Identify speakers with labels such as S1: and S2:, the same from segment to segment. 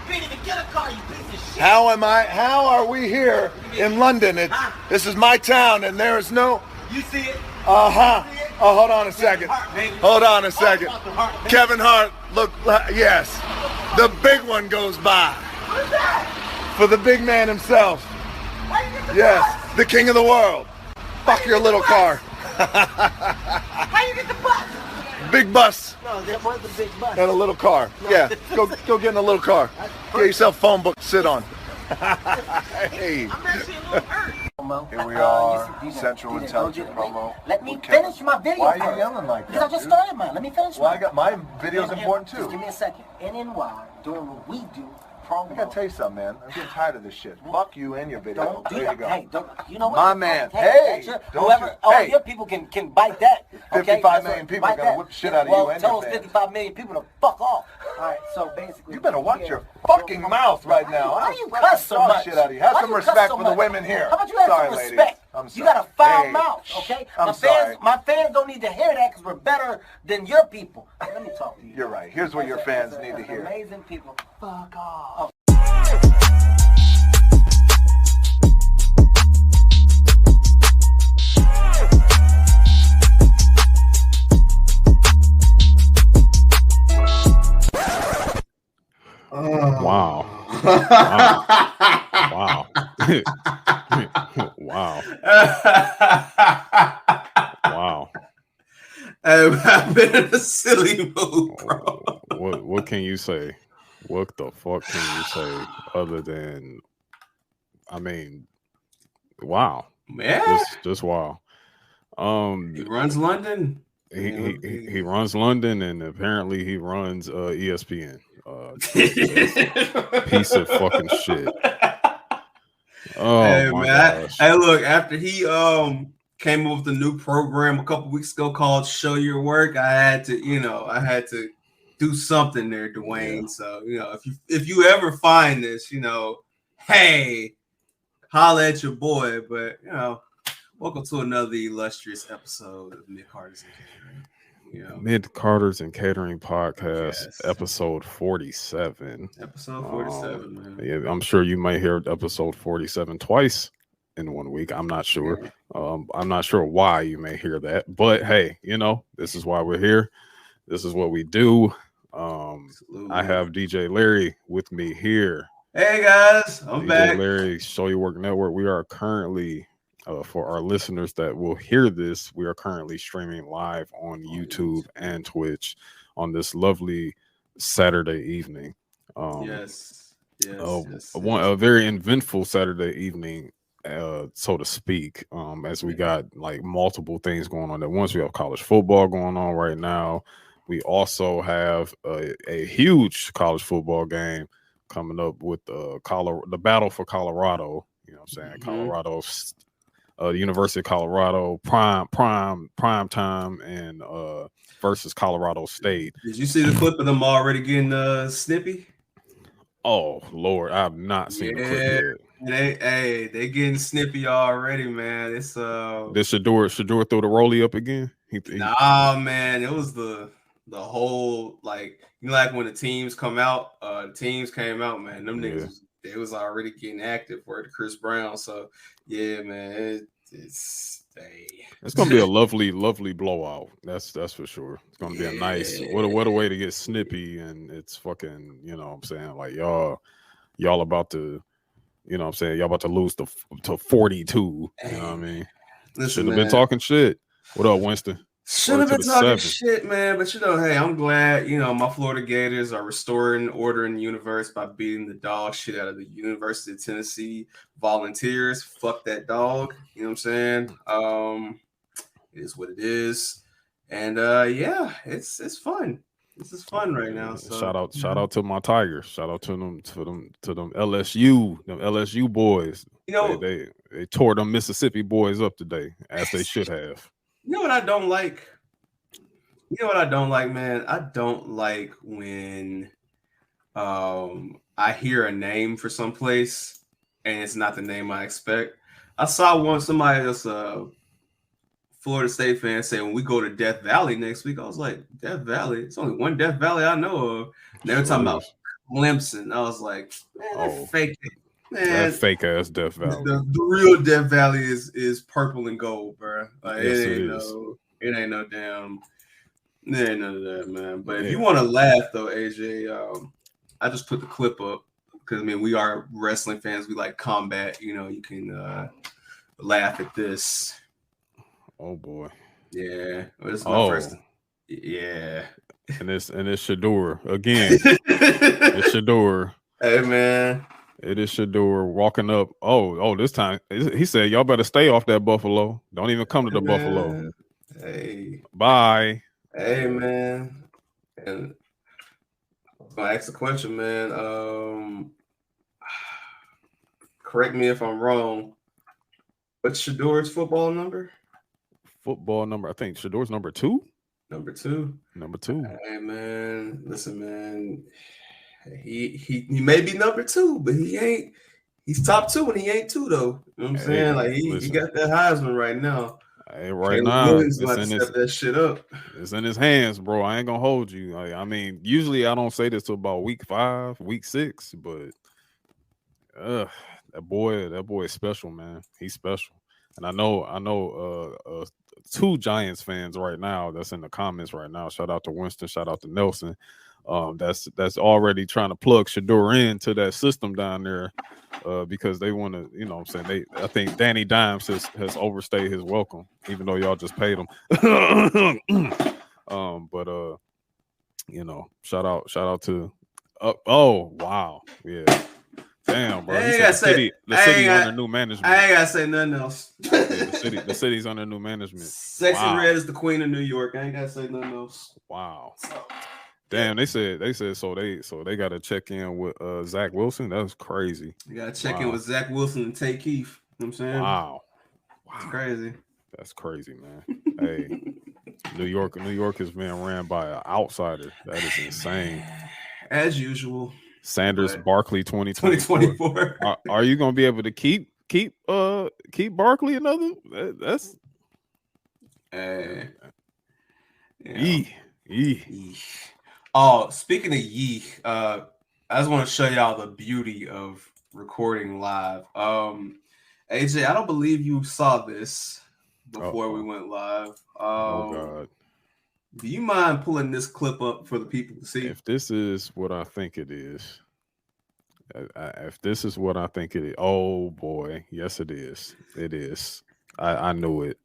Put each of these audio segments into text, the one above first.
S1: can't even get a car, you piece of shit.
S2: How are we here in London? This is my town, and there is no...
S1: You see it?
S2: Oh, hold on a second. Hold on a second. Kevin Hart, look, yes. The big one goes by.
S1: What is that?
S2: For the big man himself.
S1: How you get the
S2: Yes,
S1: bus?
S2: the king of the world. Fuck your little car.
S1: How you get the bus?
S2: Big bus
S1: No, that was the big bus.
S2: and a little car. Yeah, go get in a little car. Get yourself a phone book to sit on. Hey.
S1: I'm actually a little hurt.
S2: Here we are, Central Intelligence promo.
S1: Let me finish my video.
S2: Why are you yelling like that?
S1: Because I just started mine. Let me finish mine.
S2: My video's important too.
S1: Just give me a second. NNY, doing what we do, promo.
S2: I gotta tell you something, man. I'm getting tired of this shit. Fuck you and your video.
S1: Don't do
S2: There
S1: that.
S2: you go.
S1: Hey, don't, you know what?
S2: My man.
S1: Hey,
S2: Hey,
S1: that's your-
S2: don't
S1: whoever,
S2: you-
S1: all
S2: hey.
S1: your people can bite that. Okay?
S2: 55
S1: That's
S2: million
S1: what-
S2: people
S1: bite
S2: are gonna
S1: that.
S2: whip shit out of
S1: well,
S2: you and
S1: tell
S2: your
S1: those
S2: fans.
S1: 55 million people to fuck off. All right, so basically...
S2: You better watch your fucking mouth right now.
S1: Why do you cuss so
S2: Dog
S1: much?
S2: shit out of you. Have
S1: Why
S2: some
S1: do you cuss
S2: respect
S1: so
S2: for the
S1: much?
S2: women here.
S1: How about you have
S2: Sorry,
S1: some
S2: ladies.
S1: respect?
S2: I'm sorry.
S1: You got a foul
S2: Hey,
S1: mouth, okay?
S2: I'm sorry.
S1: My fans don't need to hear that because we're better than your people. Let me talk to you.
S2: You're right. Here's what your fans need to hear.
S1: Amazing people. Fuck off.
S3: Wow. Wow. Wow. Wow.
S4: I've been in a silly mood, bro.
S3: What can you say? What the fuck can you say other than, I mean, wow.
S4: Man,
S3: Just wow.
S4: he runs London.
S3: He runs London, and apparently he runs ESPN. Piece of fucking shit. Oh
S4: Hey,
S3: my
S4: man.
S3: gosh.
S4: Hey, look, after he came up with a new program a couple weeks ago called Show Your Work, I had to do something there, Dwayne.
S3: Yeah.
S4: So, if you ever find this, hey, holla at your boy. But welcome to another illustrious episode of Midcarders and Catering.
S3: Midcarders and Catering podcast,
S4: Yes.
S3: episode 47.
S4: Episode 47, man.
S3: Yeah, I'm sure you might hear episode 47 twice in 1 week. I'm not sure. I'm not sure why you may hear that, but hey, this is why we're here. This is what we do. I have DJ Larry with me here.
S4: Hey guys, I'm
S3: DJ
S4: back.
S3: Larry, Show Your Work Network. We are currently, for our listeners that will hear this, we are currently streaming live on YouTube and Twitch on this lovely Saturday evening.
S4: Yes.
S3: A very eventful Saturday evening, so to speak, as we got like multiple things going on at once. We have college football going on right now. We also have a huge college football game coming up with the battle for Colorado. You know what I'm saying? Colorado, the University of Colorado, prime time, and versus Colorado State.
S4: Did you see the clip of them already getting snippy?
S3: Oh Lord, I have not seen the clip yet.
S4: They getting snippy already, man. It's
S3: Did Shador throw the rollie up again?
S4: Nah, man. It was the whole like when the teams come out, teams came out, man. Them niggas they was already getting active for the Chris Brown. So yeah, man, it's
S3: gonna be a lovely blowout. That's for sure. It's gonna be a nice what a way to get snippy, and it's fucking, what I'm saying, like y'all about to, y'all about to lose to 42. You know what I mean? Should have been talking shit. What up, Winston?
S4: Should have been talking shit, man. But hey, I'm glad, my Florida Gators are restoring order in the universe by beating the dog shit out of the University of Tennessee Volunteers. Fuck that dog. You know what I'm saying? It is what it is. And it's fun. This is fun right now. So
S3: Shout out to my Tigers. Shout out to them LSU boys. They tore them Mississippi boys up today, as they should have.
S4: You know what I don't like? Man? I don't like when I hear a name for some place and it's not the name I expect. I saw somebody that's a Florida State fan say when we go to Death Valley next week, I was like, Death Valley? It's only one Death Valley I know of. And they were talking about glimpsing. I was like, man, that fake it. Man,
S3: that fake ass Death Valley.
S4: The real Death Valley is purple and gold, bro. Like,
S3: yes,
S4: it ain't no damn. There ain't none of that, man. But if you want to laugh though, AJ, I just put the clip up because I mean we are wrestling fans. We like combat. You know, you can laugh at this.
S3: Oh boy.
S4: Yeah. This is my first. Yeah.
S3: And it's Shador again. It's Shador.
S4: Hey man.
S3: It is Shador walking up. Oh, this time he said, "Y'all better stay off that Buffalo. Don't even come to the Buffalo."
S4: Hey.
S3: Bye.
S4: Hey man. And I ask the question, man. Correct me if I'm wrong. What's Shador's football number?
S3: Football number. I think Shador's number 2.
S4: Number 2.
S3: Number 2.
S4: Hey man, listen, man. He may be number 2, but he ain't. He's top 2 and he ain't 2 though. You know what I'm saying? Like he got that Heisman right now.
S3: Hey, right now,
S4: it's about to step that shit up.
S3: It's in his hands, bro. I ain't gonna hold you. I mean, usually I don't say this till about week 5, week 6, but that boy is special, man. He's special. And I know 2 Giants fans right now that's in the comments right now. Shout out to Winston, shout out to Nelson. That's already trying to plug Shador into that system down there because they want to, you know what I'm saying? I think Danny Dimes has overstayed his welcome, even though y'all just paid him. But you know, shout out to oh wow, yeah. Damn, bro. The city under new management.
S4: I ain't gotta say nothing else.
S3: the city's under new management.
S4: Sexy Red is the queen of New York. I ain't gotta say nothing else.
S3: Wow. Damn, they said so they gotta check in with Zach Wilson. That was crazy.
S4: You gotta check in with Zach Wilson and Tay Keith. You know what I'm saying?
S3: Wow.
S4: It's crazy.
S3: That's crazy, man. Hey, New York is being ran by an outsider. That is insane.
S4: As usual.
S3: Sanders Barkley 2024. Are you gonna be able to keep Barkley another? That's
S4: Oh, speaking of I just want to show y'all the beauty of recording live. AJ, I don't believe you saw this before we went live.
S3: Oh God.
S4: Do you mind pulling this clip up for the people to see?
S3: If this is what I think it is, if this is what I think it is, oh boy, yes it is. It is. I knew it.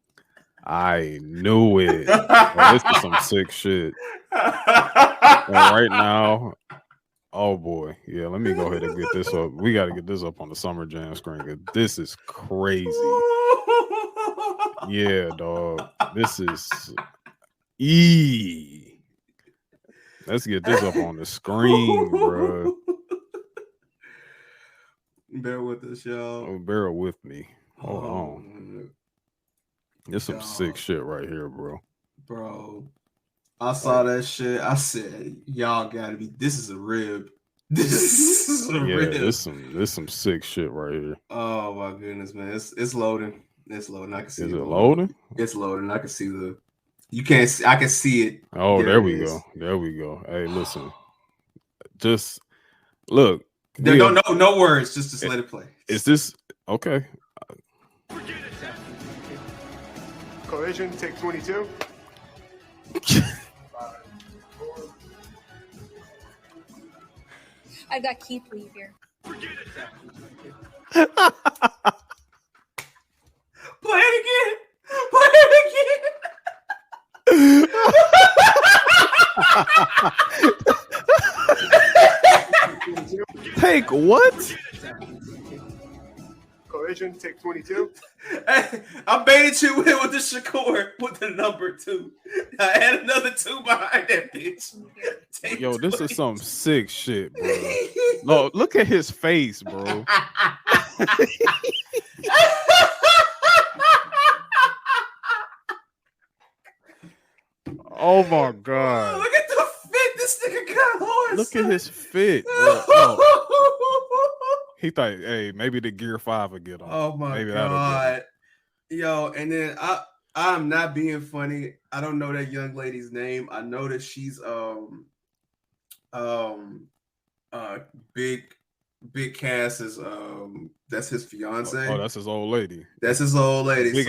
S3: I knew it. Well, this is some sick shit. And right now, oh boy, yeah. Let me go ahead and get this up. We got to get this up on the Summer Jam screen. This is crazy. Yeah, dog. This is. Let's get this up on the screen, bro.
S4: Bear with us, y'all.
S3: Oh, bear with me. Hold on. There's some sick shit right here, bro.
S4: Bro, I saw that shit. I said, y'all gotta be. This is a rib. This is a rib.
S3: There's some sick shit right here.
S4: Oh my goodness, man. It's loading. It's loading. I can see.
S3: Is it loading?
S4: It's loading. I can see the. You can't see. I can see it.
S3: Oh, there we go. There we go. Hey, listen. Just look.
S4: No words. Just let it play.
S3: Is this okay?
S5: Collision, take 22.
S6: I got Keith Lee here.
S4: Play it again. Play it again.
S3: Take what?
S5: Collision, take 22.
S4: Hey, I baited you in with the Shakur with the number 2. I had another 2 behind that bitch.
S3: Yo, this is some sick shit, bro. No, look at his face, bro. Oh my God.
S4: Look at the fit this nigga got on.
S3: Look at his fit. Oh. He thought, hey, maybe the Gear 5 would get him.
S4: Oh my
S3: maybe
S4: God. Yo, and then I'm not being funny. I don't know that young lady's name. I know that she's Big Cass is that's his fiance.
S3: Oh, that's his old lady.
S4: That's his old lady.
S3: Big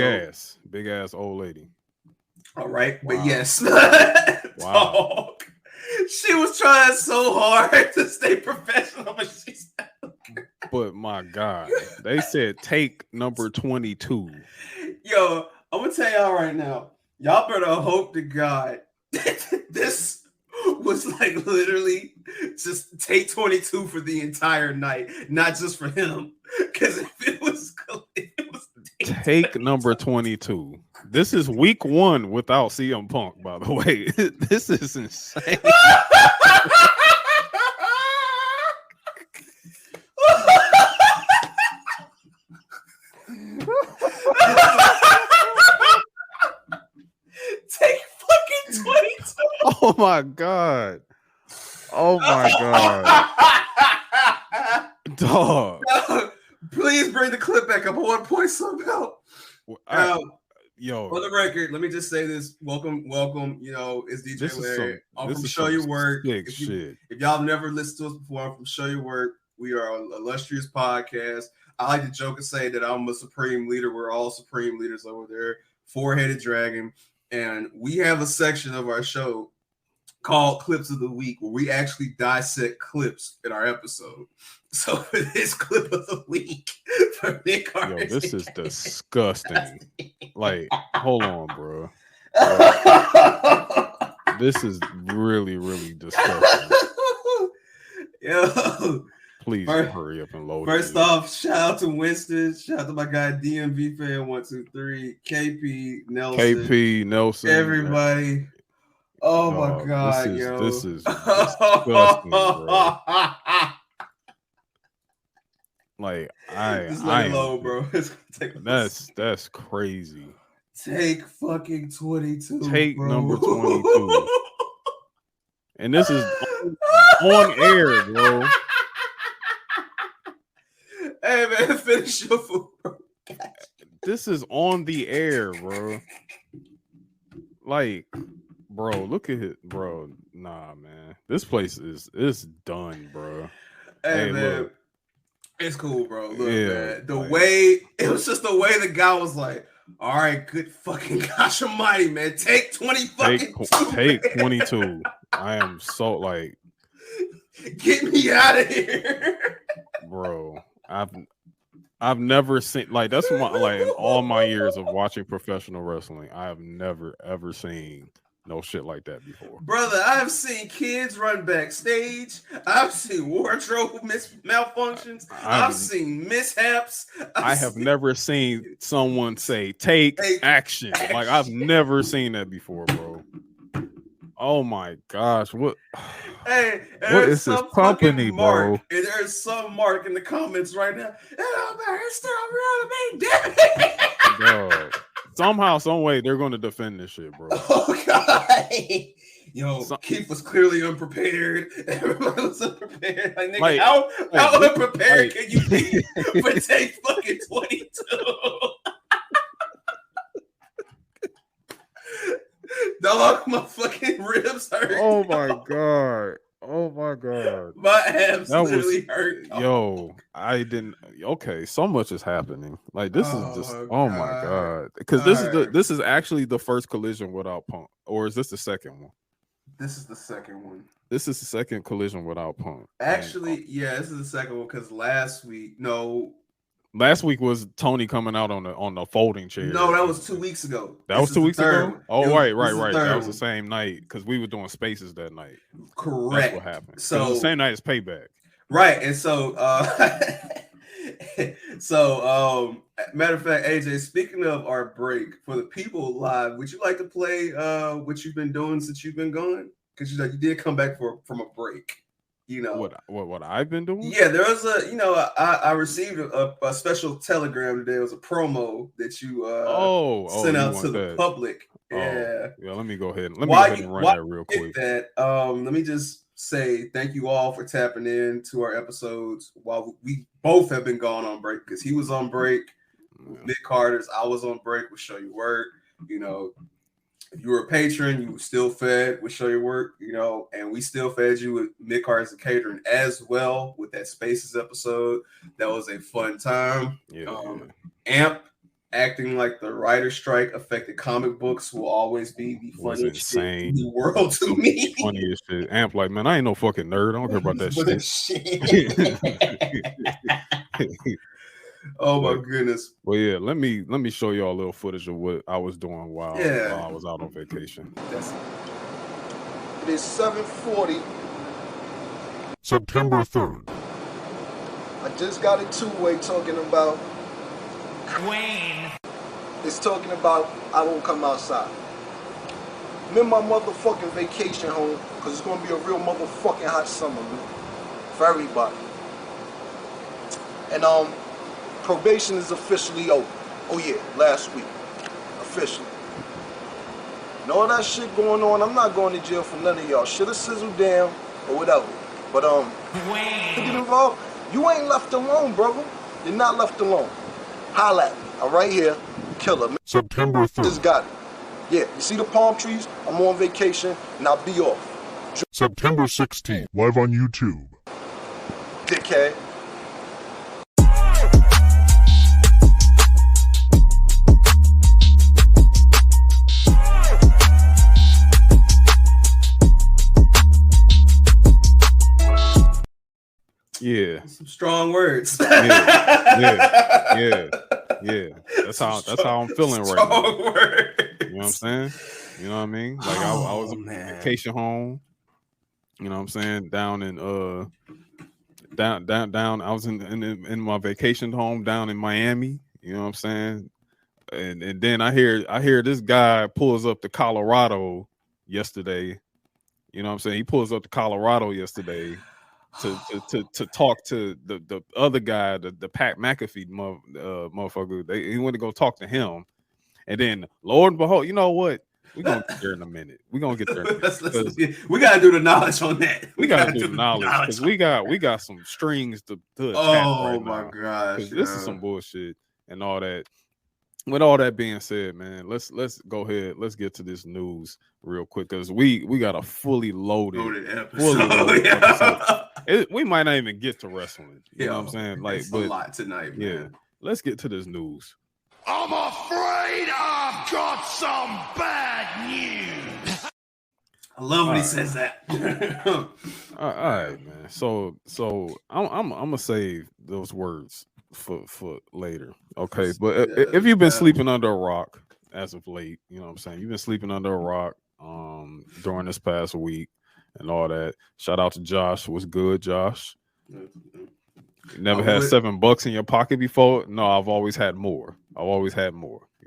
S3: ass old lady.
S4: All right,
S3: Wow.
S4: but yes.
S3: Wow.
S4: Dog. She was trying so hard to stay professional, but she's.
S3: But my God, they said take number 22.
S4: Yo, I'm gonna tell y'all right now. Y'all better hope to God this was like literally just take 22 for the entire night, not just for him. Because if it was
S3: take number 22. This is week 1 without CM Punk, by the way. This is insane.
S4: Take fucking 22.
S3: Oh my God. Oh my God. Dog.
S4: Please bring the clip back up. I want to point something out.
S3: Yo,
S4: for the record, let me just say this. Welcome. You know, it's DJ Larry. I'm from Show Your Work. If y'all have never listened to us before, I'm from Show Your Work. We are an illustrious podcast. I like to joke and say that I'm a supreme leader. We're all supreme leaders over there. Four-headed dragon. And we have a section of our show called Clips of the Week where we actually dissect clips in our episode. So for this clip of the week for Midcarders,
S3: yo, this is disgusting. Like, hold on, bro. This is really, really disgusting.
S4: Yo,
S3: please hurry up and load.
S4: First off, shout out to Winston. Shout out to my guy DMV fan 123, KP Nelson, everybody. Oh my God,
S3: this is disgusting, bro. Like
S4: just let it low, bro.
S3: That's crazy.
S4: Take fucking 22.
S3: Take bro. Number 22. And this is on air, bro.
S4: Hey man, finish your food, bro.
S3: This is on the air, bro. Like, bro, look at it, bro. Nah, man. This place is done, bro.
S4: Hey man. Look. It's cool, bro. Look, man. It was just the way the guy was like, all right, good fucking gosh almighty, man. Take 20 fucking
S3: Take 22. I am so like,
S4: get me out of here.
S3: Bro. I've never seen like that's my like in all my years of watching professional wrestling, I have never ever seen no shit like that before.
S4: Brother, I've seen kids run backstage. I've seen wardrobe malfunctions. I've seen mishaps.
S3: I have never seen someone say, take action. Like, I've never seen that before, bro. Oh, my gosh. What what is this company, bro?
S4: And there's some Mark in the comments right now. Oh, man, it's still real to me. Damn it.
S3: Somehow, some way, they're going to defend this shit, bro.
S4: Oh, God. Yo, Keith was clearly unprepared. Everybody was unprepared. Like, nigga, how unprepared can you be for take fucking 22? Dog, my fucking ribs hurt.
S3: Oh, my God. Oh my God.
S4: My abs literally hurt.
S3: Yo, I didn't. Okay, so much is happening. Like this is just. Oh my God. Because this is actually the first collision without Punk, or is this the second one?
S4: This is the second one.
S3: This is the second collision without Punk.
S4: Actually, yeah, this is the second one because last week
S3: was Tony coming out on the folding chair.
S4: No, that was 2 weeks ago.
S3: That was 2 weeks ago? Oh, right. That was the same night because we were doing spaces that night.
S4: Correct.
S3: That's what happened.
S4: So
S3: it was the same night as Payback.
S4: Right. And so matter of fact, AJ, speaking of our break, for the people live, would you like to play what you've been doing since you've been gone? Because you did come back from a break. You know
S3: what I've been doing?
S4: Yeah, there was I received a special telegram today. It was a promo that you sent out to the public. Yeah.
S3: Let me go ahead and run that real quick.
S4: Let me just say thank you all for tapping in to our episodes while we both have been gone on break because he was on break with Midcarders. I was on break with Show Your Work. You know, If you were a patron, you were still fed with Show Your Work, and we still fed you with Midcarders and Catering as well with that Spaces episode. That was a fun time. Amp acting like the writer's strike affected comic books will always be the funniest shit in the world to me.
S3: Funniest shit. Amp like, man, I ain't no fucking nerd. I don't care about that shit.
S4: Oh my goodness.
S3: Well, yeah, let me show y'all a little footage of what I was doing while I was out on vacation.
S6: It is 7:40.
S7: September 3rd.
S6: I just got a two-way talking about
S8: Wayne.
S6: It's talking about I won't come outside. I'm in my motherfucking vacation home because it's gonna be a real motherfucking hot summer, man, for everybody. And probation is officially over. Oh yeah, last week, officially. And all that shit going on, I'm not going to jail for none of y'all. Should've sizzled down or whatever. But get involved. You ain't left alone, brother. You're not left alone. Holla at me. I'm right here. Killer. Man.
S7: September 3rd.
S6: Just got it. Yeah, you see the palm trees? I'm on vacation and I'll be off.
S7: September 16th. Live on YouTube.
S6: Dickhead.
S3: Yeah,
S4: some strong words.
S3: Yeah. That's how I'm feeling right now.
S4: Words.
S3: You know what I'm saying? You know what I mean? Like I was on vacation home. You know what I'm saying? Down in down. I was in my vacation home down in Miami. You know what I'm saying? And then I hear this guy pulls up to Colorado yesterday. You know what I'm saying? He pulls up to Colorado yesterday to talk to the other guy, the Pat McAfee motherfucker. He went to go talk to him, and then lo and behold, you know what? We're gonna get there in a minute. We gotta do
S4: the knowledge on that.
S3: We gotta do the knowledge because we got some strings to attach right
S4: my
S3: now.
S4: gosh,
S3: this is some bullshit and all that. With all that being said, man, let's go ahead. Let's get to this news real quick because we got a fully loaded episode. We might not even get to wrestling. You know what I'm saying? Like,
S4: but a lot tonight, man.
S3: Yeah, let's get to this news.
S8: I'm afraid I've got some bad news.
S4: I love when he says that.
S3: all right, man. So I'm gonna save those words for later. Okay, but if you've been sleeping under a rock as of late, you know what I'm saying? You've been sleeping under a rock during this past week and all that. Shout out to Josh. What's good, Josh? You never had $7 in your pocket before? No, I've always had more. You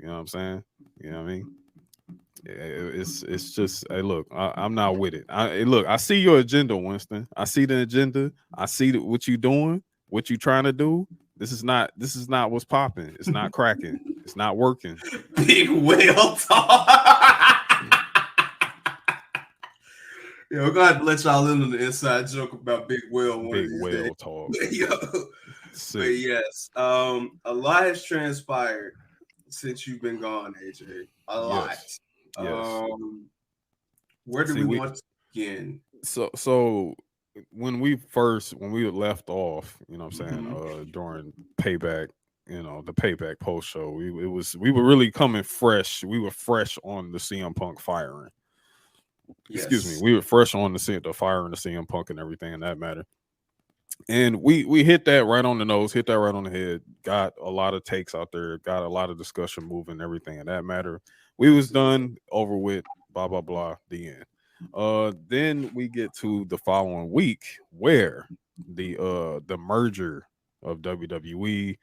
S3: know what I'm saying? You know what I mean? It's just, hey, look, I'm not with it. I see your agenda, Winston. I see the agenda. I see what you doing, what you trying to do. This is not what's popping. It's not cracking. It's not working.
S4: Big whale talk. Yeah, we're gonna have to let y'all in on the inside joke about big whale.
S3: Big whale talk.
S4: But yes, a lot has transpired since you've been gone, AJ. A lot.
S3: Yes.
S4: Where do we want to begin?
S3: So when we left off, you know what I'm saying, during Payback, you know, the Payback post show, we were really coming fresh. We were fresh on the CM Punk firing. Yes. Excuse me, we were fresh on the firing the CM Punk and everything in that matter. And we hit that right on the nose, hit that right on the head, got a lot of takes out there, got a lot of discussion moving, everything in that matter. We was done, over with, blah, blah, blah, the end. Then we get to the following week where the merger of WWE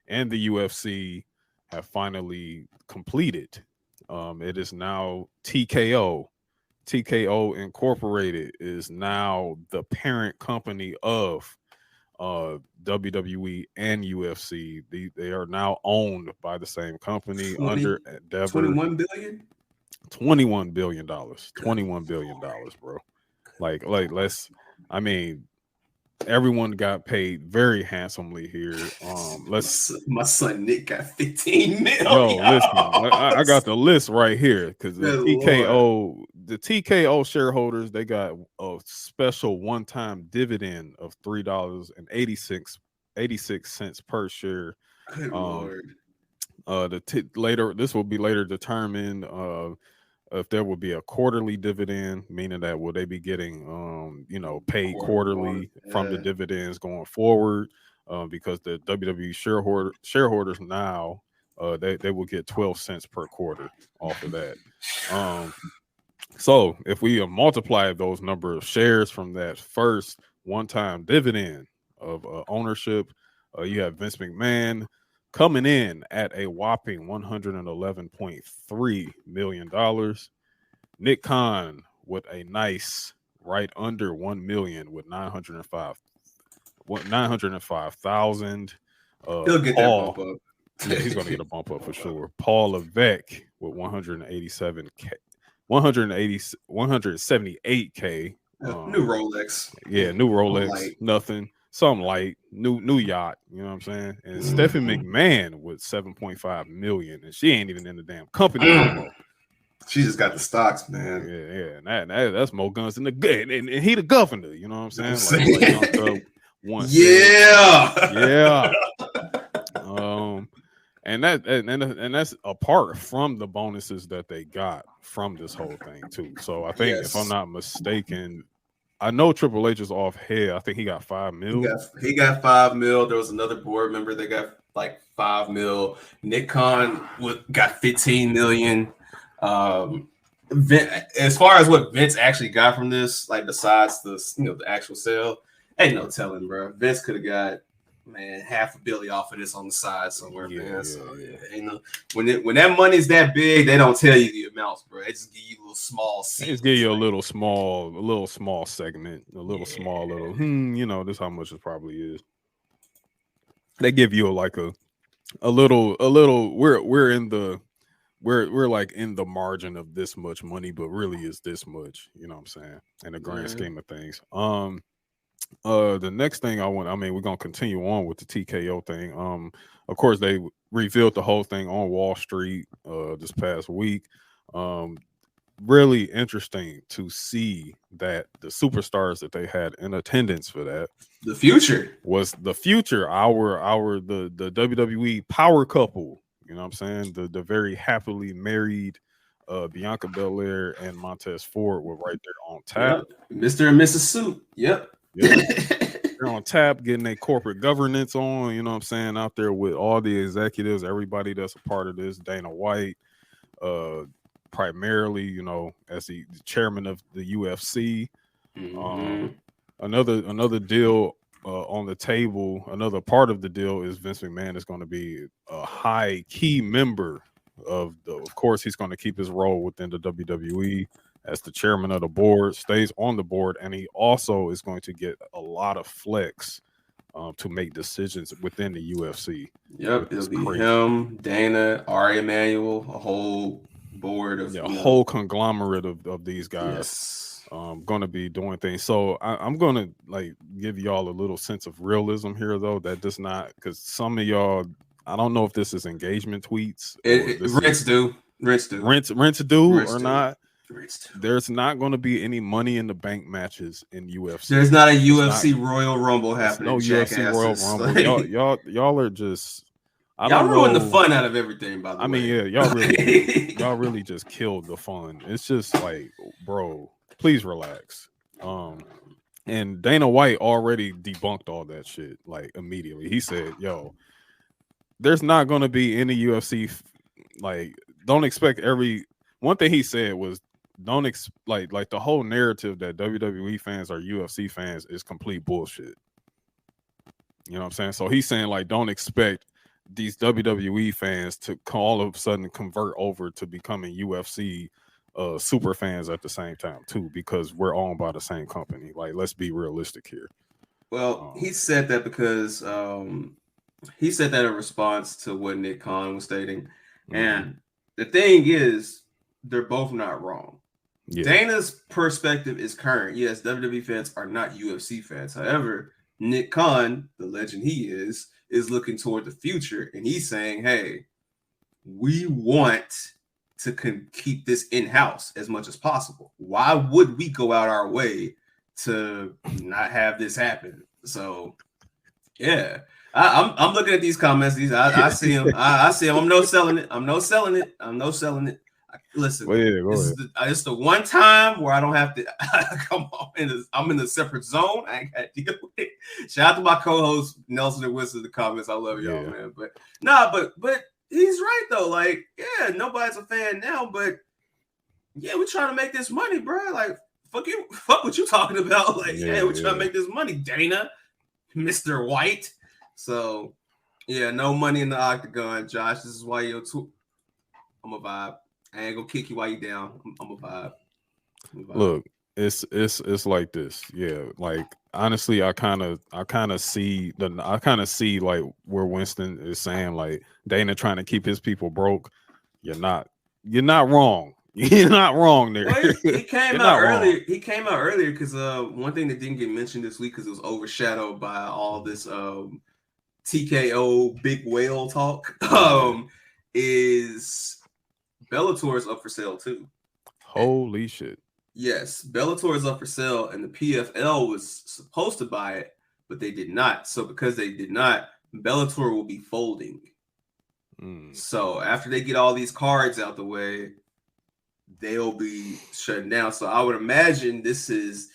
S3: and the UFC have finally completed. It is now TKO. TKO Incorporated is now the parent company of WWE and UFC. They are now owned by the same company under Endeavor.
S4: $21 billion?
S3: $21 billion. $21 billion, bro. Like let's, I mean, everyone got paid very handsomely here.
S4: My son Nick got 15 million.
S3: Yo, listen, I got the list right here because the TKO shareholders, they got a special one-time dividend of $3.86 per share.
S4: Good Lord.
S3: This will be later determined if there will be a quarterly dividend, meaning that will they be getting paid quarterly from the dividends going forward, because the WWE shareholders now they will get 12 cents per quarter off of that. So if we multiply those number of shares from that first one-time dividend of ownership, you have Vince McMahon coming in at a whopping $111.3 million. Nick Khan with a nice right under 1 million with 905,000.
S4: He'll get that bump up.
S3: Yeah, he's gonna get a bump up for sure. Paul Levesque with 178K.
S4: New Rolex.
S3: Yeah, new Rolex. Nothing. Some light, new yacht, you know what I'm saying? And Stephanie McMahon with 7.5 million, and she ain't even in the damn company anymore.
S4: She just got the stocks, man.
S3: Yeah, and that's more guns than the good, and he the governor, you know what I'm saying? Yeah. And that's apart from the bonuses that they got from this whole thing too. So I think if I'm not mistaken, I know Triple H is off head. I think he got $5 million.
S4: He got $5 million. There was another board member that got like $5 million. Nick Khan got $15 million. As far as what Vince actually got from this, like besides the actual sale, ain't no telling, bro. Vince could have got $500 million off of this on the side somewhere, man. Ain't no when that money's that big, they don't tell you the amounts, bro. They just give you a little small.
S3: They just give you a little small segment, this is how much it probably is. They give you like a little. We're like in the margin of this much money, but really is this much, you know what I'm saying, in the grand scheme of things. The next thing we're gonna continue on with the TKO thing. Of course, they revealed the whole thing on Wall Street this past week. Really interesting to see that the superstars that they had in attendance for that,
S4: the future,
S3: the WWE power couple. You know what I'm saying? The very happily married Bianca Belair and Montez Ford were right there on tap.
S4: Yep. Mr. and Mrs. Suit. Yep.
S3: They're on tap, getting their corporate governance on, you know what I'm saying, out there with all the executives, everybody that's a part of this. Dana White, primarily, as the chairman of the UFC. Another deal on the table, another part of the deal is Vince McMahon is going to be a high key member of course, he's going to keep his role within the WWE as the chairman of the board, stays on the board, and he also is going to get a lot of flex to make decisions within the UFC.
S4: Yep, it'll be him, Dana, Ari Emanuel, a whole board of
S3: a whole conglomerate of these guys. Going to be doing things. So I'm going to give y'all a little sense of realism here, though. That does not, because some of y'all, I don't know if this is engagement tweets.
S4: Rents do
S3: or not. There's not going to be any money in the bank matches in UFC.
S4: There's not a UFC Royal Rumble happening.
S3: No UFC Royal Rumble. Y'all are just.
S4: Y'all ruined the fun out of everything. By the way,
S3: I mean, y'all really just killed the fun. It's just like, bro, please relax. And Dana White already debunked all that shit immediately. He said, "Yo, there's not going to be any UFC. Don't expect every." One thing he said was, "Don't the whole narrative that WWE fans are UFC fans is complete bullshit." You know what I'm saying? So he's saying don't expect these WWE fans to all of a sudden convert over to becoming UFC super fans at the same time too, because we're owned by the same company. Let's be realistic here.
S4: Well, he said that because he said that in response to what Nick Khan was stating. And the thing is, they're both not wrong. Dana's perspective is current. Yes, WWE fans are not UFC fans. However, Nick Khan, the legend he is looking toward the future, and he's saying, hey, we want to keep this in-house as much as possible. Why would we go out our way to not have this happen? So, yeah, I'm looking at these comments. I see them. I see them. I'm no selling it. Listen, it's the one time where I don't have to come on. I'm in a separate zone. I ain't got to deal with it. Shout out to my co-host Nelson and Winston in the comments. I love y'all, man. But he's right though. Like, yeah, nobody's a fan now, but yeah, we're trying to make this money, bro. Like, fuck what you talking about. Like, we're trying to make this money, Dana, Mr. White. So, yeah, no money in the octagon, Josh. This is why you're I'm a vibe. I ain't gonna kick you while you down. I'm a vibe.
S3: Look, it's like this. Yeah, like honestly, I kind of see like where Winston is saying, like, Dana trying to keep his people broke. You're not wrong. You're not wrong there.
S4: Well, he came out earlier. He came out earlier because one thing that didn't get mentioned this week because it was overshadowed by all this TKO big whale talk is Bellator is up for sale too.
S3: Holy shit.
S4: Yes, Bellator is up for sale, and the PFL was supposed to buy it, but they did not. So because they did not, Bellator will be folding. So after they get all these cards out the way, they'll be shutting down. So I would imagine this is,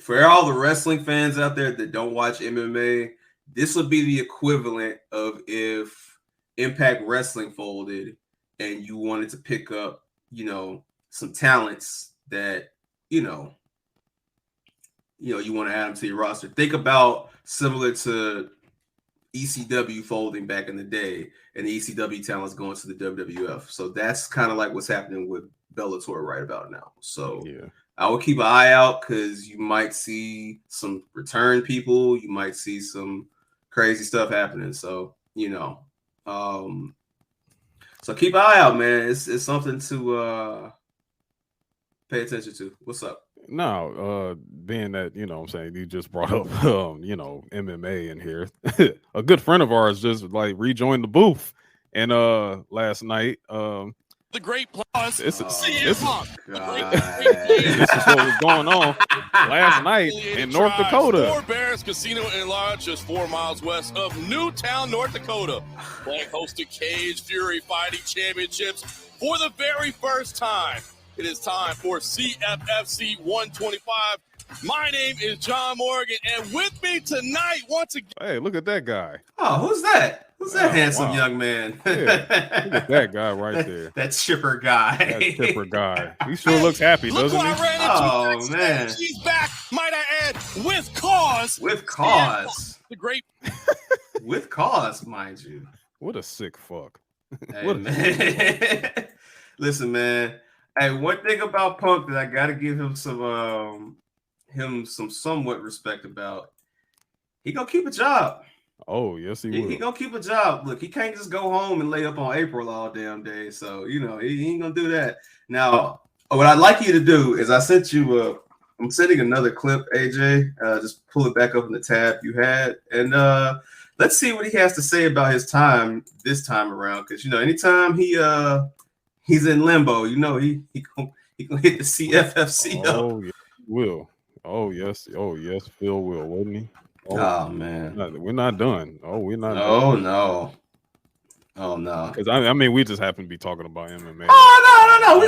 S4: for all the wrestling fans out there that don't watch MMA, this would be the equivalent of if Impact Wrestling folded and you wanted to pick up, some talents that, you want to add them to your roster. Think about similar to ECW folding back in the day and the ECW talents going to the WWF. So that's kind of like what's happening with Bellator right about now. So yeah, I will keep an eye out because you might see some return people. You might see some crazy stuff happening. So, so keep an eye out, man. It's something to pay attention to. What's up?
S3: No, being that, what I'm saying, you just brought up, MMA in here. A good friend of ours just like rejoined the booth. And last night,
S8: the great plus.
S3: This is what was going on last night in North Dakota.
S8: Four Bears Casino and Lodge, just 4 miles west of Newtown, North Dakota. Playing hosted Cage Fury Fighting Championships for the very first time. It is time for CFFC 125. My name is John Morgan, and with me tonight, once again.
S3: Hey, look at that guy.
S4: Oh, who's that? Who's that handsome young man?
S3: Yeah, look at that guy right there.
S4: That chipper guy.
S3: That chipper guy. He sure looks happy, doesn't he?
S4: Oh, man.
S8: She's back, might I add, with cause.
S4: With cause.
S8: The great.
S4: With cause, mind you.
S3: What a sick fuck.
S4: Hey, man. Listen, man. Hey, one thing about Punk that I gotta give him some somewhat respect about. He gonna keep a job.
S3: Oh, yes, he will.
S4: He gonna keep a job. Look, he can't just go home and lay up on April all damn day. So, he ain't gonna do that. Now, what I'd like you to do is I'm sending another clip, AJ. Just pull it back up in the tab you had. And let's see what he has to say about his time this time around. Because, anytime he's in limbo, he gonna hit the CFFC up.
S3: Oh, yeah, he will. Oh, yes. Oh, yes, Phil will, wouldn't he?
S4: Oh man,
S3: we're not done. Oh, we're not.
S4: Oh
S3: done.
S4: No. Oh no.
S3: Because I mean, we just happen to be talking about MMA.
S4: Oh no. We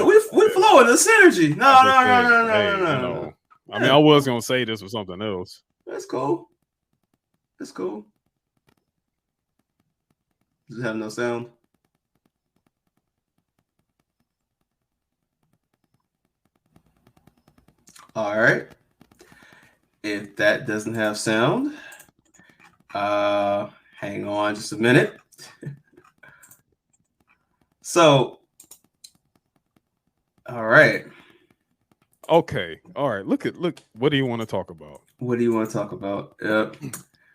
S4: flowing the synergy. No. I mean, I was gonna say this was something else. That's cool. Does it have no sound? All right. If that doesn't have sound, hang on just a minute. So, all right.
S3: Okay. All right. Look. What do you want to talk about?
S4: What do you want to talk about?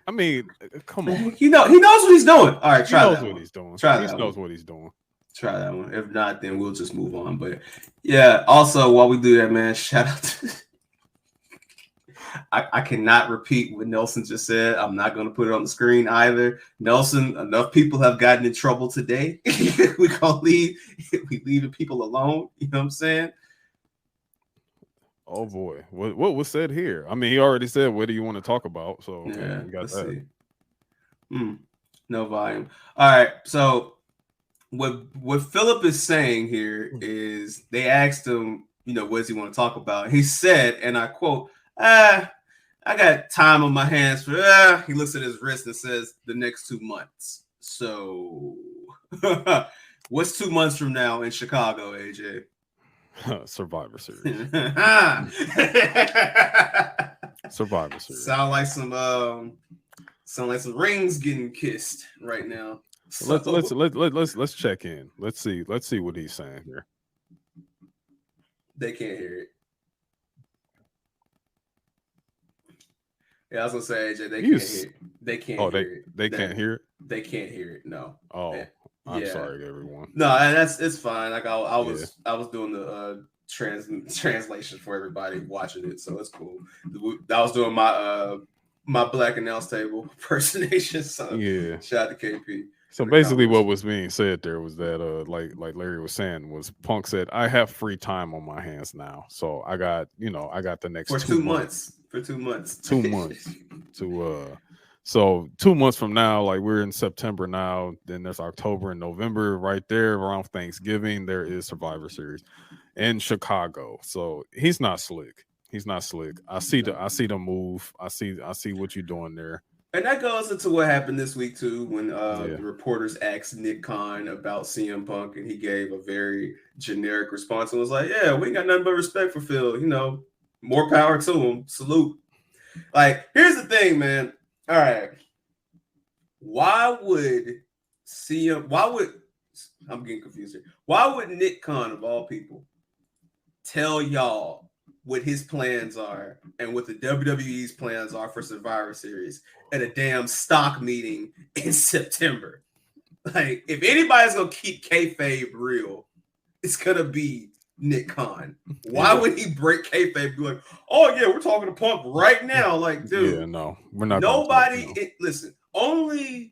S3: I mean, come on.
S4: He knows what he's doing. All right, try that.
S3: He knows what he's doing.
S4: He
S3: knows what he's doing.
S4: Try that one. If not, then we'll just move on. But yeah, also while we do that, man, shout out to I cannot repeat what Nelson just said. I'm not going to put it on the screen either. Nelson, enough people have gotten in trouble today. We leaving people alone. You know what I'm saying?
S3: Oh boy, what was said here? I mean, he already said what do you want to talk about? So
S4: yeah,
S3: we got
S4: let's
S3: that.
S4: See. No volume. All right, so what Philip is saying here is they asked him, what does he want to talk about? He said, and I quote, I got time on my hands for he looks at his wrist and says the next 2 months. So what's 2 months from now in Chicago, AJ?
S3: Survivor Series. Survivor Series.
S4: Sound like some rings getting kissed right now.
S3: So let's check in. Let's see what he's saying here.
S4: They can't hear it. Yeah, I was gonna say, AJ, they can't hear it. They can't hear it.
S3: They can't hear it?
S4: They can't hear it, no.
S3: Oh, I'm sorry, everyone.
S4: No, it's fine. Like I was doing the translation for everybody watching it, so it's cool. I was doing my Black Announce Table impersonation. So
S3: yeah,
S4: shout out to KP.
S3: So basically, what was being said there was that, like Larry was saying, was Punk said, "I have free time on my hands now, so I got the next
S4: for 2 months. For 2 months,
S3: 2 months so 2 months from now, like we're in September now. Then there's October and November right there around Thanksgiving. There is Survivor Series in Chicago. So he's not slick. I see the move. I see what you're doing there.
S4: And that goes into what happened this week too, when the reporters asked Nick Khan about CM Punk, and he gave a very generic response and was like, "Yeah, we ain't got nothing but respect for Phil. More power to him. Salute." Like, here's the thing, man. All right, I'm getting confused here. Why would Nick Khan, of all people, tell y'all what his plans are and what the WWE's plans are for Survivor Series at a damn stock meeting in September? Like, if anybody's gonna keep kayfabe real, it's gonna be Nick Khan. Why would he break kayfabe and be like, "Oh yeah, we're talking to Punk right now"? Like, dude,
S3: yeah, no, we're not.
S4: Nobody. Listen, only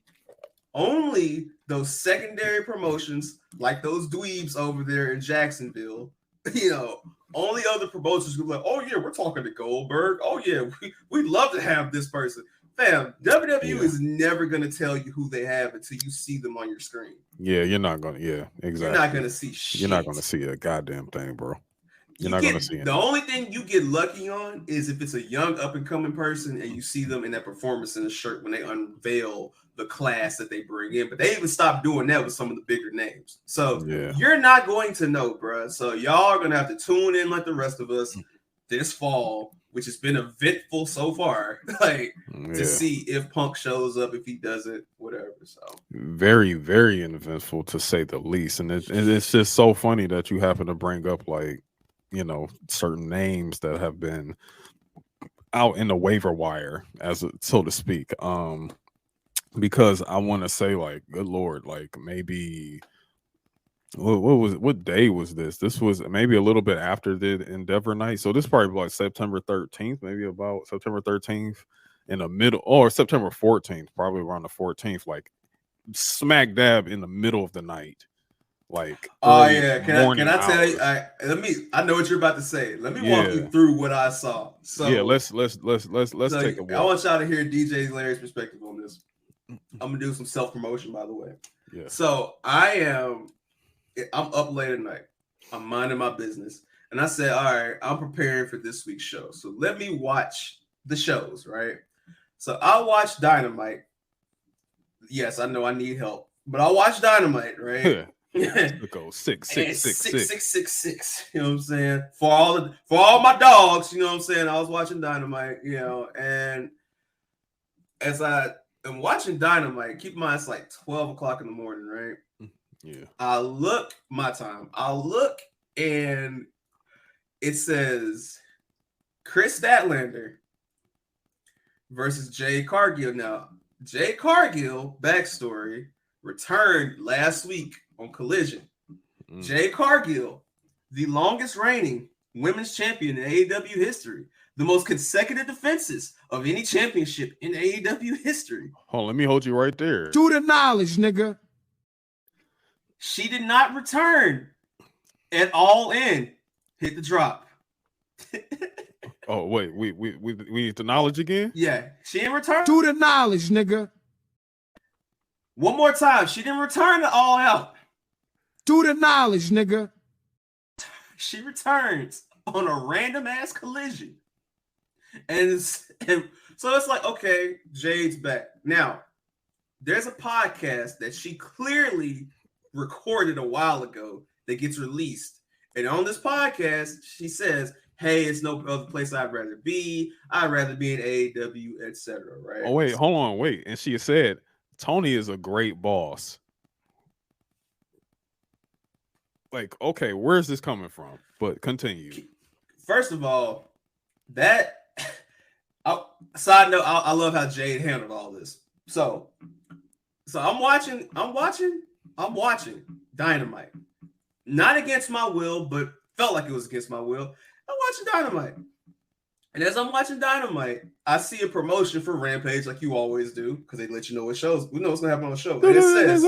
S4: those secondary promotions, like those dweebs over there in Jacksonville, only other promotions will be like, "Oh yeah, we're talking to Goldberg. Oh yeah, we'd love to have this person." Fam, WWE is never gonna tell you who they have until you see them on your screen.
S3: Yeah, you're not gonna. Yeah, exactly.
S4: You're not gonna see shit.
S3: You're not gonna see a goddamn thing, bro. You're not gonna see it.
S4: The only thing you get lucky on is if it's a young up and coming person and you see them in that performance in the shirt when they unveil the class that they bring in. But they even stopped doing that with some of the bigger names. So you're not going to know, bro. So y'all are gonna have to tune in like the rest of us this fall, which has been eventful so far, to see if Punk shows up, if he doesn't, whatever. So
S3: very, very eventful to say the least. And it's just so funny that you happen to bring up certain names that have been out in the waiver wire, so to speak. Because I want to say, like, good Lord, like maybe what day was this? This was maybe a little bit after the Endeavor night. So this is probably like September 13th, maybe about September 13th in the middle, or September 14th, probably around the 14th, like smack dab in the middle of the night. Like,
S4: oh yeah, can I tell you? I know what you're about to say. Let me walk you through what I saw. So
S3: yeah, let's take a walk.
S4: I want y'all to hear DJ Larry's perspective on this. I'm gonna do some self promotion, by the way.
S3: Yeah.
S4: So I'm up late at night. I'm minding my business, and I said, "All right, I'm preparing for this week's show. So let me watch the shows, right?" So I watched Dynamite. Yes, I know I need help, but I watched Dynamite, right?
S3: It goes 6.
S4: You know what I'm saying? For all my dogs, you know what I'm saying? I was watching Dynamite, and as I am watching Dynamite, keep in mind it's like 12 o'clock in the morning, right?
S3: Yeah.
S4: I look and it says Chris Statlander versus Jade Cargill. Now, Jade Cargill, backstory, returned last week on Collision. Jade Cargill, the longest reigning women's champion in AEW history, the most consecutive defenses of any championship in AEW history.
S3: Hold on, let me hold you right there.
S9: To the knowledge, nigga.
S4: She did not return at All In. Hit the drop.
S3: Oh, wait, we need the knowledge again?
S4: Yeah, she didn't return.
S9: To the knowledge, nigga.
S4: One more time. She didn't return to All Out.
S9: To the knowledge, nigga.
S4: She returns on a random ass collision. And so it's like, okay, Jade's back. Now, there's a podcast that she clearly recorded a while ago that gets released. And on this podcast, she says, hey, it's no other place I'd rather be. I'd rather be in AEW, etc. Right?
S3: Oh, wait, hold on, wait. And she said, Tony is a great boss. Like, okay, where's this coming from? But continue.
S4: First of all, side note, I love how Jade handled all this. So I'm watching Dynamite. Not against my will, but felt like it was against my will. I'm watching Dynamite. And as I'm watching Dynamite, I see a promotion for Rampage like you always do, because they let you know what shows. We know what's going to happen on the show. And it says,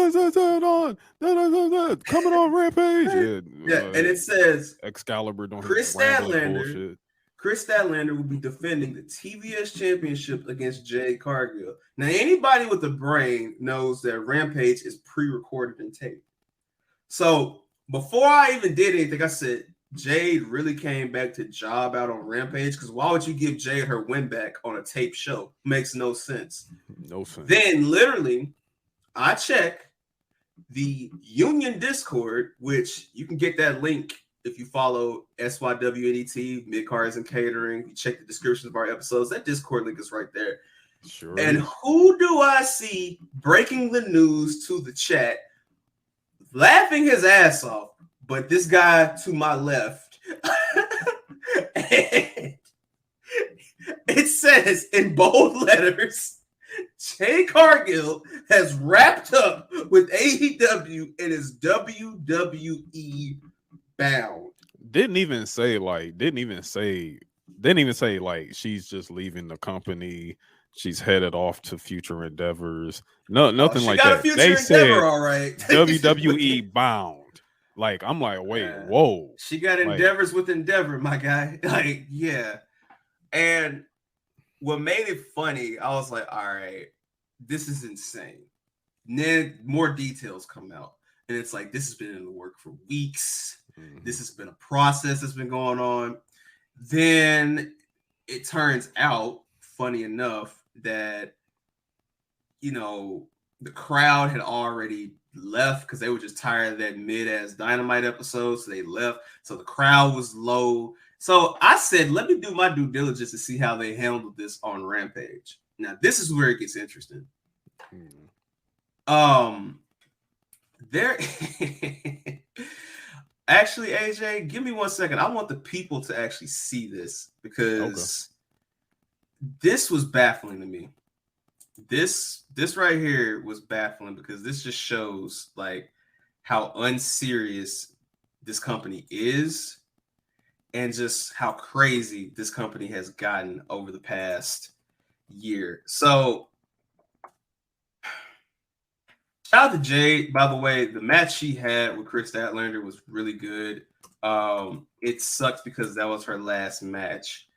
S3: coming on Rampage.
S4: Yeah, and it says,
S3: Excalibur don't
S4: Chris Statlander will be defending the TBS Championship against Jade Cargill. Now, anybody with a brain knows that Rampage is pre-recorded and taped. So before I even did anything, I said, Jade really came back to job out on Rampage, because why would you give Jade her win back on a tape show? Makes no sense.
S3: No sense.
S4: Then literally, I check the Union Discord, which you can get that link if you follow SYWNET, Midcarders and Catering. You check the descriptions of our episodes. That Discord link is right there.
S3: Sure.
S4: And who do I see breaking the news to the chat, laughing his ass off? But this guy to my left, it says in bold letters, Jade Cargill has wrapped up with AEW and is WWE bound.
S3: Didn't even say like she's just leaving the company. She's headed off to future endeavors. No, nothing like that. They said
S4: all right.
S3: WWE bound. Like, I'm like, wait, whoa.
S4: She got endeavors with Endeavor, my guy. Like, yeah. And what made it funny, I was like, all right, this is insane. And then more details come out. And it's like, this has been in the work for weeks. Mm-hmm. This has been a process that's been going on. Then it turns out, funny enough, that, you know, the crowd had already left because they were just tired of that mid-ass Dynamite episode, so they left. So the crowd was low. So I said, let me do my due diligence to see how they handled this on Rampage. Now, this is where it gets interesting. There actually, AJ, give me 1 second. I want the people to actually see this, because this was baffling to me. This right here was baffling, because this just shows like how unserious this company is, and just how crazy this company has gotten over the past year. So shout out to Jade, by the way. The match she had with Chris Statlander was really good. It sucks because that was her last match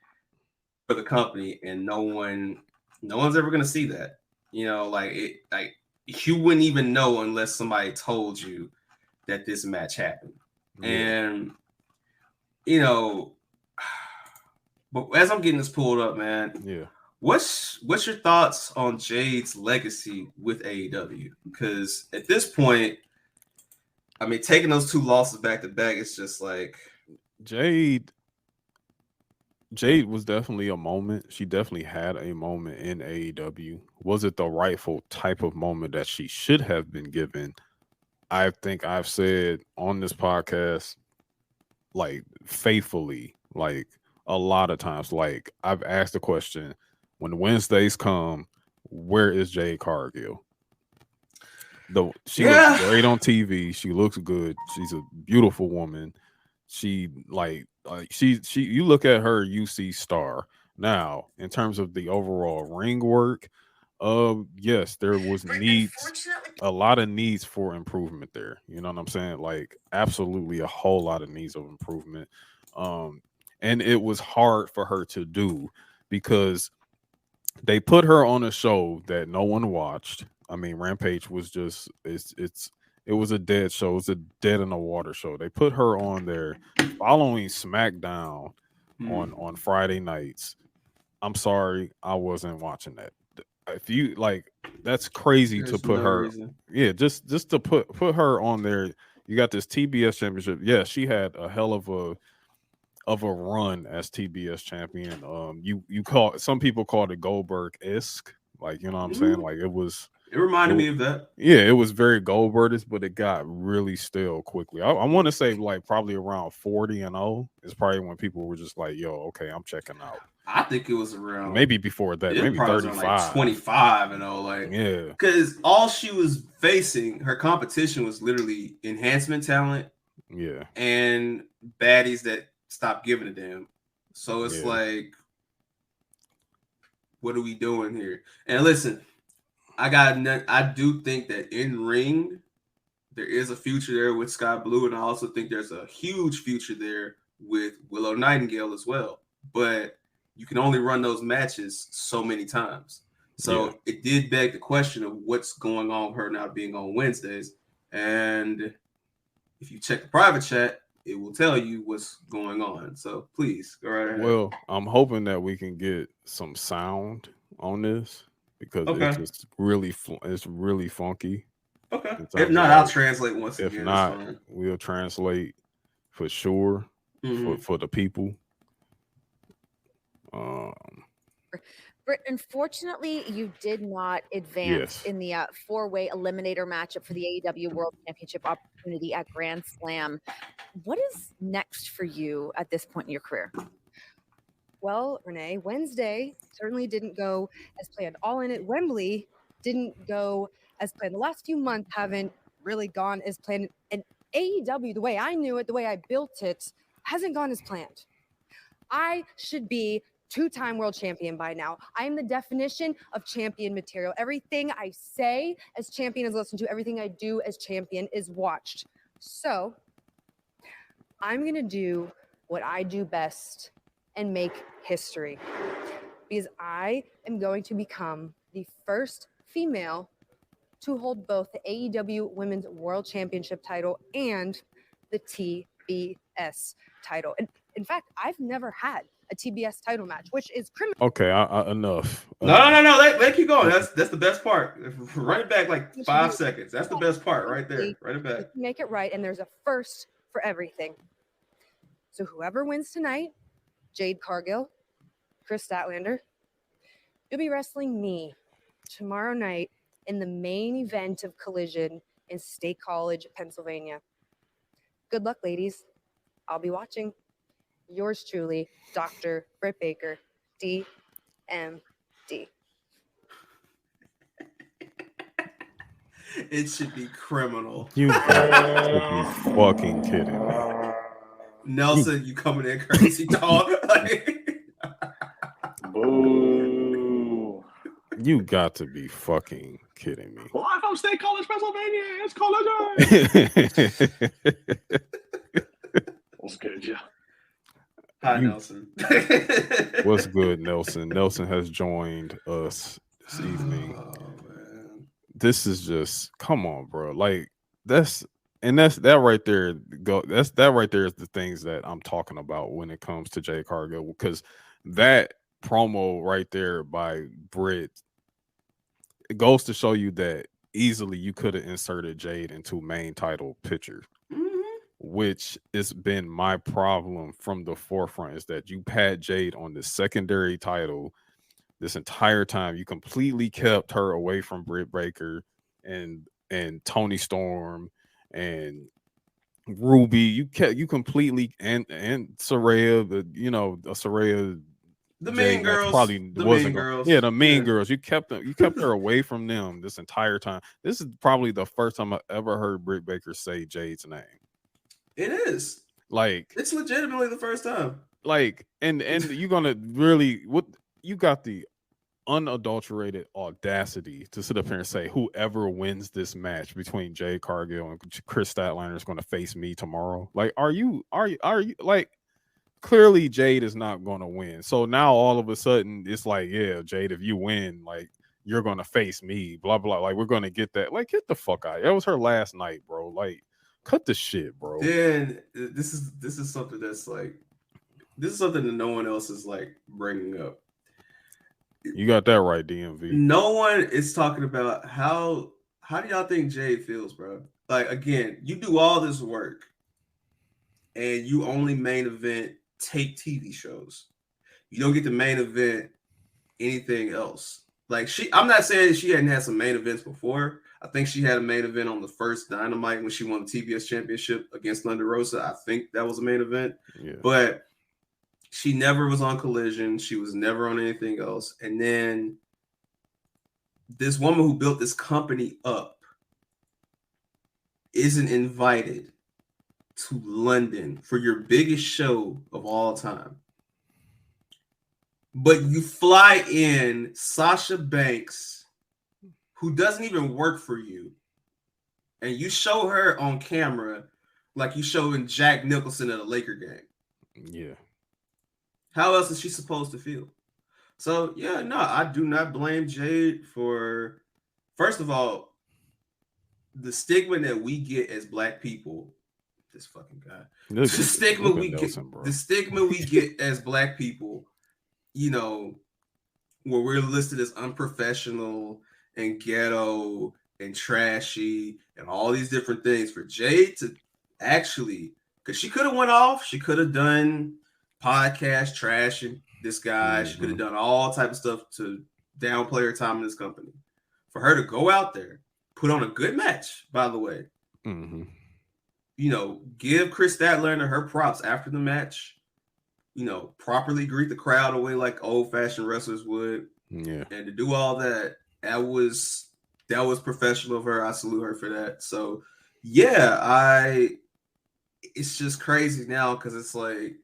S4: for the company, and no one's ever gonna see that. You know, like you wouldn't even know unless somebody told you that this match happened. Yeah. And you know, but as I'm getting this pulled up, man, what's your thoughts on Jade's legacy with AEW? Because at this point, I mean, taking those 2 losses back to back, it's just like
S3: Jade was definitely a moment. She definitely had a moment in AEW. Was it the rightful type of moment that she should have been given? I think I've said on this podcast, like, faithfully, like a lot of times, like I've asked the question, when Wednesdays come, where is Jade Cargill? She looks great on TV. She looks good. She's a beautiful woman. She you look at her, you see star. Now, in terms of the overall ring work, yes, there was a lot of needs for improvement there. You know what I'm saying? Like, absolutely a whole lot of needs of improvement. And it was hard for her to do because they put her on a show that no one watched. I mean, Rampage was just it was a dead show. It was a dead in the water show. They put her on there following SmackDown on Friday nights. I'm sorry, I wasn't watching that. If you like, that's crazy to put her. Yeah, just to put her on there. You got this TBS championship. Yeah, she had a hell of a run as TBS champion. You call, some people called it Goldberg-esque. Like, you know what I'm saying? Like, it reminded me of that. Yeah, it was very Goldberg-esque, but it got really stale quickly. I want to say like probably around 40-0 is probably when people were just like, yo, okay, I'm checking out.
S4: I think it was around
S3: maybe before that, maybe 35,
S4: like 25-0, like,
S3: yeah,
S4: because all she was facing, her competition was literally enhancement talent,
S3: yeah,
S4: and baddies that stopped giving a damn. So it's like, what are we doing here? And listen, I do think that in ring there is a future there with Sky Blue, and I also think there's a huge future there with Willow Nightingale as well. But you can only run those matches so many times. So it did beg the question of what's going on with her not being on Wednesdays. And if you check the private chat, it will tell you what's going on. So please go right ahead.
S3: Well, I'm hoping that we can get some sound on this because it's just really it's really funky.
S4: Okay. If not, I'll translate once again.
S3: If not, we'll translate for sure for the people.
S10: Britt, unfortunately, you did not advance in the four-way eliminator matchup for the AEW World Championship opportunity at Grand Slam. What is next for you at this point in your career?
S11: Well, Renee, Wednesday certainly didn't go as planned. All In at Wembley didn't go as planned. The last few months haven't really gone as planned. And AEW, the way I knew it, the way I built it, hasn't gone as planned. I should be two-time world champion by now. I am the definition of champion material. Everything I say as champion is listened to. Everything I do as champion is watched. So I'm going to do what I do best and make history, because I am going to become the first female to hold both the AEW Women's World Championship title and the TBS title. And in fact, I've never had a TBS title match, which is criminal.
S3: Okay, enough.
S4: No. They keep going. That's the best part. Run it back like 5 seconds. That's the best part right there. Run it back.
S11: Make it right, and there's a first for everything. So whoever wins tonight, Jade Cargill, Chris Statlander, you'll be wrestling me tomorrow night in the main event of Collision in State College, Pennsylvania. Good luck, ladies. I'll be watching. Yours truly, Dr. Britt Baker, DMD.
S4: It should be criminal.
S3: You got to be fucking kidding me.
S4: Nelson, you coming in crazy, dog?
S3: Boo. You got to be fucking kidding me.
S12: Live from State College, Pennsylvania, it's Collision. What's good, yeah?
S4: Hi, Nelson.
S3: What's good, Nelson? Nelson has joined us this evening.
S4: Oh, man.
S3: This is just, come on, bro. Like, that right there. That right there is the things that I'm talking about when it comes to Jade Cargill, because that promo right there by Britt, it goes to show you that easily you could have inserted Jade into main title picture. Which has been my problem from the forefront, is that you had Jade on the secondary title this entire time. You completely kept her away from Britt Baker and Toni Storm and Ruby. You completely and Saraya, Saraya,
S4: the main girls,
S3: probably the wasn't girls. Yeah, the main girls. You kept her away from them this entire time. This is probably the first time I ever heard Britt Baker say Jade's name.
S4: It is.
S3: Like,
S4: it's legitimately the first time.
S3: like, and you're gonna really what you got the unadulterated audacity to sit up here and say whoever wins this match between Jade Cargill and Chris Statlander is going to face me tomorrow. Like, are you like, clearly Jade is not going to win. So now all of a sudden it's like, yeah, Jade, if you win, like, you're going to face me, blah, blah. Like, we're going to get that. Like, get the fuck out. That was her last night, bro. Like, cut the shit, bro.
S4: Then this is something that's like, this is something that no one else is like bringing up.
S3: You got that right, DMV.
S4: No one is talking about how do y'all think Jade feels, bro? Like, again, you do all this work and you only main event take TV shows. You don't get to main event anything else. Like, I'm not saying she hadn't had some main events before. I think she had a main event on the first Dynamite when she won the TBS championship against Thunder Rosa. I think that was a main event.
S3: Yeah.
S4: But she never was on Collision. She was never on anything else. And then this woman who built this company up isn't invited to London for your biggest show of all time. But you fly in Sasha Banks, who doesn't even work for you, and you show her on camera like you showing Jack Nicholson at a Laker game.
S3: Yeah.
S4: How else is she supposed to feel? So, yeah, no, I do not blame Jade for, first of all, the stigma that we get as Black people. This fucking guy. The stigma we get as Black people, you know, where we're listed as unprofessional and ghetto and trashy and all these different things, for Jade to actually, because she could have went off, she could have done podcast trashing this guy. She could have done all type of stuff to downplay her time in this company. For her to go out there, put on a good match, by the way, you know, give Chris Statlander her props after the match, you know, properly greet the crowd away like old-fashioned wrestlers would,
S3: yeah,
S4: and to do all that, that was professional of her. I salute her for that. So yeah, it's just crazy now because it's like,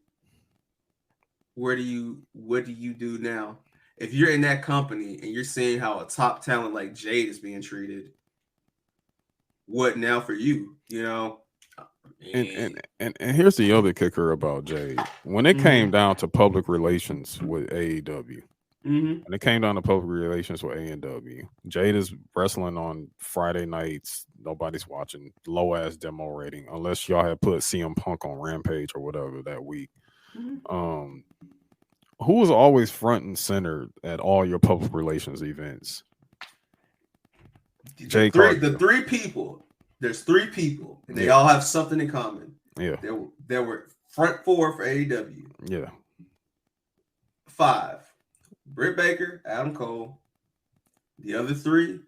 S4: what do you do now? If you're in that company and you're seeing how a top talent like Jade is being treated, what now for you? You know?
S3: And here's the other kicker about Jade. When it came down to public relations with AEW, and it came down to public relations with A&W, Jade is wrestling on Friday nights. Nobody's watching. Low ass demo rating, unless y'all had put CM Punk on Rampage or whatever that week. Who was always front and center at all your public relations events?
S4: The three people. There's three people, and they all have something in common.
S3: Yeah.
S4: There were front four for AEW.
S3: Yeah.
S4: 5. Britt Baker, Adam Cole. The other 3,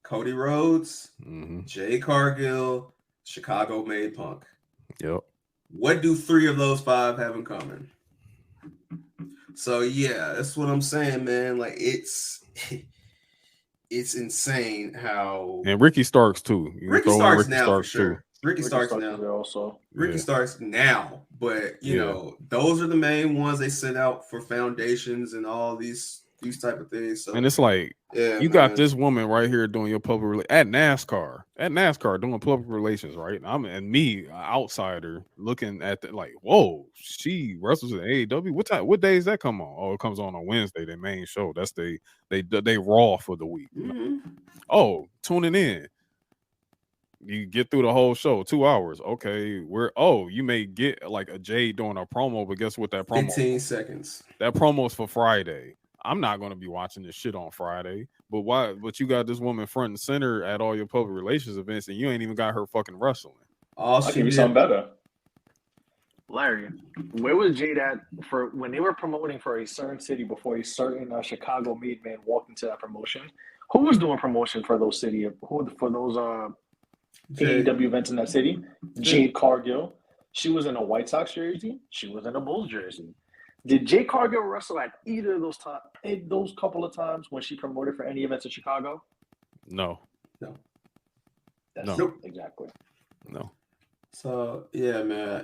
S4: Cody Rhodes, Jade Cargill, Chicago made Punk.
S3: Yep.
S4: What do 3 of those 5 have in common? So yeah, that's what I'm saying, man. Like, it's insane how.
S3: And Ricky Starks too.
S4: Ricky Starks now for sure. Ricky Starks now also. Ricky Starks now, but you know, those are the main ones they sent out for foundations and all these type of things. So,
S3: and it's like, you got this woman right here doing your public at NASCAR doing public relations, right? And me, an outsider, looking at the, like, whoa, she wrestles in AEW. What day does that come on? Oh, it comes on Wednesday, their main show. That's they Raw for the week. Oh, tuning in. You get through the whole show, 2 hours. Okay, you may get like a Jade doing a promo, but guess what? That promo
S4: 15 seconds.
S3: That promo is for Friday. I'm not going to be watching this shit on Friday. But why? But you got this woman front and center at all your public relations events, and you ain't even got her fucking wrestling.
S13: I'll give you something better. Larry, where was Jade at for when they were promoting for a certain city before a certain Chicago made man walked into that promotion? Who was doing promotion for those for those AEW events in that city? Jade Cargill. She was in a White Sox jersey. She was in a Bulls jersey. Did Jade Cargill wrestle at either of those couple of times when she promoted for any events in Chicago?
S3: No.
S13: Exactly.
S3: No.
S4: So yeah, man.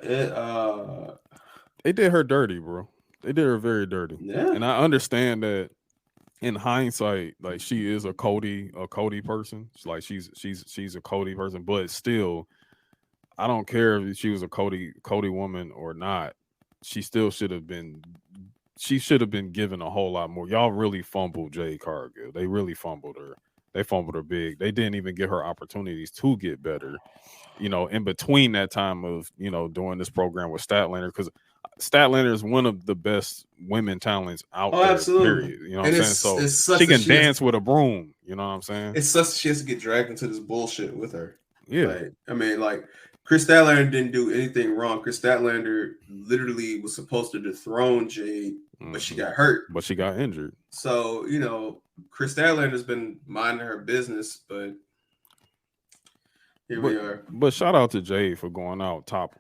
S3: They did her dirty, bro. They did her very dirty.
S4: Yeah.
S3: And I understand that in hindsight, like she is a Cody person. Like she's a Cody person, but still, I don't care if she was a Cody woman or not. She still should have been. She should have been given a whole lot more. Y'all really fumbled Jade Cargill. They really fumbled her. They fumbled her big. They didn't even give her opportunities to get better. You know, in between that time of, you know, doing this program with Statlander, because Statlander is one of the best women talents out there.
S4: Absolutely.
S3: Period. You know what I'm saying? So she can dance with a broom. You know what I'm saying?
S4: It's such she has to get dragged into this bullshit with her.
S3: Yeah.
S4: Like, I mean, like Chris Statlander didn't do anything wrong. Chris Statlander literally was supposed to dethrone Jade, but she got hurt.
S3: But she got injured.
S4: So, you know, Chris Statlander's been minding her business, but here we are.
S3: But shout out to Jade for going out top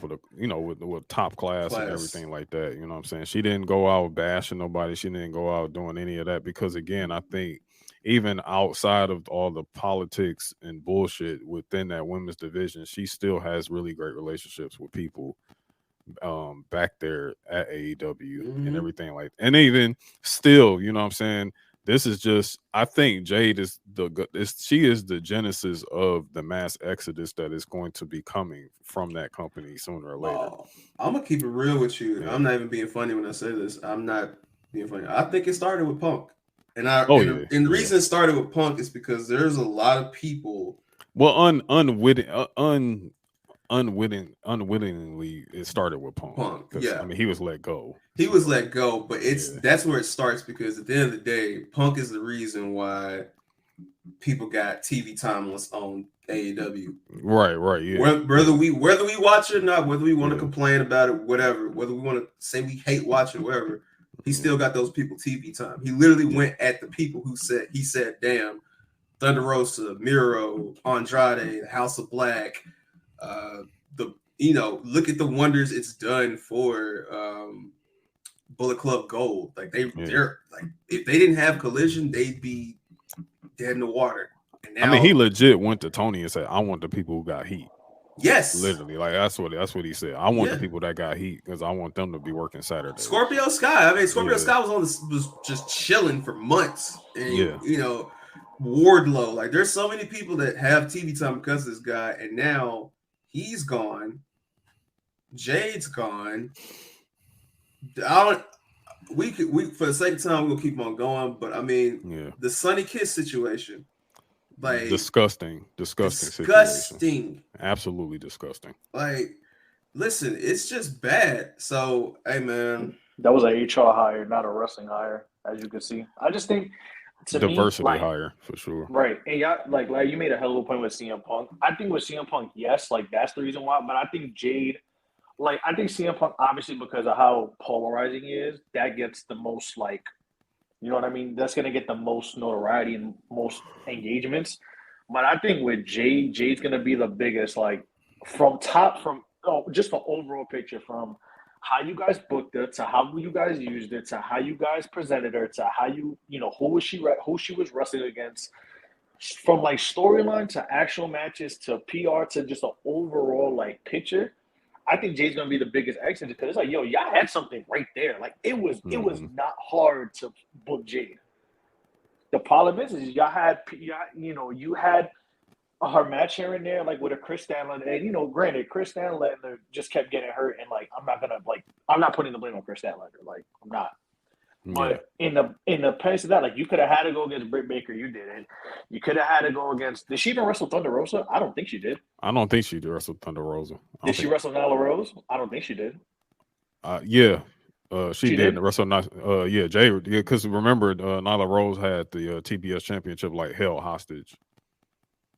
S3: of the, you know, with top class and everything like that. You know what I'm saying? She didn't go out bashing nobody. She didn't go out doing any of that because, again, I think even outside of all the politics and bullshit within that women's division, she still has really great relationships with people back there at AEW and everything like that. And even still, you know what I'm saying? This is just, I think Jade is she is the genesis of the mass exodus that is going to be coming from that company sooner or later.
S4: I'm gonna keep it real with you. Yeah. I'm not even being funny when I say this. I'm not being funny. I think it started with Punk. And the reason it started with Punk is because there's a lot of people.
S3: Well, unwittingly, it started with Punk. Yeah, I mean, he was let go.
S4: He was let go, but that's where it starts because at the end of the day, Punk is the reason why people got TV time on AEW.
S3: Right, yeah.
S4: Whether we watch it or not, whether we want to complain about it, whatever, whether we want to say we hate watching, whatever. He still got those people TV time. He literally went at the people who said, damn, Thunder Rosa, Miro, Andrade, House of Black, look at the wonders it's done for Bullet Club Gold. Like they're like, if they didn't have Collision, they'd be dead in the water. And now,
S3: I mean, he legit went to Tony and said, I want the people who got heat.
S4: Yes,
S3: literally, like that's what he said. I want the people that got heat because I want them to be working Saturday.
S4: Scorpio Sky. I mean, Scorpio Sky was just chilling for months. And, you know, Wardlow. Like, there's so many people that have TV time because of this guy, and now he's gone. Jade's gone. We for the sake of time, we'll keep on going. But I mean, the Sonny Kiss situation. Like
S3: disgusting situation. Absolutely disgusting.
S4: Like, listen, it's just bad. So, hey man,
S13: that was an HR hire, not a wrestling hire, as you can see. I just think
S3: diversity hire for sure.
S13: Right, and y'all like you made a hell of a point with CM Punk. I think with CM Punk, yes, like that's the reason why. But I think Jade, like I think CM Punk, obviously because of how polarizing he is, that gets the most like. You know what I mean? That's going to get the most notoriety and most engagements. But I think with Jade's going to be the biggest, like, just the overall picture from how you guys booked it to how you guys used it to how you guys presented her to how who she was wrestling against, from, like, storyline to actual matches to PR to just an overall, like, picture. I think Jade's gonna be the biggest exit because it's like, yo, y'all had something right there. Like it was not hard to book Jade. The problem is you had her match here and there, like with a Chris Statlander, and granted, Chris Statlander just kept getting hurt, and like I'm not putting the blame on Chris Statlander, like I'm not. But in the place of that, like you could have had to go against Britt Baker, you didn't. You could have had to go against. Did she even wrestle Thunder Rosa? I don't think she did.
S3: I don't think she did wrestle Thunder Rosa.
S13: Did she wrestle Nyla Rose? I don't think she did.
S3: She did wrestle. Jay. Because remember, Nyla Rose had the TBS championship like held hostage.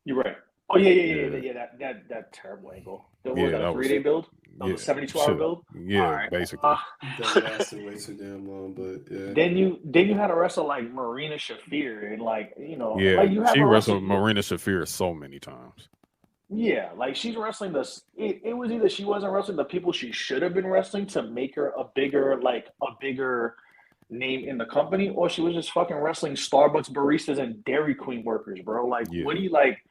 S13: You're right. Oh yeah. That terrible angle. That was a 3-day build. That was a 72-hour build.
S3: Yeah, basically.
S4: That lasted way too damn long, but yeah.
S13: Then you had to wrestle like Marina Shafir and like
S3: she wrestled Marina Shafir so many times.
S13: Yeah, like she's wrestling this. It was either she wasn't wrestling the people she should have been wrestling to make her a bigger name in the company, or she was just fucking wrestling Starbucks baristas and Dairy Queen workers, bro. Like, what do you like?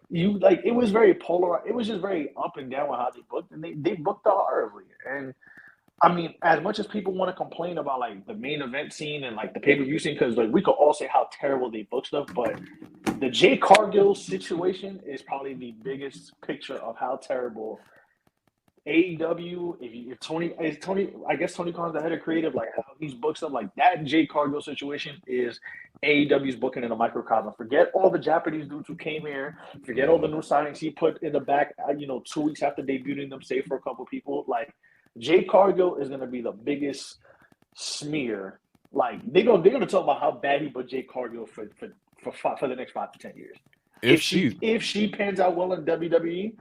S13: You like it was very polar. It was just very up and down with how they booked, and they booked her horribly. And I mean, as much as people want to complain about like the main event scene and like the pay-per-view scene, because like we could all say how terrible they book stuff, but the Jade Cargill situation is probably the biggest picture of how terrible AEW. If Tony, I guess Tony Khan's the head of creative, like how he's booked stuff, like that Jade Cargill situation is AEW's booking in a microcosm. Forget all the Japanese dudes who came here. Forget all the new signings he put in the back. 2 weeks after debuting them, save for a couple people, like. Jade Cargill is going to be the biggest smear. Like they're going to talk about how bad he put Jade Cargill for the next 5 to 10 years. If she pans out well in WWE,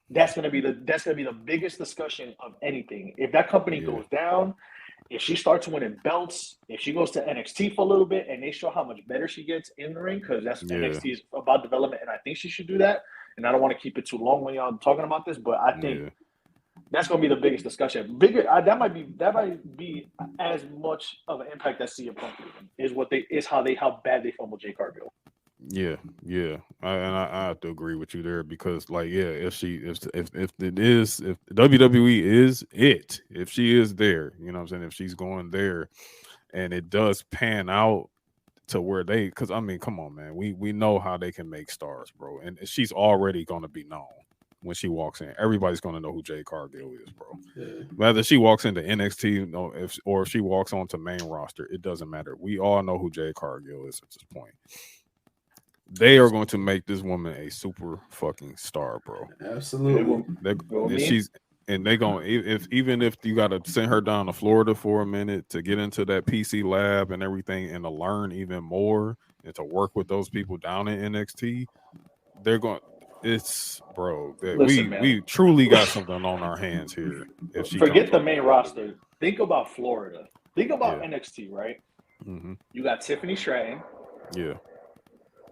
S13: that's going to be the biggest discussion of anything. If that company goes down, if she starts winning belts, if she goes to NXT for a little bit, and they show how much better she gets in the ring, because NXT is about development, and I think she should do that. And I don't want to keep it too long when y'all talking about this, but I think. That's going to be the biggest discussion. That might be as much of an impact as CM Punk is how bad they fumbled Jade Cargill.
S3: Yeah. I have to agree with you there because, like, if WWE is it, if she is there, you know what I'm saying, if she's going there, and it does pan out to where because I mean, come on, man, we know how they can make stars, bro, and she's already going to be known. When she walks in, everybody's going to know who Jade Cargill is, bro. Yeah. Whether she walks into NXT or if she walks onto main roster, it doesn't matter. We all know who Jade Cargill is at this point. They are going to make this woman a super fucking star, bro.
S4: Absolutely.
S3: Even if you got to send her down to Florida for a minute to get into that PC lab and everything and to learn even more and to work with those people down in NXT, they're going. It's we truly got something on our hands here. If she
S13: forget the main roster, think about Florida. Think about NXT, right?
S3: Mm-hmm.
S13: You got Tiffany Stratton.
S3: Yeah.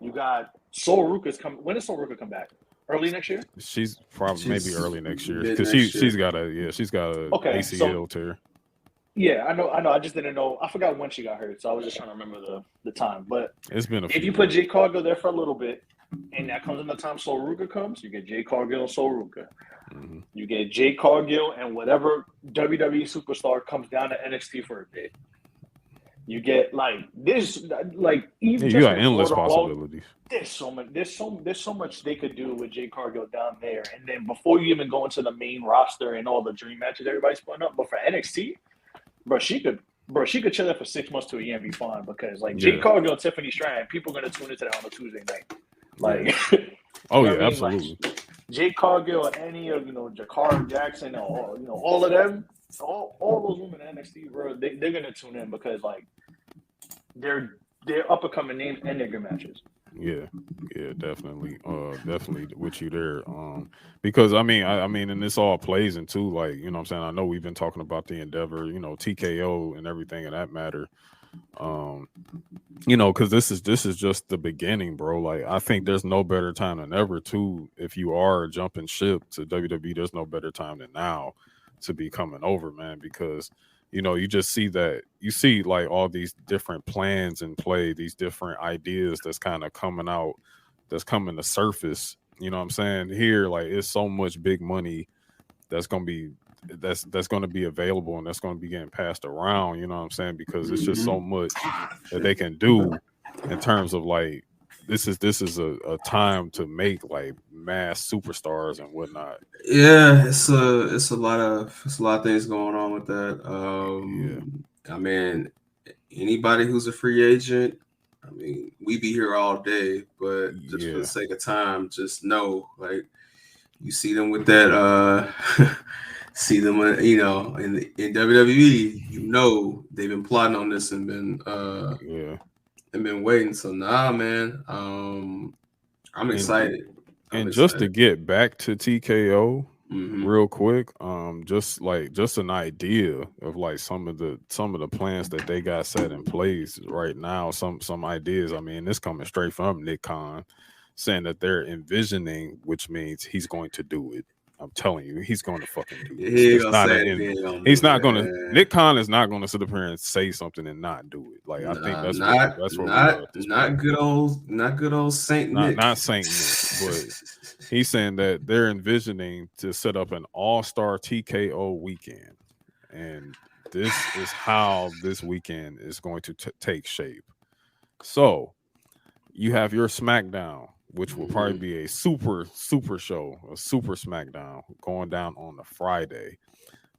S13: You got Sol Ruka's come. When does Sol Ruka come back? Early next year?
S3: She's probably maybe early next year because she's got a ACL tear.
S13: Yeah, I know. I just didn't know. I forgot when she got hurt, so I was just trying to remember the time. But
S3: it's been
S13: if you put Jade Cargill there for a little bit. And that comes in the time Sol Ruka comes, you get Jade Cargill and Sol Ruka.
S3: Mm-hmm.
S13: You get Jade Cargill and whatever WWE superstar comes down to NXT for a bit. You get like this, like even
S3: you got endless possibilities.
S13: There's so much they could do with Jade Cargill down there. And then before you even go into the main roster and all the dream matches everybody's putting up, but for NXT, she could chill there for 6 months to a year and be fine because like Jade Cargill and Tiffany Stratton, people are gonna tune into that on a Tuesday night. Like,
S3: absolutely.
S13: Like, Jade Cargill, any of Jakara Jackson, all of them, all those women in NXT, bro, they're gonna tune in because like they're up and coming names and they're good matches.
S3: Yeah, definitely with you there. Because I mean, and this all plays into like what I'm saying. I know we've been talking about the Endeavor, TKO and everything of that matter. Because this is just the beginning, bro. Like I think there's no better time than ever to if you are jumping ship to WWE. There's no better time than now to be coming over, man. Because you just see like all these different plans in play, these different ideas that's kind of coming out, that's coming to surface. You know what I'm saying? Here, like it's so much big money that's gonna be available and that's going to be getting passed around, you know what I'm saying? Because it's just so much that they can do in terms of like this is a time to make like mass superstars and whatnot.
S4: Yeah, it's a lot of things going on with that. I mean, anybody who's a free agent, I mean, we be here all day, but just for the sake of time, just know like you see them with that see them, in WWE, they've been plotting on this and been waiting. So man, I'm excited.
S3: Just to get back to TKO real quick, just an idea of like some of the plans that they got set in place right now. Some ideas. I mean, this coming straight from Nick Khan, saying that they're envisioning, which means he's going to do it. I'm telling you, he's going to fucking do it. Nick Khan is not going to sit up here and say something and not do it. Like I think that's what
S4: not good old Saint Nick.
S3: Not Saint Nick, but he's saying that they're envisioning to set up an all-star TKO weekend. and this is how this weekend is going to take shape. So you have your SmackDown, which will probably be a super show, a super SmackDown going down on the Friday.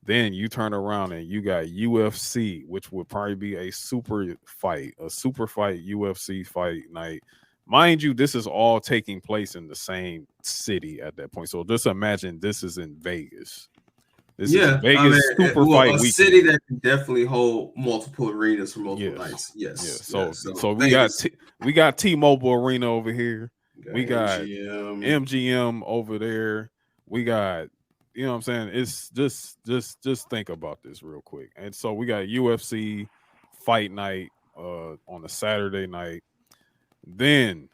S3: Then you turn around and you got UFC, which would probably be a super fight UFC fight night. Mind you, this is all taking place in the same city at that point. So just imagine this is in Vegas. This is Vegas super fight weekend.
S4: City that can definitely hold multiple arenas for multiple nights. Yes.
S3: So we got T-Mobile Arena over here. We got MGM over there. We got, you know what I'm saying? It's just think about this real quick. And so we got UFC fight night on a Saturday night. Then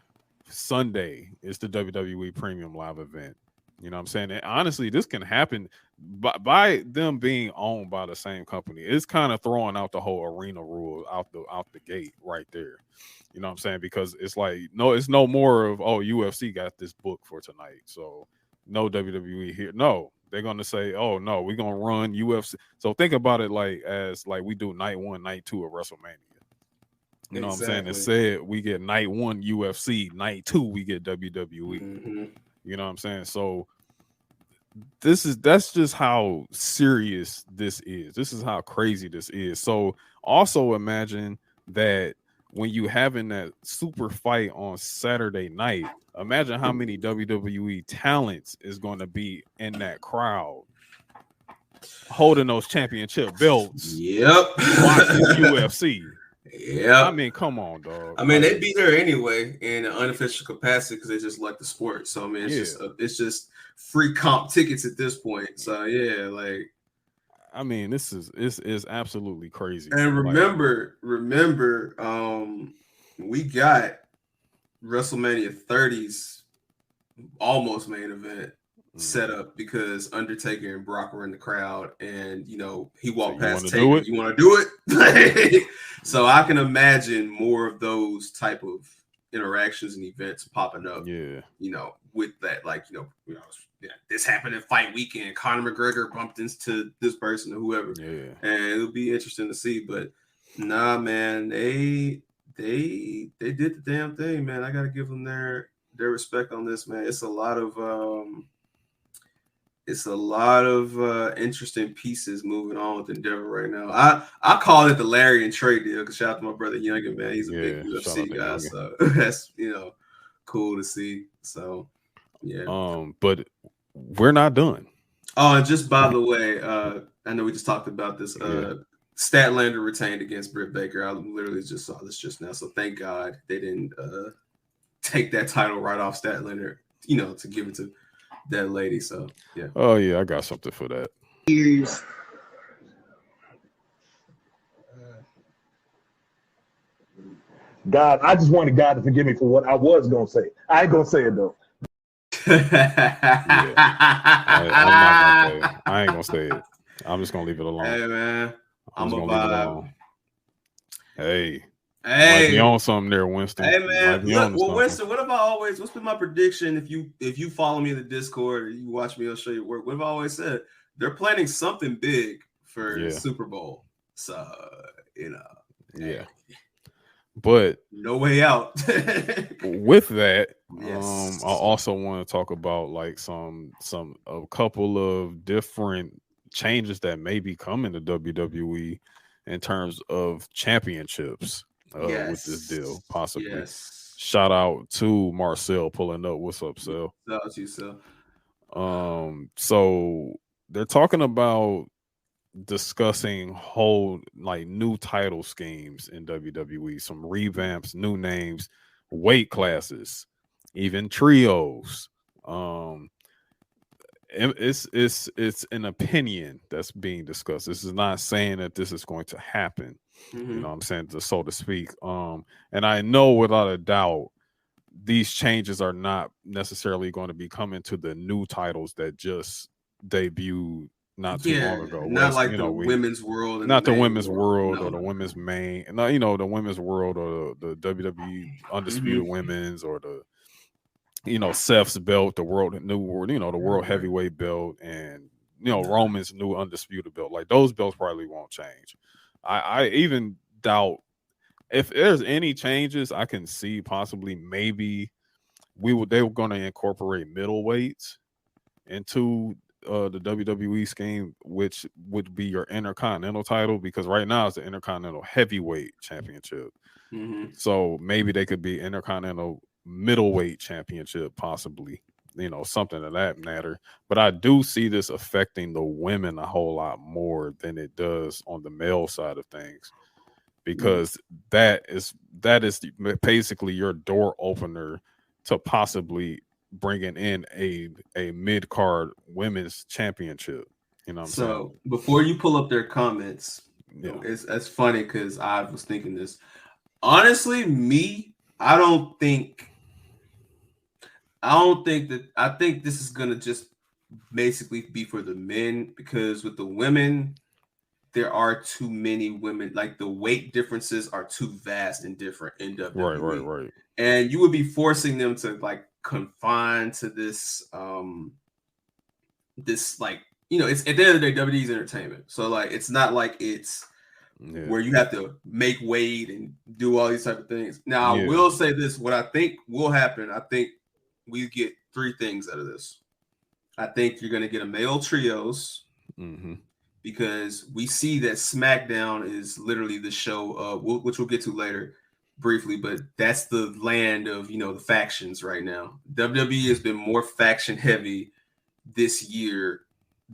S3: Sunday is the WWE Premium Live event. You know what I'm saying? And honestly, this can happen by them being owned by the same company. It's kind of throwing out the whole arena rule out the gate right there. You know what I'm saying? Because it's like, no, it's no more of, oh, UFC got this book for tonight, so no WWE here. No, they're going to say, oh, no, we're going to run UFC. So think about it like we do night 1, night 2 of WrestleMania. You know what I'm saying? Instead, we get night 1 UFC, night 2 we get WWE. You know what I'm saying? So that's just how serious this is. This is how crazy this is. So also imagine that when you having that super fight on Saturday night, imagine how many WWE talents is going to be in that crowd holding those championship belts.
S4: Yep.
S3: Watching UFC.
S4: Yeah,
S3: I mean, come on, dog.
S4: I mean, they'd be there anyway in an unofficial capacity because they just like the sport. So I mean, it's just free comp tickets at this point. So yeah, like,
S3: I mean, this is absolutely crazy.
S4: And remember, we got WrestleMania 30's almost main event set up because Undertaker and Brock were in the crowd, and he walked past Taker. You want to do it? So I can imagine more of those type of interactions and events popping up.
S3: Yeah,
S4: with that, this happened in fight weekend. Conor McGregor bumped into this person or whoever.
S3: Yeah,
S4: and it'll be interesting to see. But nah, man, they did the damn thing, man. I gotta give them their respect on this, man. It's a lot of interesting pieces moving on with Endeavor right now. I call it the Larry and Trey deal because shout out to my brother Youngin, man. He's a big UFC guy, so that's cool to see. So yeah.
S3: But we're not done.
S4: Oh, and just by the way, I know we just talked about this. Statlander retained against Britt Baker. I literally just saw this just now. So thank God they didn't take that title right off Statlander, to give it to that lady. So yeah.
S3: Oh yeah, I got something for that.
S14: God, I just wanted God to forgive me for what I was gonna say. I ain't gonna say it though.
S3: I ain't gonna say it. I'm just gonna leave it alone.
S4: Hey man, I'm a vibe.
S3: Hey. Might be on something there, Winston.
S4: Hey man, Winston, what's been my prediction? If you follow me in the Discord or you watch me, I'll show you work. What have I always said? They're planning something big for Super Bowl. So
S3: yeah. But
S4: no way out.
S3: With that, I also want to talk about like a couple of different changes that may be coming to WWE in terms of championships. With this deal, possibly.
S4: Yes.
S3: Shout out to Marcel pulling up. What's up, Sel?
S4: Shout out to you, Sel.
S3: So they're talking about discussing whole new title schemes in WWE, some revamps, new names, weight classes, even trios. It's an opinion that's being discussed. This is not saying that this is going to happen. You know what I'm saying, so to speak. And I know without a doubt these changes are not necessarily going to be coming to the new titles that just debuted not too long ago.
S4: Not like the women's world,
S3: not the women's world or the women's main, the women's world or the WWE undisputed women's or the Seth's belt, the world heavyweight belt, and Roman's new undisputed belt. Like those belts probably won't change. I even doubt if there's any changes. I can see possibly maybe they were going to incorporate middleweights into the WWE scheme, which would be your Intercontinental title, because right now it's the Intercontinental Heavyweight Championship.
S4: Mm-hmm.
S3: So maybe they could be Intercontinental Middleweight Championship, possibly, something of that matter. But I do see this affecting the women a whole lot more than it does on the male side of things, because that is basically your door opener to possibly bringing in a mid-card women's championship. You know what I'm saying?
S4: So before you pull up their comments,
S3: Yeah.
S4: it's funny because I was thinking this. Honestly, I think this is gonna just basically be for the men, because with the women, there are too many women. Like the weight differences are too vast and different in WWE.
S3: Right.
S4: And you would be forcing them to like confine to this it's at the end of the day, WWE is entertainment. So like it's not like it's where you have to make weight and do all these type of things. Now I will say this: what I think will happen, I think we get three things out of this. I think you're going to get a male trios, because we see that SmackDown is literally the show, which we'll get to later briefly, but that's the land of the factions right now. WWE has been more faction heavy this year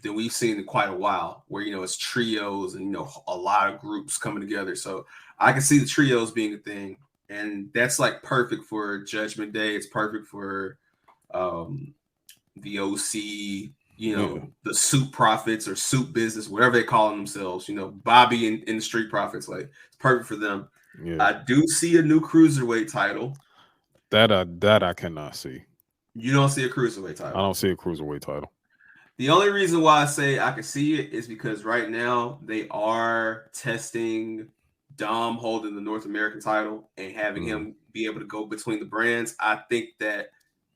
S4: than we've seen in quite a while, where it's trios and a lot of groups coming together. So I can see the trios being a thing, and that's like perfect for Judgment Day. It's perfect for the OC, the Soup Profits or Soup Business, whatever they call themselves. Bobby and the Street Profits, like it's perfect for them. Yeah. I do see a new cruiserweight title.
S3: That I cannot see.
S4: You don't see a cruiserweight title?
S3: I don't see a cruiserweight title.
S4: The only reason why I say I can see it is because right now they are testing Dom holding the North American title and having him be able to go between the brands. I think that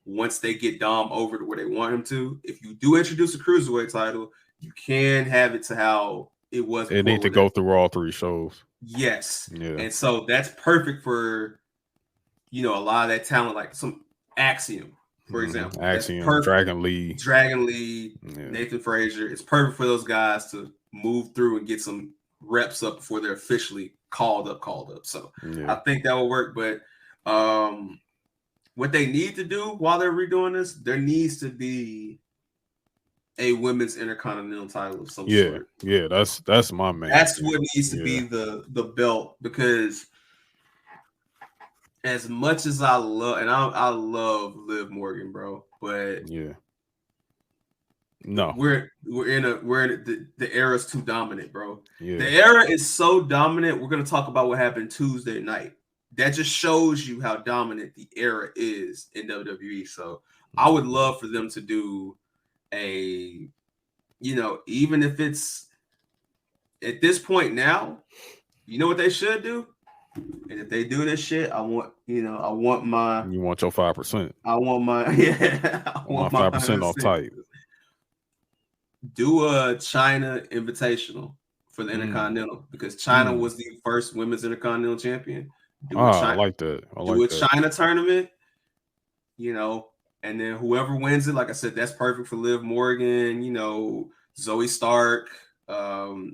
S4: once they get Dom over to where they want him to, if you do introduce a cruiserweight title, you can have it to how it was.
S3: It need to go through all three shows.
S4: Yes.
S3: Yeah.
S4: And so that's perfect for, a lot of that talent, like some Axiom, for example.
S3: Axiom, Dragon Lee,
S4: Nathan Frazier. It's perfect for those guys to move through and get some reps up before they're officially called up. So I think that will work. But what they need to do while they're redoing this, there needs to be a women's intercontinental title of some sort.
S3: Yeah, that's my main.
S4: That's what needs to be the belt, because as much as I love, and I love Liv Morgan, bro, but
S3: no,
S4: we're in the era's too dominant, bro. Yeah. The era is so dominant. We're gonna talk about what happened Tuesday night. That just shows you how dominant the era is in WWE. So I would love for them to do a, even if it's at this point now, what they should do? And if they do this shit, I want my.
S3: You want your 5%.
S4: I want my I want
S3: my 5% off type.
S4: Do a China Invitational for the Intercontinental, because China was the first women's Intercontinental champion.
S3: I like that.
S4: Do a China tournament, and then whoever wins it, like I said, that's perfect for Liv Morgan, Zoe Stark, love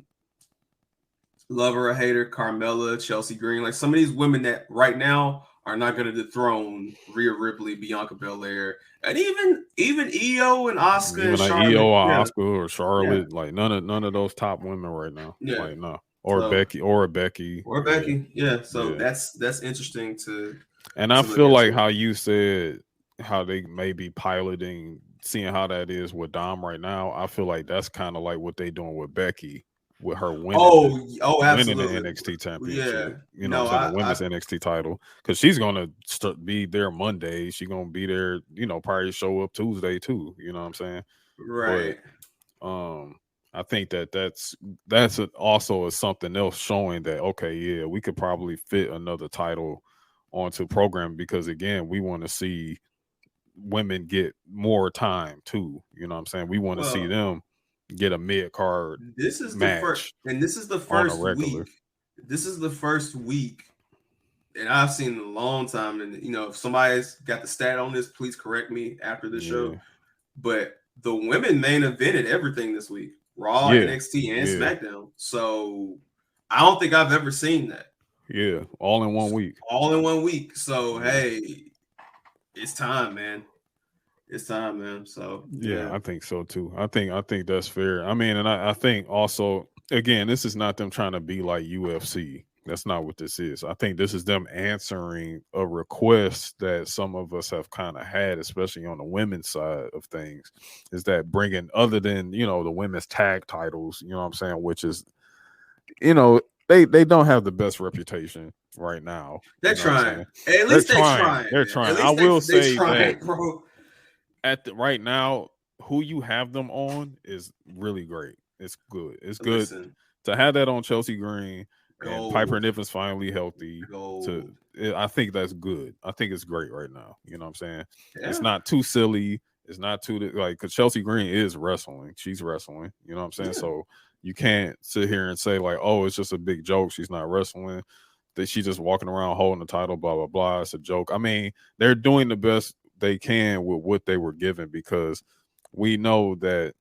S4: her or hate her, Carmella, Chelsea Green, like some of these women that right now are not going to dethrone Rhea Ripley, Bianca Belair, and even Io and Asuka,
S3: even
S4: and
S3: like
S4: Charlotte.
S3: Io or Asuka or Charlotte, like none of those top women right now.
S4: Yeah.
S3: Like no. Or Becky.
S4: Yeah. So that's interesting to.
S3: And I feel like how you said how they may be piloting, seeing how that is with Dom right now. I feel like that's kind of like what they doing with Becky, with her winning.
S4: Absolutely.
S3: Winning the NXT championship.
S4: Yeah.
S3: The women's NXT title, because she's gonna be there Monday. She's gonna be there. Probably show up Tuesday too. You know what I'm saying?
S4: Right.
S3: But, I think that's also something else showing that we could probably fit another title onto program, because again, we want to see women get more time too. You know what I'm saying? We want to see them get a mid card.
S4: This is
S3: match
S4: the first, and this is the first week. This is the first week, and I've seen in a long time. And if somebody's got the stat on this, please correct me after this show. But the women main evented everything this week: Raw, NXT, and SmackDown. So I don't think I've ever seen that.
S3: Yeah, all in 1 week.
S4: All in 1 week. So hey, it's time, man. It's time, man. So
S3: yeah, I think so too. I think that's fair. I mean, and I think also, again, this is not them trying to be like UFC. That's not what this is. I think this is them answering a request that some of us have kind of had, especially on the women's side of things, is that bringing other than, the women's tag titles, you know what I'm saying, which is, they don't have the best reputation right now.
S4: They're trying. At least they're trying.
S3: They're trying. I will say that, bro. Right now, who you have them on is really great. It's good. It's good. Listen, to have that on Chelsea Green and Piper Nivens finally healthy. I think that's good. I think it's great right now. You know what I'm saying? Yeah. It's not too silly. It's not too because Chelsea Green is wrestling. She's wrestling. You know what I'm saying? Yeah. So you can't sit here and say like, oh, it's just a big joke. She's not wrestling. That she's just walking around holding the title. Blah blah blah. It's a joke. I mean, they're doing the best they can with what they were given, because we know that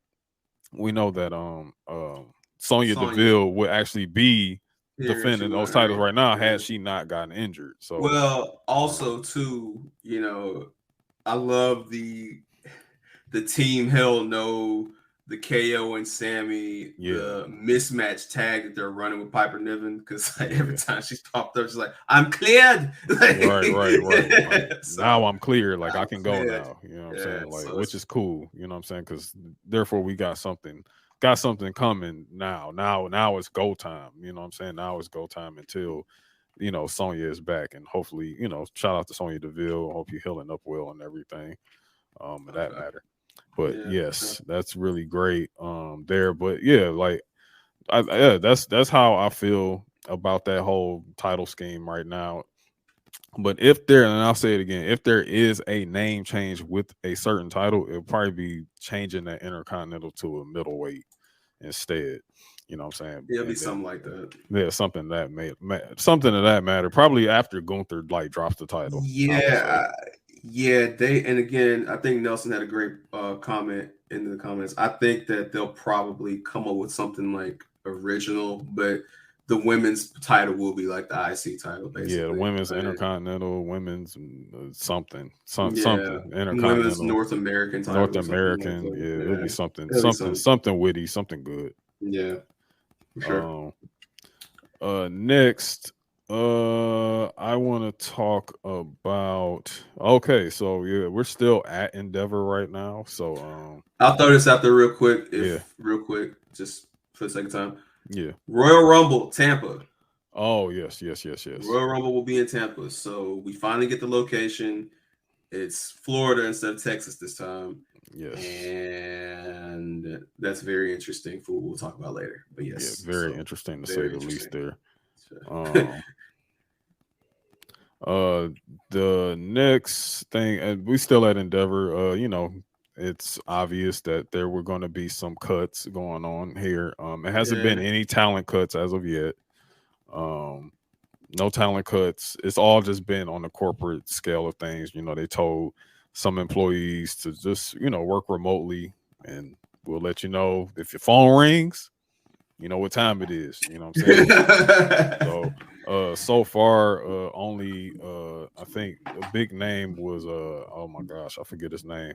S3: Sonya Deville would actually be defending those titles right now had she not gotten injured. So
S4: also too, I love the team Hell No, the KO and Sammy, the mismatch tag that they're running with Piper Niven, because every time she's popped up, she's like, "I'm cleared."
S3: Right. So, now I'm clear. Like I can go now. You know what I'm saying? Like, which is cool. You know what I'm saying? Because therefore we got something coming now. Now it's go time. You know what I'm saying? Now it's go time until Sonya is back, and hopefully shout out to Sonya Deville. Hope you're healing up well and everything. In that matter. But yes, that's really great there. But yeah, like that's how I feel about that whole title scheme right now. But and I'll say it again, if there is a name change with a certain title, it'll probably be changing that Intercontinental to a middleweight instead. You know what I'm saying?
S4: It'll be something like that.
S3: Yeah, something something of that matter. Probably after Gunther drops the title.
S4: Yeah, and again, I think Nelson had a great comment in the comments. I think that they'll probably come up with something like original, but the women's title will be like the IC title, basically.
S3: Yeah, the women's Intercontinental, women's something, Intercontinental,
S4: women's North American title.
S3: North American, it'll be something witty, something good.
S4: Yeah, for
S3: sure. Next. I want to talk about. Okay, so we're still at Endeavor right now. So
S4: I'll throw this out there real quick. Real quick, just for the second time.
S3: Yeah.
S4: Royal Rumble, Tampa.
S3: Oh yes.
S4: Royal Rumble will be in Tampa. So we finally get the location. It's Florida instead of Texas this time.
S3: Yes.
S4: And that's very interesting for what we'll talk about later. But yes.
S3: Yeah, very interesting to say the least there. The next thing, and we still at Endeavor, it's obvious that there were going to be some cuts going on here. It hasn't been any talent cuts as of yet. No talent cuts. It's all just been on the corporate scale of things. They told some employees to just, work remotely, and we'll let you know if your phone rings, what time it is. You know what I'm saying? So far, only I think a big name was oh my gosh, I forget his name.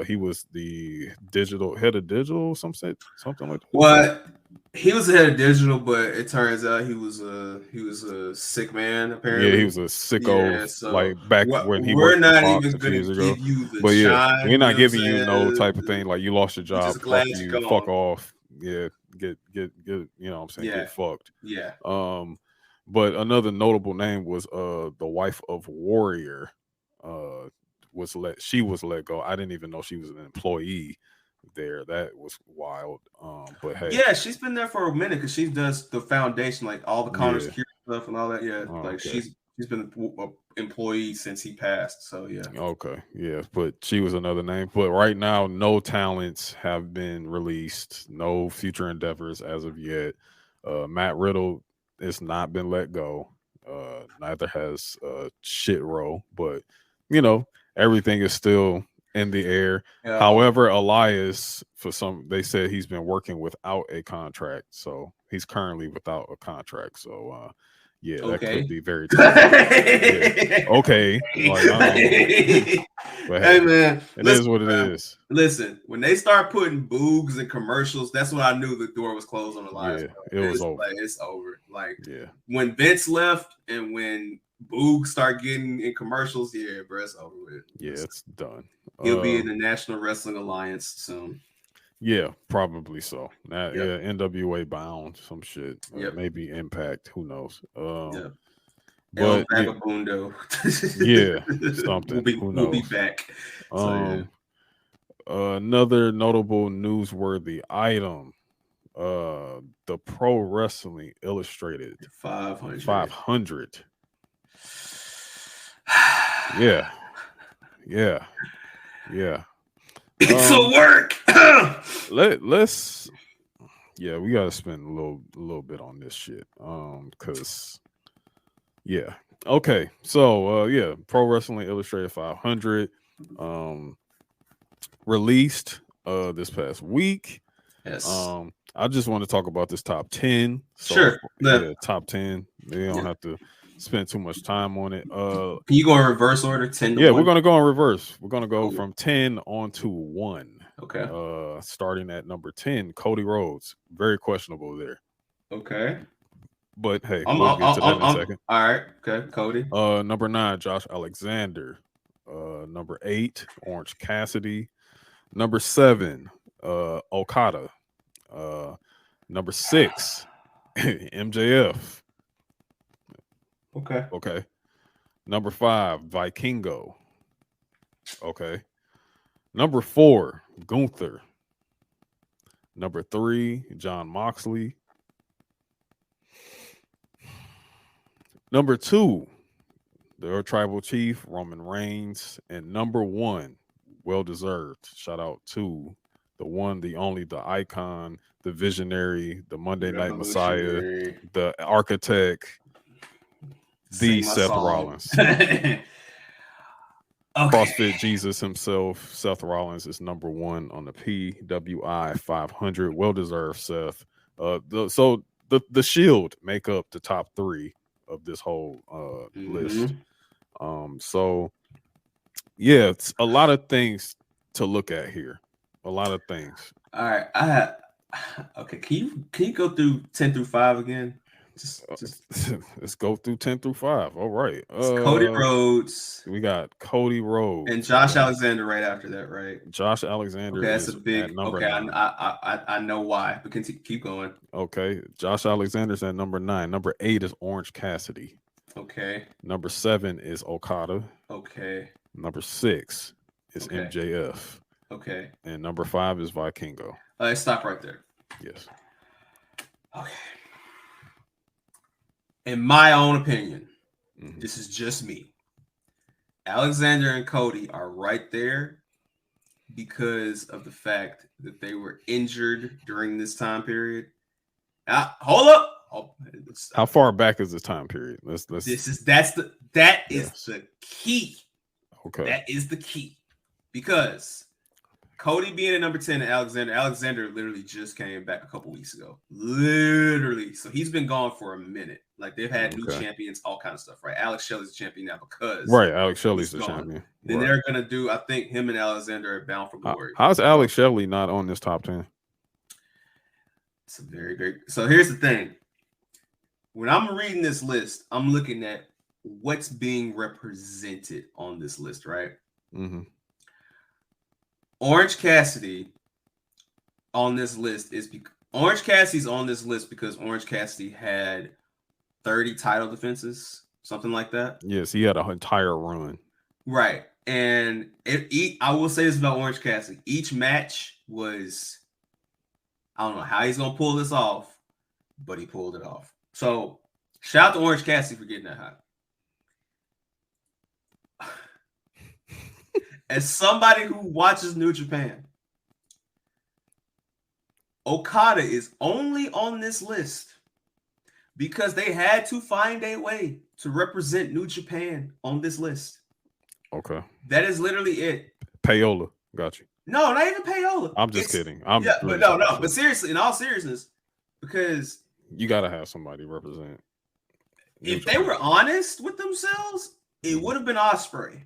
S3: He was the head of digital, something like that.
S4: What? He was the head of digital, but it turns out he was a sick man. Apparently,
S3: yeah, he was a sicko. Back when he
S4: we're
S3: worked
S4: not
S3: Fox
S4: even going to give you the
S3: but
S4: shine,
S3: we're not giving you no type of thing like you lost your job, fuck you, fuck off. Yeah, get get what I'm saying, get fucked.
S4: Yeah.
S3: But another notable name was the wife of Warrior. She was let go. I didn't even know she was an employee there. That was wild. But hey,
S4: yeah, she's been there for a minute because she does the foundation, like all the Connor security stuff and all that. Yeah, she's been employee since he passed. So yeah.
S3: Okay, yeah, but she was another name. But right now, no talents have been released, no future endeavors as of yet. Matt Riddle has not been let go. Neither has Shit Row, but everything is still in the air.
S4: Yeah.
S3: However, Elias, they said he's been working without a contract, so he's currently without a contract. So yeah, that could be very tough. Yeah. Okay. But
S4: hey man,
S3: it is what it is.
S4: Listen, when they start putting boogs in commercials, that's when I knew the door was closed on Elias.
S3: Yeah, it was over.
S4: Like, it's over. Like
S3: yeah,
S4: when Vince left and when Boog start getting in commercials, yeah, bro, it's over with.
S3: Yeah, it's done.
S4: He'll be in the National Wrestling Alliance soon.
S3: Yeah, probably so. Yeah, NWA bound, some shit. Maybe Impact. Who knows? But
S4: Vagabundo.
S3: yeah, something.
S4: We'll be back.
S3: Another notable newsworthy item. The Pro Wrestling Illustrated 500. Yeah.
S4: It's a work.
S3: Let's we gotta spend a little bit on this shit. Cause okay. So Pro Wrestling Illustrated 500 released this past week.
S4: Yes.
S3: I just want to talk about this top 10. So,
S4: sure.
S3: Yeah, top 10. They don't have to spend too much time on it.
S4: Can you go in reverse order? 10 to 1?
S3: We're gonna go in reverse. We're gonna go from 10 on to 1.
S4: Okay.
S3: Starting at number 10, Cody Rhodes. Very questionable there.
S4: Okay.
S3: But hey, we'll get to that in a second.
S4: All right. Okay, Cody.
S3: Number 9, Josh Alexander. Number 8, Orange Cassidy. Number 7, Okada. Number 6, MJF. Okay. Number 5, Vikingo. Okay. Number 4, Gunther. Number 3, John Moxley. Number 2, their tribal chief, Roman Reigns. And number 1, well-deserved. Shout out to the one, the only, the icon, the visionary, the Monday Night Messiah, the architect, the Seth Rollins. CrossFit Jesus himself, Seth Rollins, is number 1 on the PWI 500. Well-deserved, Seth. So the Shield make up the top 3 of this whole list. So yeah, it's a lot of things to look at here. A lot of things.
S4: All right. Okay. Can you go through 10 through 5 again?
S3: Let's go through 10 through 5. All right.
S4: Cody Rhodes.
S3: We got Cody Rhodes
S4: and Josh Alexander right after that, right?
S3: Josh Alexander.
S4: Okay, that's a big
S3: number.
S4: Okay, I know why, but keep going.
S3: Okay, Josh Alexander's at number 9. Number 8 is Orange Cassidy.
S4: Okay.
S3: Number 7 is Okada.
S4: Okay.
S3: Number 6 is MJF.
S4: Okay.
S3: And number 5 is Vikingo.
S4: Let's stop right there.
S3: Yes.
S4: Okay. In my own opinion, this is just me. Alexander and Cody are right there because of the fact that they were injured during this time period. Hold up.
S3: How far back is this time period? Let's
S4: that is the key.
S3: Okay.
S4: That is the key. Because Cody being at number 10 and Alexander literally just came back a couple weeks ago. Literally. So he's been gone for a minute. Like they've had new champions, all kind of stuff, right? Alex Shelley's the champion now because
S3: Alex Shelley's the champion.
S4: Then they're gonna do, I think him and Alexander are bound for glory.
S3: How's Alex Shelley not on this top 10?
S4: It's a very great. So here's the thing. When I'm reading this list, I'm looking at what's being represented on this list, right? Orange Cassidy on this list is Orange Cassidy's on this list because Orange Cassidy had 30 title defenses, something like that.
S3: Yes, he had an entire run.
S4: Right. And I will say this about Orange Cassidy. Each match was, I don't know how he's going to pull this off, but he pulled it off. So shout out to Orange Cassidy for getting that hot. As somebody who watches New Japan, Okada is only on this list because they had to find a way to represent New Japan on this list.
S3: Okay.
S4: That is literally it.
S3: Payola. Got you.
S4: No, not even Payola.
S3: I'm just kidding. I'm
S4: yeah,
S3: really
S4: but no. But seriously, in all seriousness, because
S3: you gotta have somebody represent.
S4: If they were honest with themselves, it would have been Ospreay.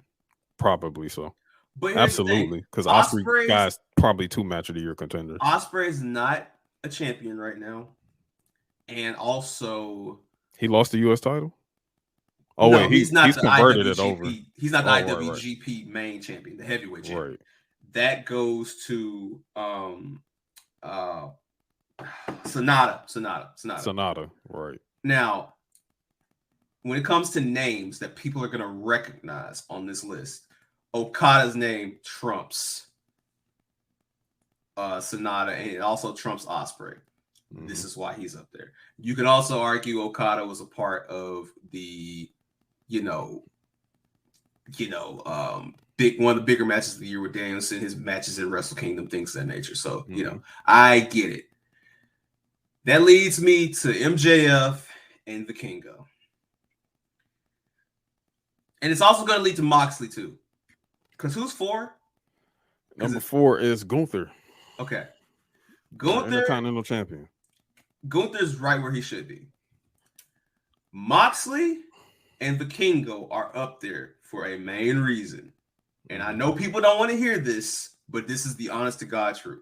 S3: Probably so.
S4: But
S3: absolutely, because Ospreay guys probably 2 match of the year contenders.
S4: Ospreay is not a champion right now, and also
S3: he lost the U.S. title. Oh
S4: no,
S3: wait,
S4: he's
S3: converted
S4: IWGP.
S3: it over.
S4: He's not the IWGP main champion, the heavyweight champion.
S3: Right.
S4: That goes to Sonata.
S3: Right.
S4: Now, when it comes to names that people are going to recognize on this list, Okada's name trumps Sonata, and it also trumps Ospreay. Mm-hmm. This is why he's up there. You can also argue Okada was a part of the, one of the bigger matches of the year with Danielson, his matches in Wrestle Kingdom, things of that nature. So, I get it. That leads me to MJF and Vikingo. And it's also going to lead to Moxley, too. Because who's 4?
S3: Number 4 is Gunther.
S4: Okay. Gunther,
S3: Intercontinental Champion.
S4: Gunther's right where he should be. Moxley and Vikingo are up there for a main reason. And I know people don't want to hear this, but this is the honest to God truth.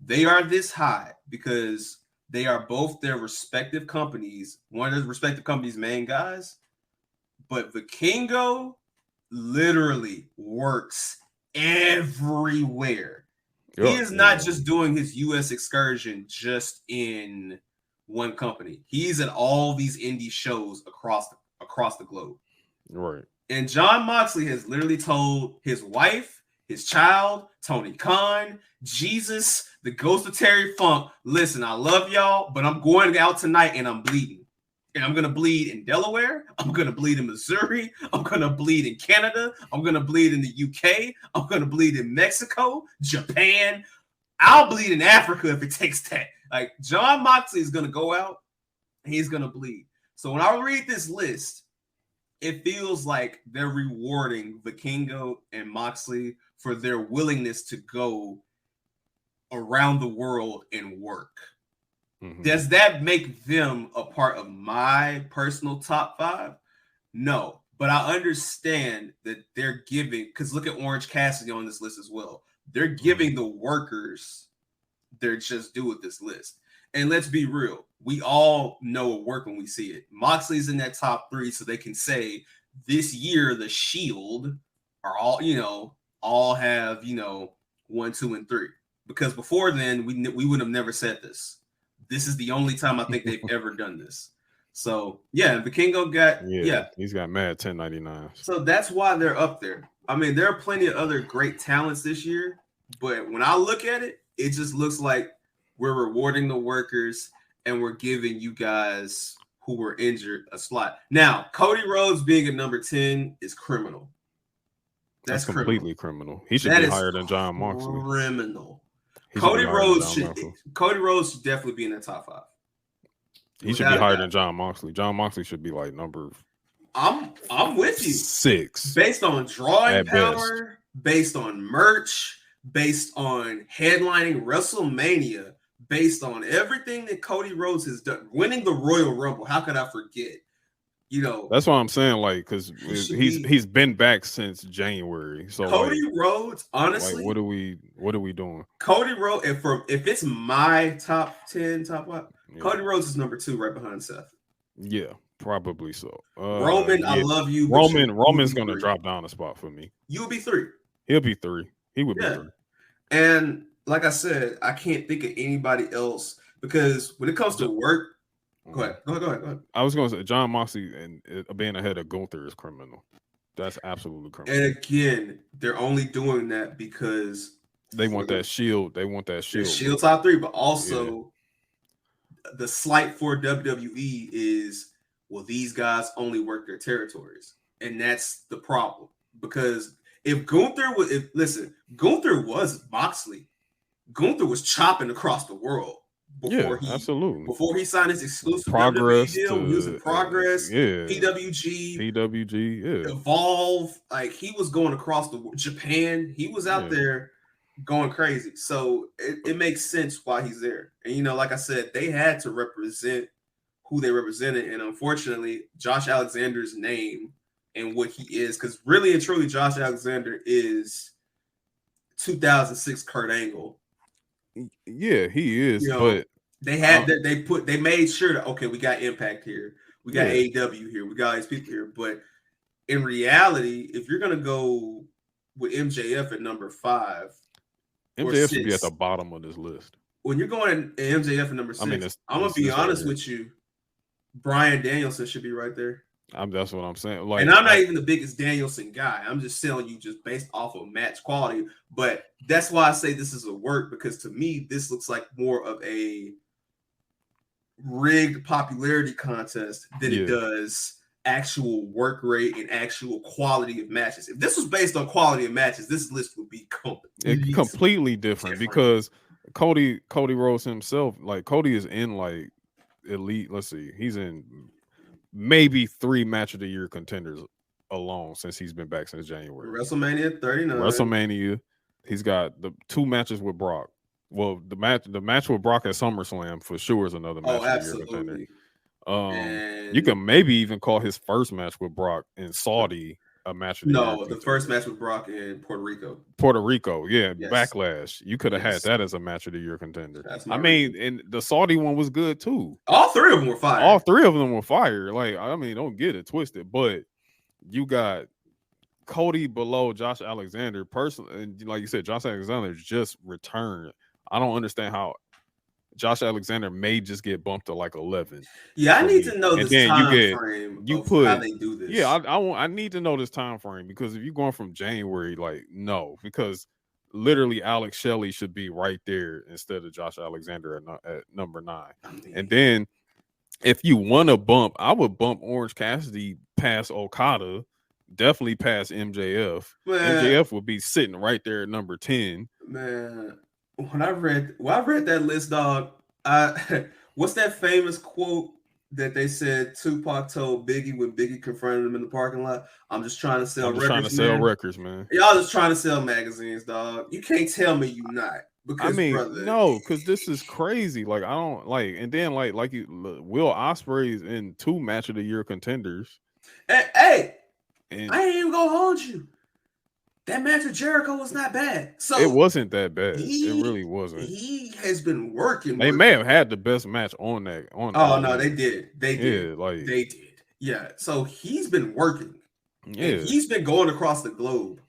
S4: They are this high because they are both their respective companies, one of their respective companies' main guys. But Vikingo literally works everywhere. He is not just doing his U.S. excursion just in one company. He's at all these indie shows across the globe.
S3: Right.
S4: And John Moxley has literally told his wife, his child, Tony Khan, Jesus, the ghost of Terry Funk, listen, I love y'all, but I'm going out tonight and I'm bleeding. And I'm going to bleed in Delaware. I'm going to bleed in Missouri. I'm going to bleed in Canada. I'm going to bleed in the UK. I'm going to bleed in Mexico, Japan. I'll bleed in Africa if it takes that. Like, John Moxley is going to go out and he's going to bleed. So when I read this list, it feels like they're rewarding Vikingo and Moxley for their willingness to go around the world and work. Mm-hmm. Does that make them a part of my personal top 5? No, but I understand that they're giving, because look at Orange Cassidy on this list as well. They're giving the workers their just due with this list. And let's be real, we all know a work when we see it. Moxley's in that top 3, so they can say this year the Shield are all have 1, 2, and 3. Because before then, we would have never said this. This is the only time I think they've ever done this. So yeah, Vikingo got
S3: he's got mad 1099.
S4: So that's why they're up there. I mean, there are plenty of other great talents this year, but when I look at it, it just looks like we're rewarding the workers and we're giving you guys who were injured a slot. Now, Cody Rhodes being at number 10 is criminal.
S3: That's completely criminal. He should be higher than John Moxley.
S4: Criminal. Cody Rhodes should definitely be in the top 5.
S3: He should be higher than John Moxley. John Moxley should be like number.
S4: I'm with you.
S3: 6.
S4: Based on drawing power, based on merch, based on headlining WrestleMania, based on everything that Cody Rhodes has done, winning the Royal Rumble. How could I forget?
S3: That's what I'm saying. Like, because he's been back since January. So
S4: Cody Rhodes, honestly,
S3: like, what are we doing?
S4: Cody Rhodes, if it's my top 10, top 5, Cody Rhodes is number 2, right behind Seth.
S3: Yeah, probably so.
S4: Roman, I love you.
S3: Roman's gonna drop down a spot for me.
S4: You would be 3.
S3: He'll be 3. He would be 3.
S4: And like I said, I can't think of anybody else because when it comes to work. Go ahead.
S3: I was going to say John Moxley and being ahead of Gunther is criminal. That's absolutely criminal.
S4: And again, they're only doing that because
S3: they want that shield. They want that shield.
S4: Shield top 3, but also the slight for WWE is, well, these guys only work their territories, and that's the problem because If Gunther was Moxley. Gunther was chopping across the world before he signed his exclusive
S3: Progress
S4: WWE deal. He was in Progress,
S3: PWG,
S4: Evolve. Like he was going across the Japan. He was out there going crazy. So it makes sense why he's there. And like I said, they had to represent who they represented, and unfortunately, Josh Alexander's name and what he is, because really and truly, Josh Alexander is 2006 Kurt Angle.
S3: Yeah, he is. But
S4: they made sure that we got Impact here, we got AEW here, we got all these people here. But in reality, if you're gonna go with MJF at number 5,
S3: MJF should be at the bottom of this list.
S4: When you're going MJF at number 6, I'm gonna be honest with you. Bryan Danielson should be right there.
S3: That's what I'm saying.
S4: And I'm not even the biggest Danielson guy. I'm just telling you just based off of match quality. But that's why I say this is a work, because to me, this looks like more of a rigged popularity contest than it does actual work rate and actual quality of matches. If this was based on quality of matches, this list would be
S3: completely different because Cody Rhodes himself, Cody is in elite. Let's see, he's in maybe 3 match of the year contenders alone since he's been back since January.
S4: WrestleMania 39.
S3: WrestleMania. He's got the 2 matches with Brock. Well, the match with Brock at SummerSlam for sure is another match of the year contender. You can maybe even call his first match with Brock in Saudi a match of the year contender.
S4: The first match with Brock in Puerto Rico.
S3: Yes. Backlash. You could have had that as a match of the year contender. And the Saudi one was good too.
S4: All 3 of them were fire.
S3: Don't get it twisted, but you got Cody below Josh Alexander personally, and like you said, Josh Alexander just returned. I don't understand how Josh Alexander may just get bumped to 11.
S4: Yeah, I need to know this time frame of how they do this.
S3: Yeah, I need to know this time frame, because if you're going from January, no, because literally Alex Shelley should be right there instead of Josh Alexander at number 9. And then if you want to bump, I would bump Orange Cassidy past Okada, definitely past MJF. MJF would be sitting right there at number 10.
S4: Man, when I read that list, dog, what's that famous quote that they said Tupac told Biggie when Biggie confronted him in the parking lot? I'm just trying to sell records,
S3: man.
S4: Y'all just trying to sell magazines, dog. You can't tell me you not. Because,
S3: no, because this is crazy. I don't and then Will Ospreay's in 2 match of the year contenders.
S4: Hey, I ain't even gonna hold you. That match with Jericho was not bad. So
S3: it wasn't that bad. It really wasn't.
S4: He has been working.
S3: They may have had the best match on that.
S4: No, they did. They did. They did. Yeah. So he's been working. Yeah. And he's been going across the globe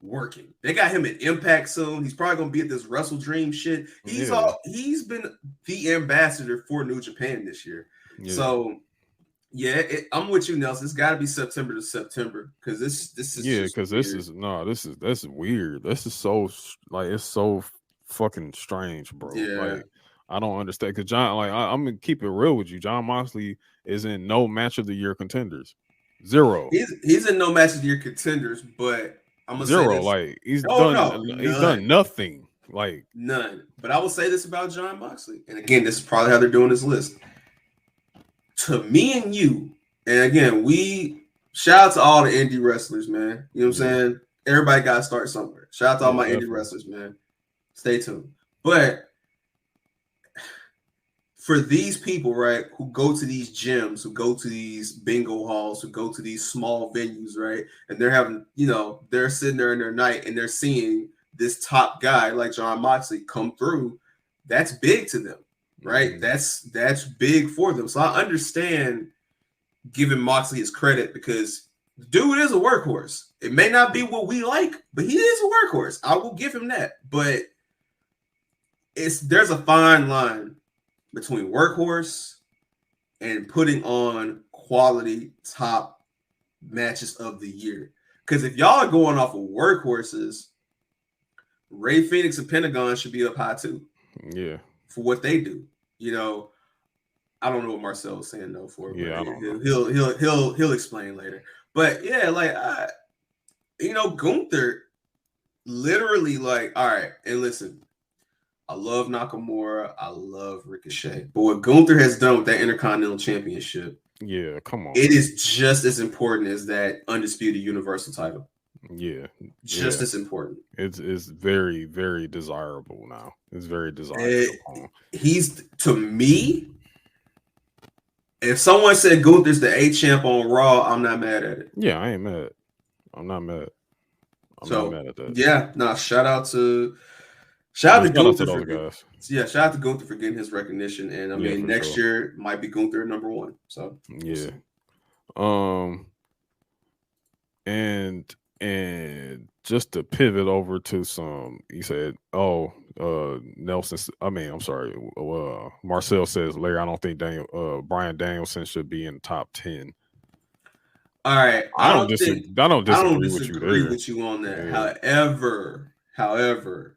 S4: working. They got him at Impact soon. He's probably gonna be at this Wrestle Dream shit. He's been the ambassador for New Japan this year. Yeah. So yeah, I'm with you, Nelson. It's got to be September to September, because this is
S3: because that's weird. This is so it's so fucking strange, bro.
S4: Yeah.
S3: I don't understand, because John, I'm gonna keep it real with you. John Moxley is in no match of the year contenders. 0.
S4: He's in no match of the year contenders, but I'm gonna
S3: 0.
S4: Say
S3: he's done nothing.
S4: None. But I will say this about John Moxley, and again, this is probably how they're doing this list. To me and you, and again, we shout out to all the indie wrestlers, man. You know what I'm saying? Everybody got to start somewhere. Shout out to all my indie wrestlers, man. Stay tuned. But for these people, right, who go to these gyms, who go to these bingo halls, who go to these small venues, right, and they're having, they're sitting there in their night and they're seeing this top guy like John Moxley come through, that's big to them. Right, that's big for them. So I understand giving Moxley his credit, because the dude is a workhorse. It may not be what we like, but he is a workhorse. I will give him that. But there's a fine line between workhorse and putting on quality top matches of the year. Because if y'all are going off of workhorses, Ray Phoenix and Pentagon should be up high too.
S3: Yeah.
S4: For what they do, I don't know what Marcel was saying though.
S3: I don't know.
S4: He'll explain later. But yeah, Gunther literally like, all right, and listen, I love Nakamura, I love Ricochet, but what Gunther has done with that Intercontinental Championship,
S3: yeah, come on,
S4: it is just as important as that undisputed Universal title.
S3: Yeah,
S4: just as important.
S3: It's very, very desirable now. It's very desirable.
S4: He's, to me, if someone said Gunther's the A champ on Raw, I'm not mad at it.
S3: Yeah, I ain't mad. I'm not mad. I'm not mad at that.
S4: Yeah, shout out to Gunther
S3: for guys.
S4: Yeah, shout out to Gunther for getting his recognition. And I mean, next year might be Gunther number one. So
S3: yeah. And just to pivot over to some, he said, Nelson. Marcel says, Larry, I don't think Bryan Danielson should be in top 10.
S4: All right,
S3: I don't disagree
S4: with you on that. Yeah. However,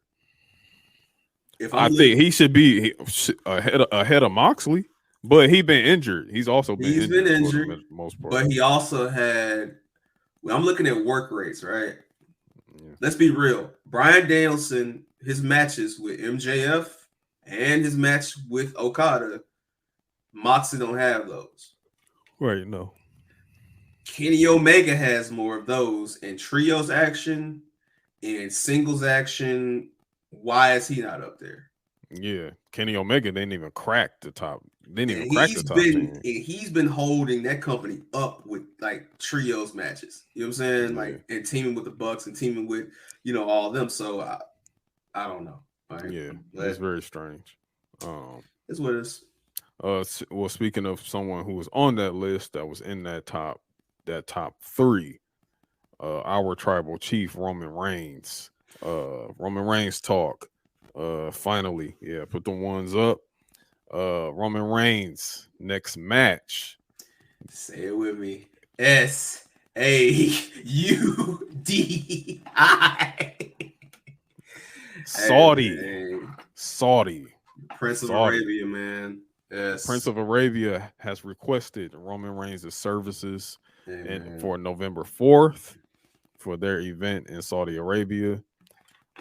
S3: I think he should be ahead of Moxley, but he's been injured. He's also been injured for the most part.
S4: But he also had. I'm looking at work rates, right? Yeah. Let's be real. Bryan Danielson, his matches with MJF and his match with Okada, Moxley don't have those.
S3: Right, no.
S4: Kenny Omega has more of those in trios action, in singles action. Why is he not up there?
S3: Yeah, Kenny Omega didn't even crack the top. Didn't even crack the top 10.
S4: He's been holding that company up with like trios matches. You know what I'm saying?
S3: Yeah.
S4: Like, and teaming with the Bucks and teaming with all of them. So I don't know. Right?
S3: Yeah, it's very strange.
S4: It's what it is.
S3: Well, speaking of someone who was on that list that was in that top 3, our tribal chief Roman Reigns. Roman Reigns talk. Finally, put the ones up. Roman Reigns next match.
S4: Say it with me. SAUDI.
S3: Saudi.
S4: Prince of Arabia, man. Yes.
S3: Prince of Arabia has requested Roman Reigns' services for November 4th for their event in Saudi Arabia.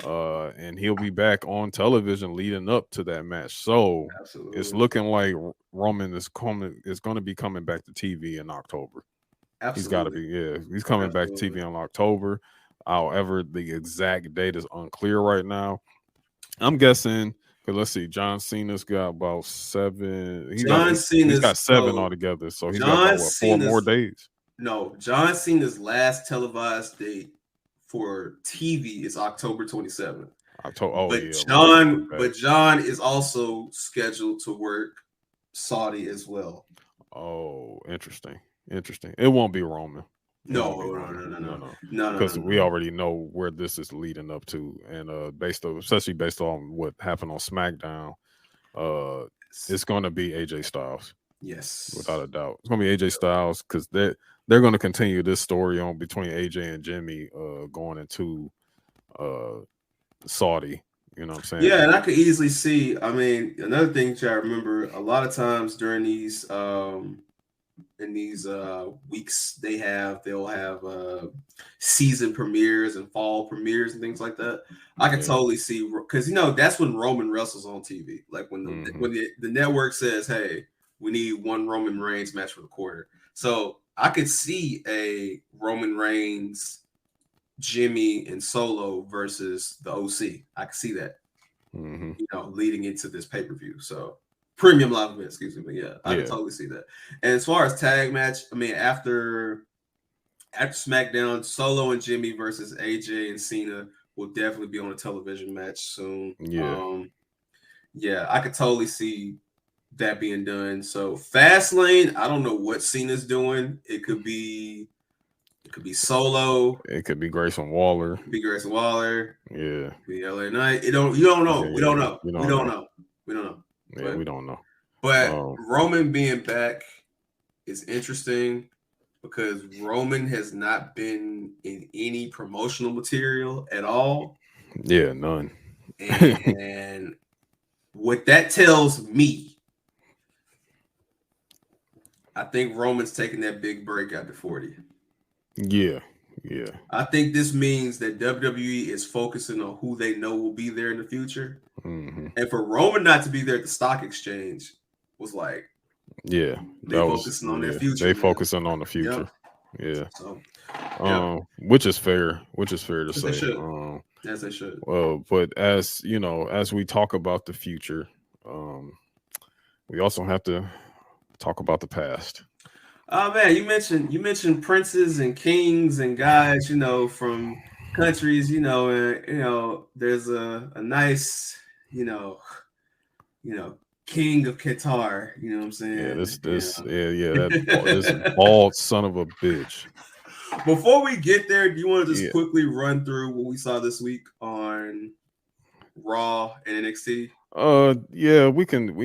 S3: And he'll be back on television leading up to that match. So It's looking like Roman is going to be coming back to TV in October.
S4: Absolutely.
S3: He's got to be. He's coming back to TV in October. However, the exact date is unclear right now. I'm guessing, because let's see, John Cena's got about 7. He's got 7 altogether. So he's got about 4 more days.
S4: No, John Cena's last televised date for TV is October 27th. But John is also scheduled to work Saudi as well.
S3: Oh, interesting. It won't be Roman.
S4: No.
S3: Because we already know where this is leading up to, and especially based on what happened on SmackDown, it's going to be AJ Styles.
S4: Yes,
S3: without a doubt, it's going to be AJ Styles because they're going to continue this story on between AJ and Jimmy going into Saudi. You know what I'm saying?
S4: Yeah, and I could easily see. I mean, another thing that I remember a lot of times during these weeks they'll have season premieres and fall premieres and things like that. I could totally see, because that's when Roman wrestles on TV. Like when the network says, "Hey, we need one Roman Reigns match for the quarter." So I could see a Roman Reigns, Jimmy, and Solo versus the OC. I could see that, leading into this pay-per-view. So premium live event, excuse me. But yeah, I can totally see that. And as far as tag match, I mean, after SmackDown, Solo and Jimmy versus AJ and Cena will definitely be on a television match soon.
S3: Yeah.
S4: I could totally see that being done. So Fastlane, I don't know what Cena's doing. It could be Solo.
S3: It could be Grayson Waller.
S4: Yeah.
S3: It
S4: could be LA Knight. You don't know. We don't know.
S3: Yeah, we don't know.
S4: But Roman being back is interesting because Roman has not been in any promotional material at all.
S3: Yeah, none.
S4: And what that tells me, I think Roman's taking that big break after 40.
S3: Yeah, Yeah.
S4: I think this means that WWE is focusing on who they know will be there in the future.
S3: Mm-hmm.
S4: And for Roman not to be there at the stock exchange was like,
S3: yeah,
S4: they focusing on their future.
S3: They
S4: now.
S3: focusing on the future.
S4: Yep.
S3: Yeah.
S4: So,
S3: which is fair to
S4: as
S3: say.
S4: they should. As they should.
S3: Well, but as you know, as we talk about the future, we also have to talk about the past.
S4: Oh man, you mentioned princes and kings and guys, from countries, there's a nice, king of Qatar, you know what I'm saying?
S3: Yeah, this bald son of a bitch.
S4: Before we get there, do you want to just quickly run through what we saw this week on Raw and NXT?
S3: Yeah, we can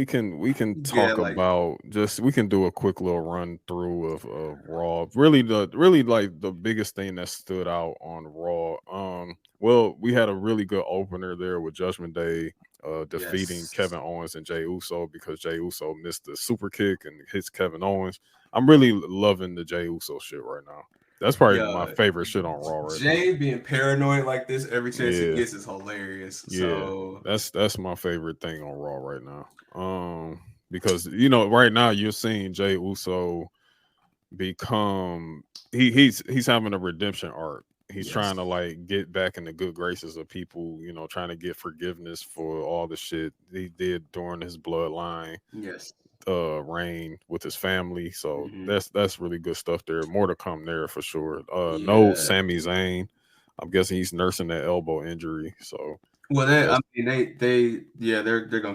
S3: talk about we can do a quick little run through of Raw. Really like the biggest thing that stood out on Raw. Well, we had a really good opener there with Judgment Day defeating Kevin Owens and Jey Uso because Jey Uso missed the super kick and hits Kevin Owens. I'm really loving the Jey Uso shit right now. That's probably my favorite shit on Raw right now.
S4: Jay being paranoid like this every chance he gets is hilarious. So
S3: that's my favorite thing on Raw right now. Because right now you're seeing Jey Uso become he's having a redemption arc. He's trying to like get back in the good graces of people, trying to get forgiveness for all the shit he did during his bloodline. Reign with his family. So that's really good stuff there. More to come there for sure. No Sami Zayn. I'm guessing he's nursing that elbow injury. So
S4: they're gonna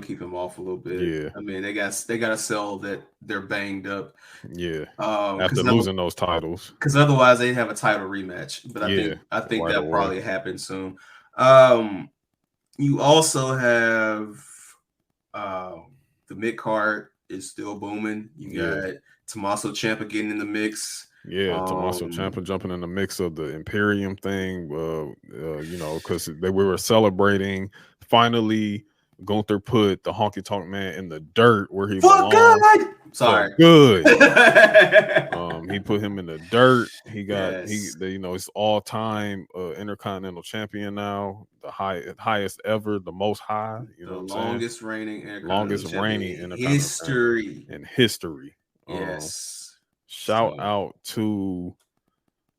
S4: keep him off a little bit.
S3: Yeah.
S4: I mean, they gotta sell that they're banged up.
S3: Yeah. After losing those titles.
S4: Because otherwise they'd have a title rematch. But I think
S3: right
S4: that'll
S3: away.
S4: probably happen soon. You also have the mid-card is still booming. You got Tommaso Ciampa getting in the mix.
S3: Yeah, Tommaso Ciampa jumping in the mix of the Imperium thing. Because we were celebrating. Finally, Gunther put the Honky Tonk Man in the dirt where he belongs.
S4: Good. Sorry.
S3: Good. He put him in the dirt. He got he's all-time Intercontinental Champion now, the highest ever, the most high.
S4: Longest reigning
S3: Intercontinental
S4: in
S3: history. Shout out to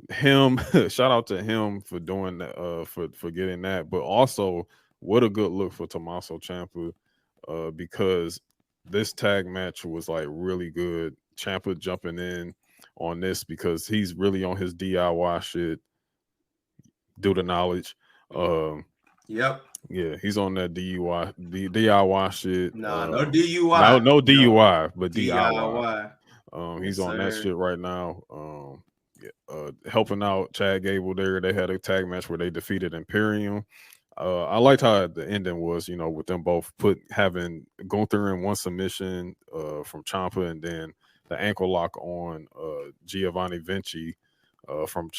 S3: him. Shout out to him for doing that, for getting that. But also, what a good look for Tommaso Ciampa, because this tag match was like really good. Ciampa jumping in on this because he's really on his DIY shit. Do the knowledge.
S4: Yep.
S3: Yeah, he's on that DIY shit.
S4: No DUI.
S3: No DUI, but
S4: DIY.
S3: He's on that shit right now. Helping out Chad Gable there. They had a tag match where they defeated Imperium. I liked how the ending was, with them both having Gunther in one submission from Ciampa, and then the ankle lock on Giovanni Vinci from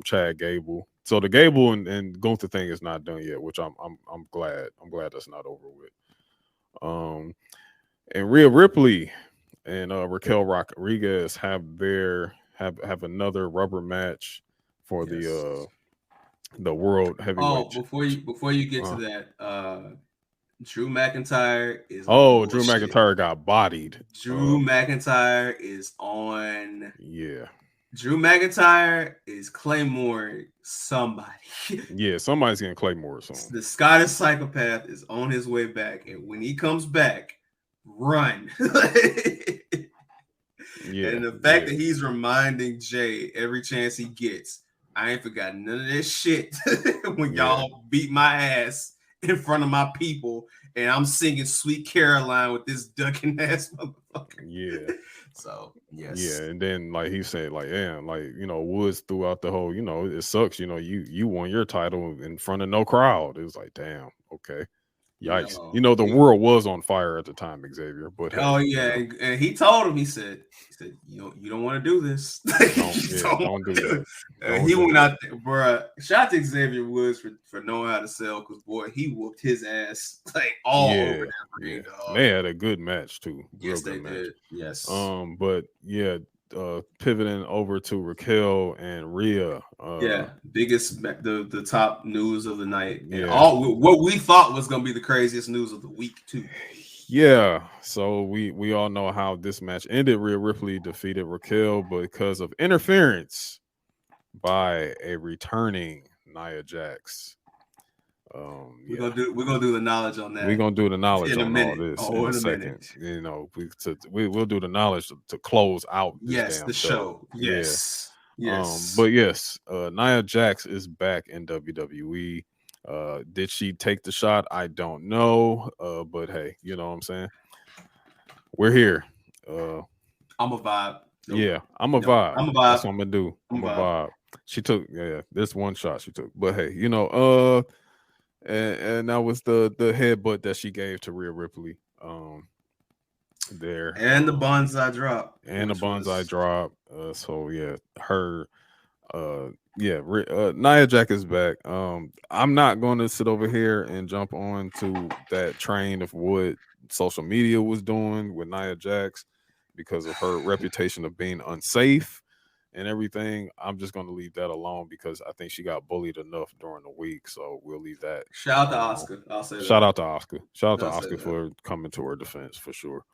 S3: Chad Gable. So the Gable and Gunther thing is not done yet, which I'm glad. I'm glad that's not over with. And Rhea Ripley and Raquel Rodriguez have another rubber match for the world heavyweight.
S4: Before you get to that, Drew McIntyre is
S3: Drew McIntyre got bodied.
S4: Drew McIntyre is on.
S3: Yeah.
S4: Drew McIntyre is Claymore somebody.
S3: Yeah, somebody's getting Claymore soon.
S4: The Scottish psychopath is on his way back, and when he comes back, run. And the fact that he's reminding Jay every chance he gets, I ain't forgot none of this shit when y'all beat my ass in front of my people, and I'm singing Sweet Caroline with this ducking ass motherfucker.
S3: Yeah.
S4: So yes.
S3: Yeah, and then like he said, Woods throughout the whole, it sucks, you won your title in front of no crowd. It was like, damn, okay. Yikes. The world was on fire at the time, Xavier. But
S4: and he told him, he said, you don't want to do this.
S3: Don't do that.
S4: He went out there, bro. Shout out to Xavier Woods for knowing how to sell, because boy, he whooped his ass all over that ring, dog.
S3: They had a good match too.
S4: Yes, they did. Yes.
S3: But yeah, pivoting over to Raquel and Rhea.
S4: Biggest the top news of the night. And
S3: Yeah.
S4: all what we thought was gonna be the craziest news of the week too.
S3: Yeah, so we all know how this match ended. Rhea Ripley defeated Raquel because of interference by a returning Nia Jax.
S4: We're gonna do the knowledge on that.
S3: We're gonna do the knowledge
S4: in a
S3: on
S4: minute.
S3: all this in a second. You know, we'll do the knowledge to close out this damn
S4: show. Yes.
S3: Yeah.
S4: Yes.
S3: But yes, Nia Jax is back in WWE. Did she take the shot? I don't know. But hey, you know what I'm saying? We're here.
S4: I'm a vibe.
S3: Yeah, I'm a vibe.
S4: I'm a vibe.
S3: That's what I'm gonna do. I'm a vibe. She took this one shot she took. But hey, you know, and that was the headbutt that she gave to Rhea Ripley. There.
S4: And the bonsai drop.
S3: And the bonsai drop. So yeah, her Nia Jax is back. I'm not going to sit over here and jump on to that train of what social media was doing with Nia Jax because of her reputation of being unsafe and everything. I'm just going to leave that alone because I think she got bullied enough during the week. So we'll leave that.
S4: Shout out to Oscar. I'll say that.
S3: Shout out to Oscar. Shout out to Oscar for coming to her defense for sure.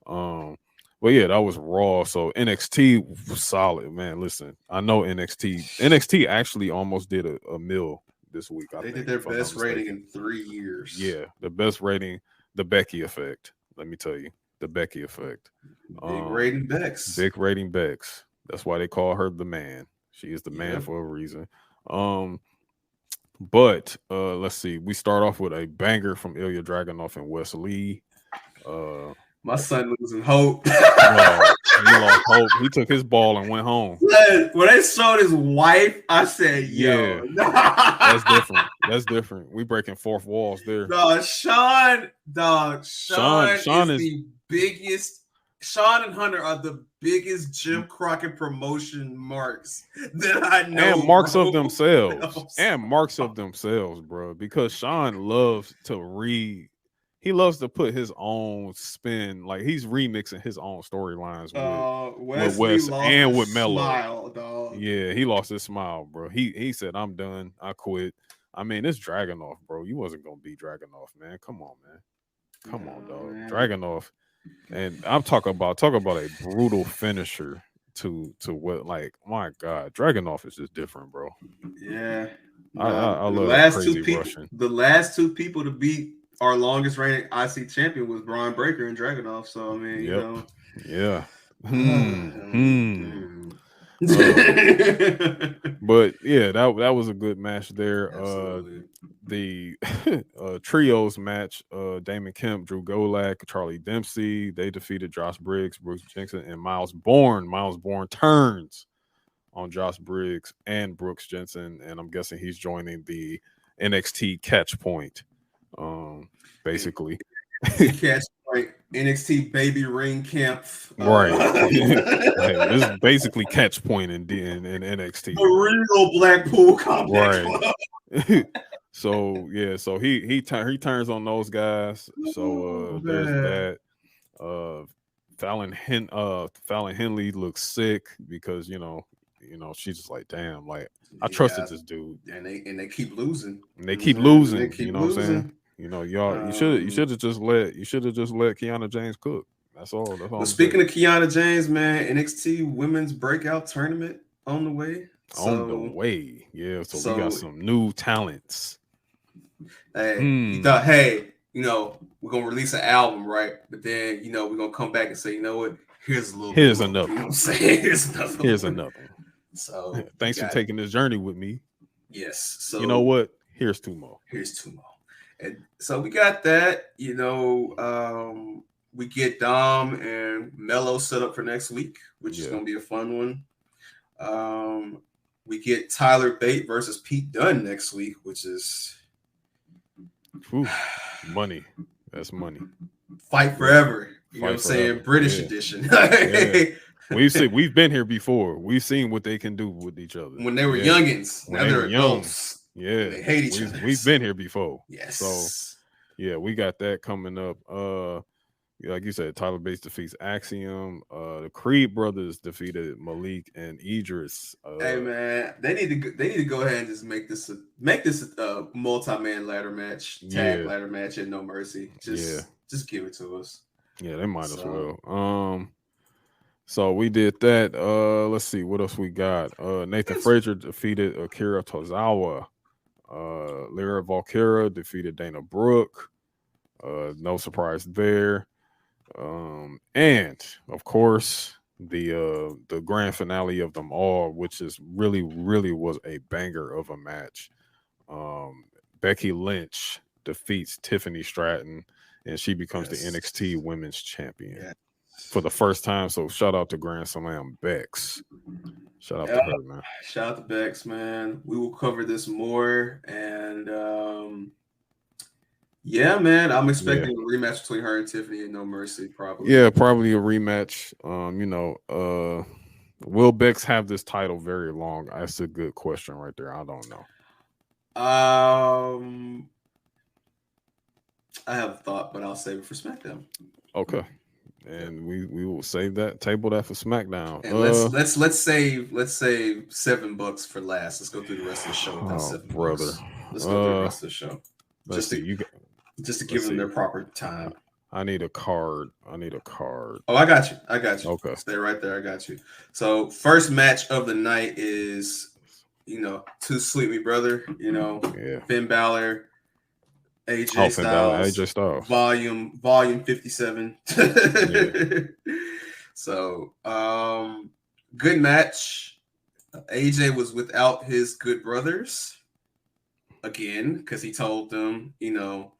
S3: But yeah, that was Raw. So NXT was solid, man. Listen, I know NXT actually almost did a mill this week.
S4: They did their best rating in 3 years.
S3: Yeah, the best rating, the Becky effect. Let me tell you, the Becky effect.
S4: Big rating Bex.
S3: Big rating Bex. That's why they call her the man. She is the man for a reason. But let's see. We start off with a banger from Ilya Dragunov and Wes Lee.
S4: My son losing hope.
S3: He lost hope. He took his ball and went home.
S4: When they showed his wife, I said, "Yo,
S3: that's different. That's different. We breaking fourth walls there."
S4: Sean is
S3: the
S4: biggest. Sean and Hunter are the biggest Jim Crockett promotion marks that I know.
S3: And marks of themselves. And marks of themselves, bro. Because Sean loves to he loves to put his own spin, like he's remixing his own storylines with Wes and with Melo.
S4: Smile,
S3: yeah, he lost his smile, bro. He said, "I'm done. I quit." I mean, it's Dragunov, bro. You wasn't gonna be Dragunov, man. Come on, man. Come on, dog. Man. Dragunov, and I'm talking about a brutal finisher to what, like, my God, Dragunov is just different, bro.
S4: Yeah,
S3: I love that crazy Russian.
S4: The last two people to beat our longest reigning IC champion was Braun Breaker and Dragunov. So I mean, you know,
S3: yeah. But yeah, that was a good match there. The trios match, Damon Kemp, Drew Gulak, Charlie Dempsey, they defeated Josh Briggs, Brooks Jensen, and Miles Bourne. Miles Bourne turns on Josh Briggs and Brooks Jensen, and I'm guessing he's joining the NXT catch point. Basically
S4: catch point, NXT baby ring camp,
S3: right? This is basically catch point in NXT,
S4: the real Blackpool complex,
S3: right? So yeah, so he turns on those guys. So there's that. Fallon Henley looks sick because you know she's just like, damn, like I trusted this dude,
S4: and they keep losing,
S3: you know what I'm saying? You know, y'all, you should have just let Kiana James cook. That's all.
S4: Well, speaking of Kiana James, man, NXT Women's Breakout Tournament on the way.
S3: Yeah. So we got some new talents.
S4: Hey, you thought, hey, we're gonna release an album, right? But then, we're gonna come back and say, you know what? Here's
S3: another.
S4: You know what I'm saying?
S3: Here's another.
S4: So
S3: thanks for taking this journey with me.
S4: Yes. So
S3: you know what? Here's two more.
S4: And so we got that, we get Dom and Mello set up for next week, which is going to be a fun one. We get Tyler Bate versus Pete Dunne next week, which is
S3: money. That's money.
S4: Fight forever. You know what I'm saying? British edition.
S3: We've been here before. We've seen what they can do with each other.
S4: When they were youngins. Now they're adults.
S3: Yeah,
S4: they hate each other.
S3: We've been here before.
S4: Yes.
S3: So yeah, we got that coming up. like you said, Tyler Bates defeats Axiom. The Creed brothers defeated Malik and Idris.
S4: Hey man, they need to go ahead and just make this a multi-man ladder match, tag ladder match at No Mercy. Just give it to us.
S3: Yeah, they might as well. So we did that. Let's see what else we got. Nathan Frazier defeated Akira Tozawa. Lyra Valkyra defeated Dana Brooke. No surprise there. And of course, the grand finale of them all, which is really was a banger of a match. Becky Lynch defeats Tiffany Stratton, and she becomes the NXT Women's Champion for the first time. So shout out to Grand Slam Bex. Shout out to her, man.
S4: Shout out to Bex, man. We will cover this more, and yeah, man. I'm expecting a rematch between her and Tiffany and No Mercy, probably.
S3: Yeah, probably a rematch. Will Bex have this title very long? That's a good question right there. I don't know.
S4: I have a thought, but I'll save it for SmackDown.
S3: Okay. And we will save that, table that for SmackDown.
S4: And let's save $7 for last. Let's go through the rest of the show without $7.
S3: Brother.
S4: Let's go through the rest of the show. Just to give them their proper time.
S3: I need a card.
S4: Oh, I got you.
S3: Okay.
S4: Stay right there. I got you. So first match of the night is, Too Sweet Me Brother, Finn Balor, AJ Styles. Volume 57. So good match. AJ was without his good brothers again, because he told them, y'all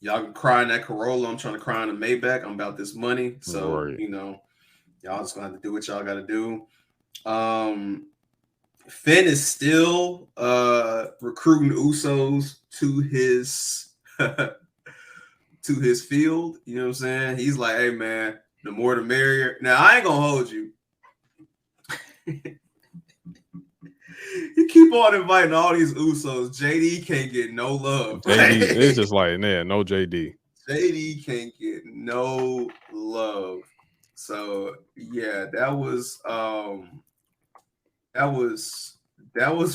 S4: can cry in that Corolla. I'm trying to cry in a Maybach. I'm about this money. So, y'all just gonna have to do what y'all gotta do. Finn is still recruiting Usos to his field. You know what I'm saying? He's like, hey man, the more the merrier. Now I ain't gonna hold you. You keep on inviting all these Usos. JD can't get no love.
S3: It's just like, no JD.
S4: JD can't get no love. So yeah, that was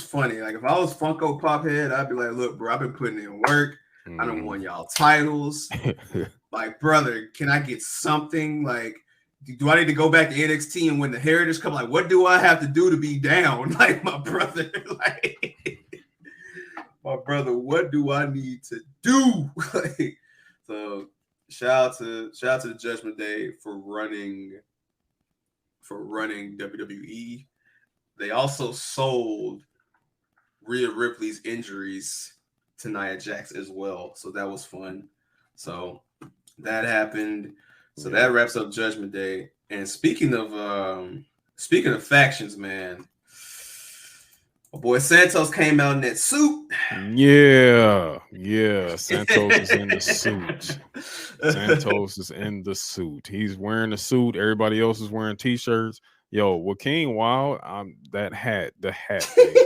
S4: funny. Like if I was Funko Pop head, I'd be like, look, bro, I've been putting in work. I done won y'all titles. Like, brother, can I get something? Like, do I need to go back to NXT and win the Heritage Cup? Like, what do I have to do to be down? Like, my brother, what do I need to do? So shout out to the Judgment Day for running WWE. They also sold Rhea Ripley's injuries to Nia Jax as well. So that was fun. So that happened. So that wraps up Judgment Day. And speaking of factions, man, my boy Santos came out in that suit.
S3: Yeah. Santos is in the suit. He's wearing a suit. Everybody else is wearing t-shirts. Yo, Joaquin Wild, the hat thing.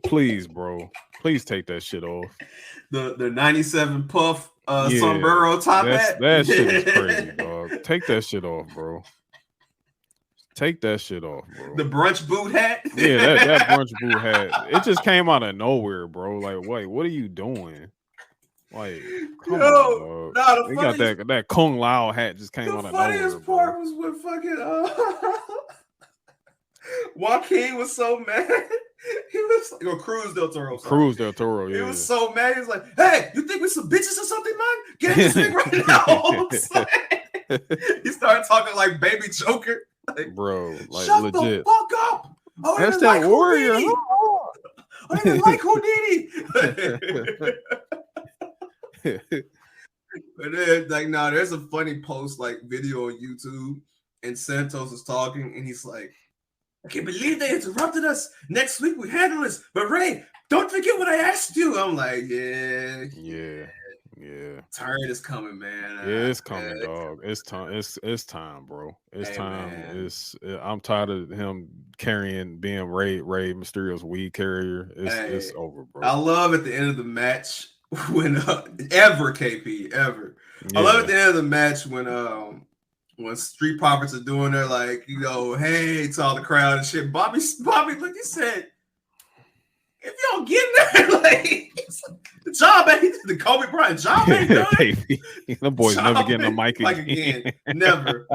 S3: Please, bro. Please take that shit off.
S4: The 97 puff sombrero top hat.
S3: That shit is crazy, dog. Take that shit off, bro. Take that shit off, bro.
S4: The brunch boot hat.
S3: Yeah, that brunch boot hat. It just came out of nowhere, bro. Like, wait, what are you doing? Like, come on, dog. They got that Kung Lao hat just came out of nowhere. The funniest
S4: part was when fucking Joaquin was so mad. He was like, Cruz del Toro.
S3: Yeah.
S4: He was so mad. He was like, "Hey, you think we some bitches or something, man? Get in this thing right now." He started talking like Baby Joker, like,
S3: bro. Like,
S4: shut
S3: legit.
S4: the fuck up. Oh,
S3: that's that like warrior.
S4: I didn't like Houdini. But then, like, there's a funny post, like, video on YouTube, and Santos is talking, and he's like, I can't believe they interrupted us. Next week we handle this. But Ray, don't forget what I asked you. I'm like, yeah. Turn is coming, man.
S3: Yeah, it's coming, dog. It's time. It's time, bro. It's time. Man. I'm tired of him being Ray Mysterio's weed carrier. It's over, bro.
S4: I love at the end of the match when I love at the end of the match when Street Profits are doing their like, you know, hey to all the crowd and shit. Bobby, look, he said, if y'all get in there, like the job ain't the Kobe Bryant job ain't done.
S3: The boys
S4: Job
S3: never getting a mic
S4: like again. Never.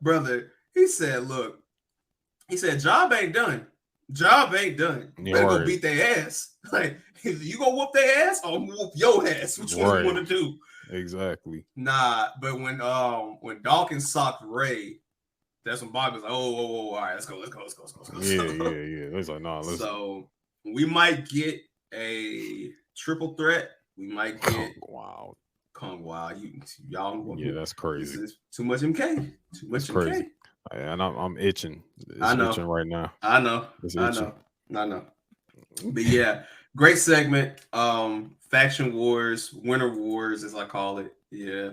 S4: Brother, he said, look, he said, job ain't done. Job ain't done. You better go beat their ass. Like, you gonna whoop their ass or whoop your ass? Which one you want to do?
S3: Exactly.
S4: Nah, but when Dawkins socked Ray, that's when Bobby was like, oh, all right, let's go.
S3: Yeah. It's like, nah, listen.
S4: So we might get a triple threat. We might get Kong Wow. Y'all,
S3: yeah, that's crazy.
S4: This is too much MK. Too much MK.
S3: Crazy. And I'm itching.
S4: I know.
S3: Itching right now.
S4: I know. But yeah, great segment. Faction Wars, Winter Wars, as I call it. Yeah.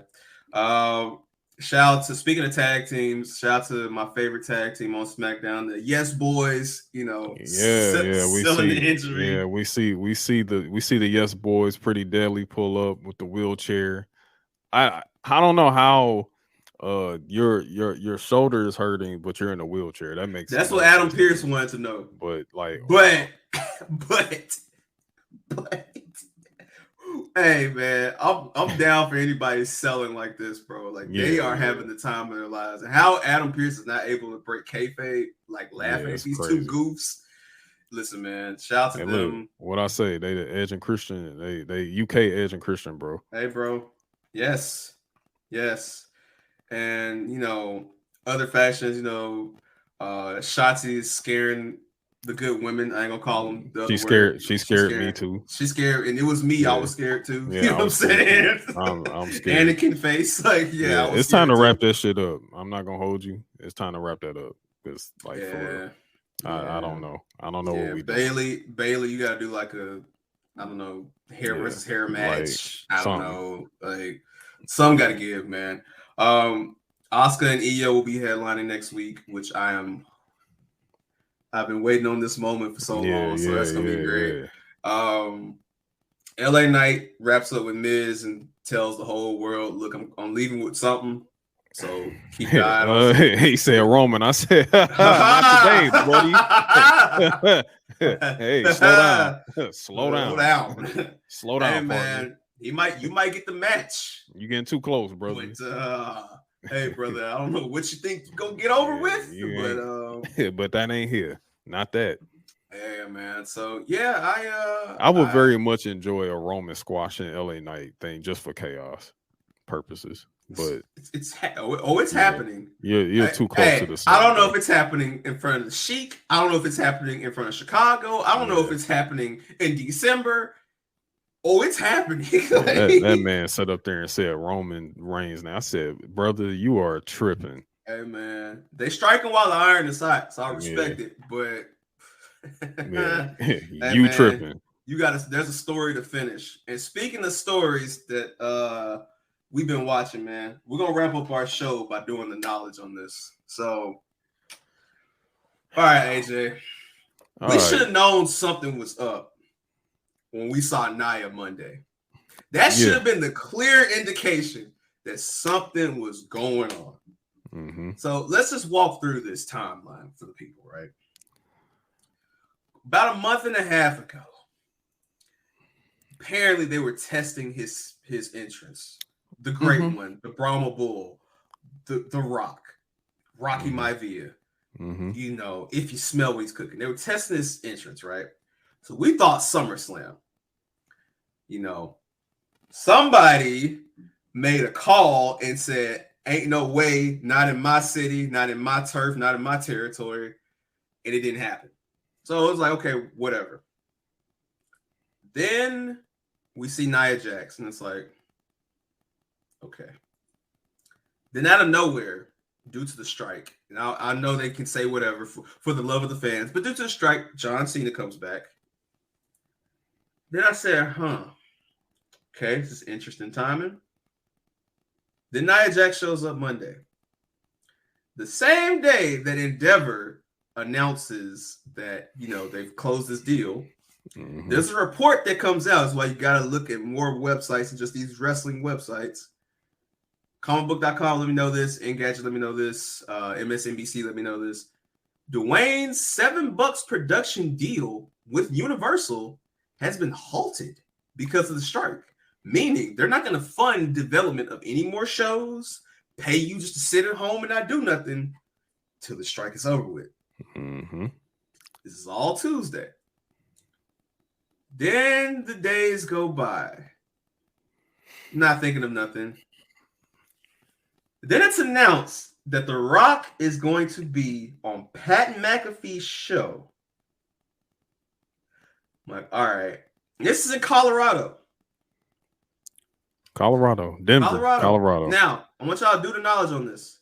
S4: Shout out to, speaking of tag teams, shout out to my favorite tag team on SmackDown, the Yes Boys. You know,
S3: we see the Yes Boys Pretty Deadly pull up with the wheelchair. I don't know how your shoulder is hurting, but you're in a wheelchair. That's
S4: what Adam Pearce wanted to know.
S3: But
S4: hey man, I'm down for anybody selling like this, bro. Like they are having the time of their lives. And how Adam Pearce is not able to break kayfabe, like laughing at these two goofs. Listen, man, shout out to them.
S3: Look, what I say, they the Edge and Christian, they UK Edge and Christian, bro.
S4: Hey, bro. Yes. And you know, other factions, you know, Shotzi is scaring the good women. I ain't gonna call them.
S3: She's scared me too.
S4: She's scared, and it was me.
S3: Yeah.
S4: I was scared too.
S3: Yeah,
S4: you know what I'm saying?
S3: I'm scared.
S4: Anakin face, like
S3: it's time to wrap that shit up. I'm not gonna hold you. It's time to wrap that up. It's like, for I don't know. I don't know what we do.
S4: Bailey, you gotta do like a, I don't know, hair versus hair match. Like, I don't know, like some gotta give, man. Asuka and Io will be headlining next week, which I've been waiting on this moment for so long, so that's gonna be great. LA Knight wraps up with Miz and tells the whole world, "Look, I'm leaving with something, so keep your eye on."
S3: He said Roman. I said, "Not today, buddy." Hey, slow down.
S4: Hey, man, you might get the match.
S3: You getting too close, brother.
S4: But, hey, brother, I don't know what you think you're gonna get over with,
S3: but that ain't here. Not that.
S4: Yeah, man. So yeah,
S3: I would very much enjoy a Roman squashing LA Knight thing just for chaos purposes. But
S4: it's happening.
S3: You're too close to the sun.
S4: I don't know if it's happening in front of the Sheik. I don't know if it's happening in front of Chicago. I don't know if it's happening in December. Oh, it's happening.
S3: that man sat up there and said Roman Reigns. Now I said, brother, you are tripping.
S4: Hey man, they striking while the iron is hot, so I respect it. But
S3: you tripping.
S4: There's a story to finish. And speaking of stories that we've been watching, man, we're gonna wrap up our show by doing the knowledge on this. So, all right, AJ, we should have known something was up when we saw Nia Monday. That should have been the clear indication that something was going on.
S3: Mm-hmm.
S4: So let's just walk through this timeline for the people, right? About a month and a half ago, apparently they were testing his entrance. The Great One, the Brahma Bull, the Rock, Rocky Maivia. You know, if you smell what he's cooking. They were testing his entrance, right? So we thought SummerSlam. You know, somebody made a call and said, ain't no way, not in my city, not in my turf, not in my territory. And it didn't happen. So it was like, okay, whatever. Then we see Nia Jax, and it's like, okay. Then out of nowhere, due to the strike, and I know they can say whatever for the love of the fans, but due to the strike, John Cena comes back. Then I said, okay, this is interesting timing. Then Nia Jax shows up Monday. The same day that Endeavor announces that, you know, they've closed this deal There's a report that comes out. That's why you got to look at more websites than just these wrestling websites. Comicbook.com, let me know this. Engadget, let me know this. MSNBC, let me know this. Dwayne's $7 production deal with Universal has been halted because of the strike. Meaning they're not going to fund development of any more shows, pay you just to sit at home and not do nothing till the strike is over with. This is all Tuesday. Then the days go by. Not thinking of nothing. Then it's announced that The Rock is going to be on Pat McAfee's show. I'm like, all right. This is in Colorado.
S3: Denver, Colorado.
S4: Now, I want y'all to do the knowledge on this.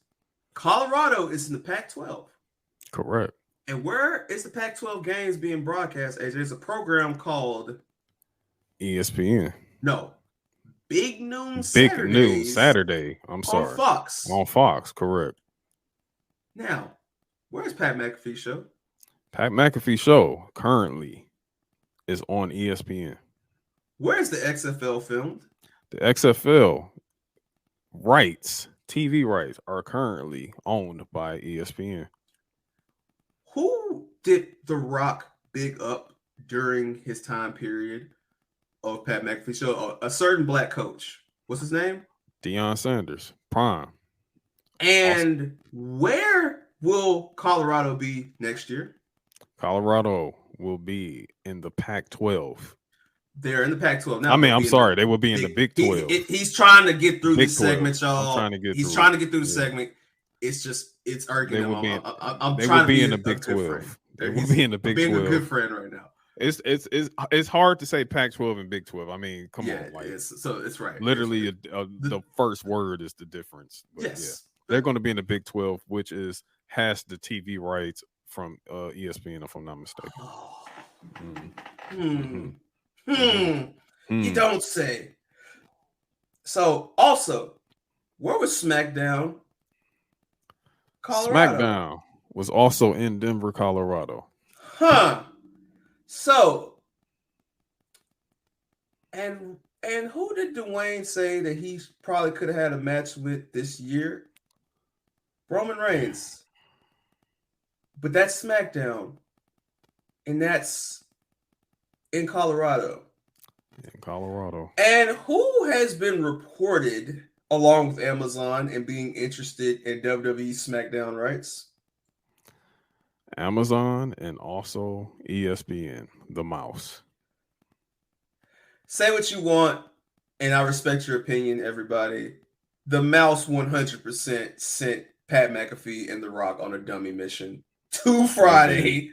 S4: Colorado is in the Pac-12.
S3: Correct.
S4: And where is the Pac-12 games being broadcast? There's a program called
S3: ESPN.
S4: No. Big Noon
S3: Saturday. I'm sorry.
S4: On Fox.
S3: On Fox, correct.
S4: Now, where's Pat McAfee's show?
S3: Pat McAfee's show currently is on ESPN.
S4: Where's the XFL filmed?
S3: The XFL rights, TV rights, are currently owned by ESPN.
S4: Who did The Rock big up during his time period of Pat McAfee's show? A certain black coach. What's his name?
S3: Deion Sanders, Prime.
S4: And where will Colorado be next year?
S3: Colorado will be in the Pac-12.
S4: They're in the Pac-12. Now,
S3: I mean, I'm sorry. They will be in the Big 12.
S4: He's trying to get through
S3: Big
S4: the segment, y'all. He's trying to get through the segment. It's just, it's arguing.
S3: They will be in the Big 12. They will be in the Big 12.
S4: Being a good friend right now.
S3: It's hard to say Pac-12 and Big 12. I mean, come on. Like,
S4: so it's right.
S3: Literally, the first word is the difference. But
S4: yes.
S3: Yeah, they're going to be in the Big 12, which has the TV rights from ESPN, if I'm not mistaken.
S4: You don't say. So, also, where was SmackDown? Colorado.
S3: SmackDown was also in Denver, Colorado.
S4: So, and who did Dwayne say that he probably could have had a match with this year? Roman Reigns. But that's SmackDown. And that's in Colorado. And who has been reported along with Amazon and being interested in WWE SmackDown rights?
S3: Amazon and also ESPN, the mouse.
S4: Say what you want, and I respect your opinion, everybody. The mouse 100% sent Pat McAfee and The Rock on a dummy mission to Friday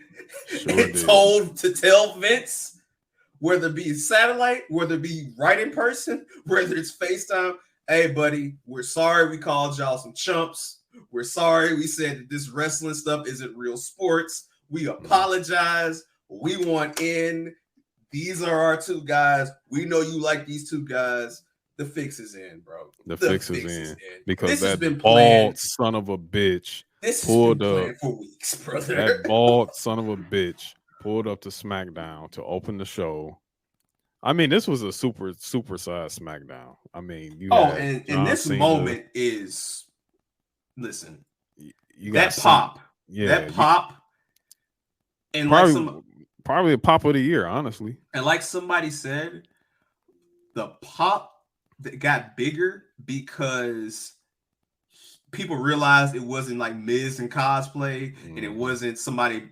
S4: and told to tell Vince, whether it be satellite, whether it be right in person, whether it's FaceTime, hey, buddy, we're sorry we called y'all some chumps. We're sorry we said that this wrestling stuff isn't real sports. We apologize. We want in. These are our two guys. We know you like these two guys. The fix is in, bro.
S3: The fix is in. Because
S4: this
S3: that bald son of a bitch pulled up
S4: for weeks, brother.
S3: That bald son of a bitch pulled up to SmackDown to open the show. I mean, this was a supersized SmackDown. I mean,
S4: and this Cena. Moment is, listen, you got that pop, that pop, and
S3: probably a pop of the year, honestly.
S4: And like somebody said, the pop that got bigger because people realized it wasn't like Miz and cosplay, and it wasn't somebody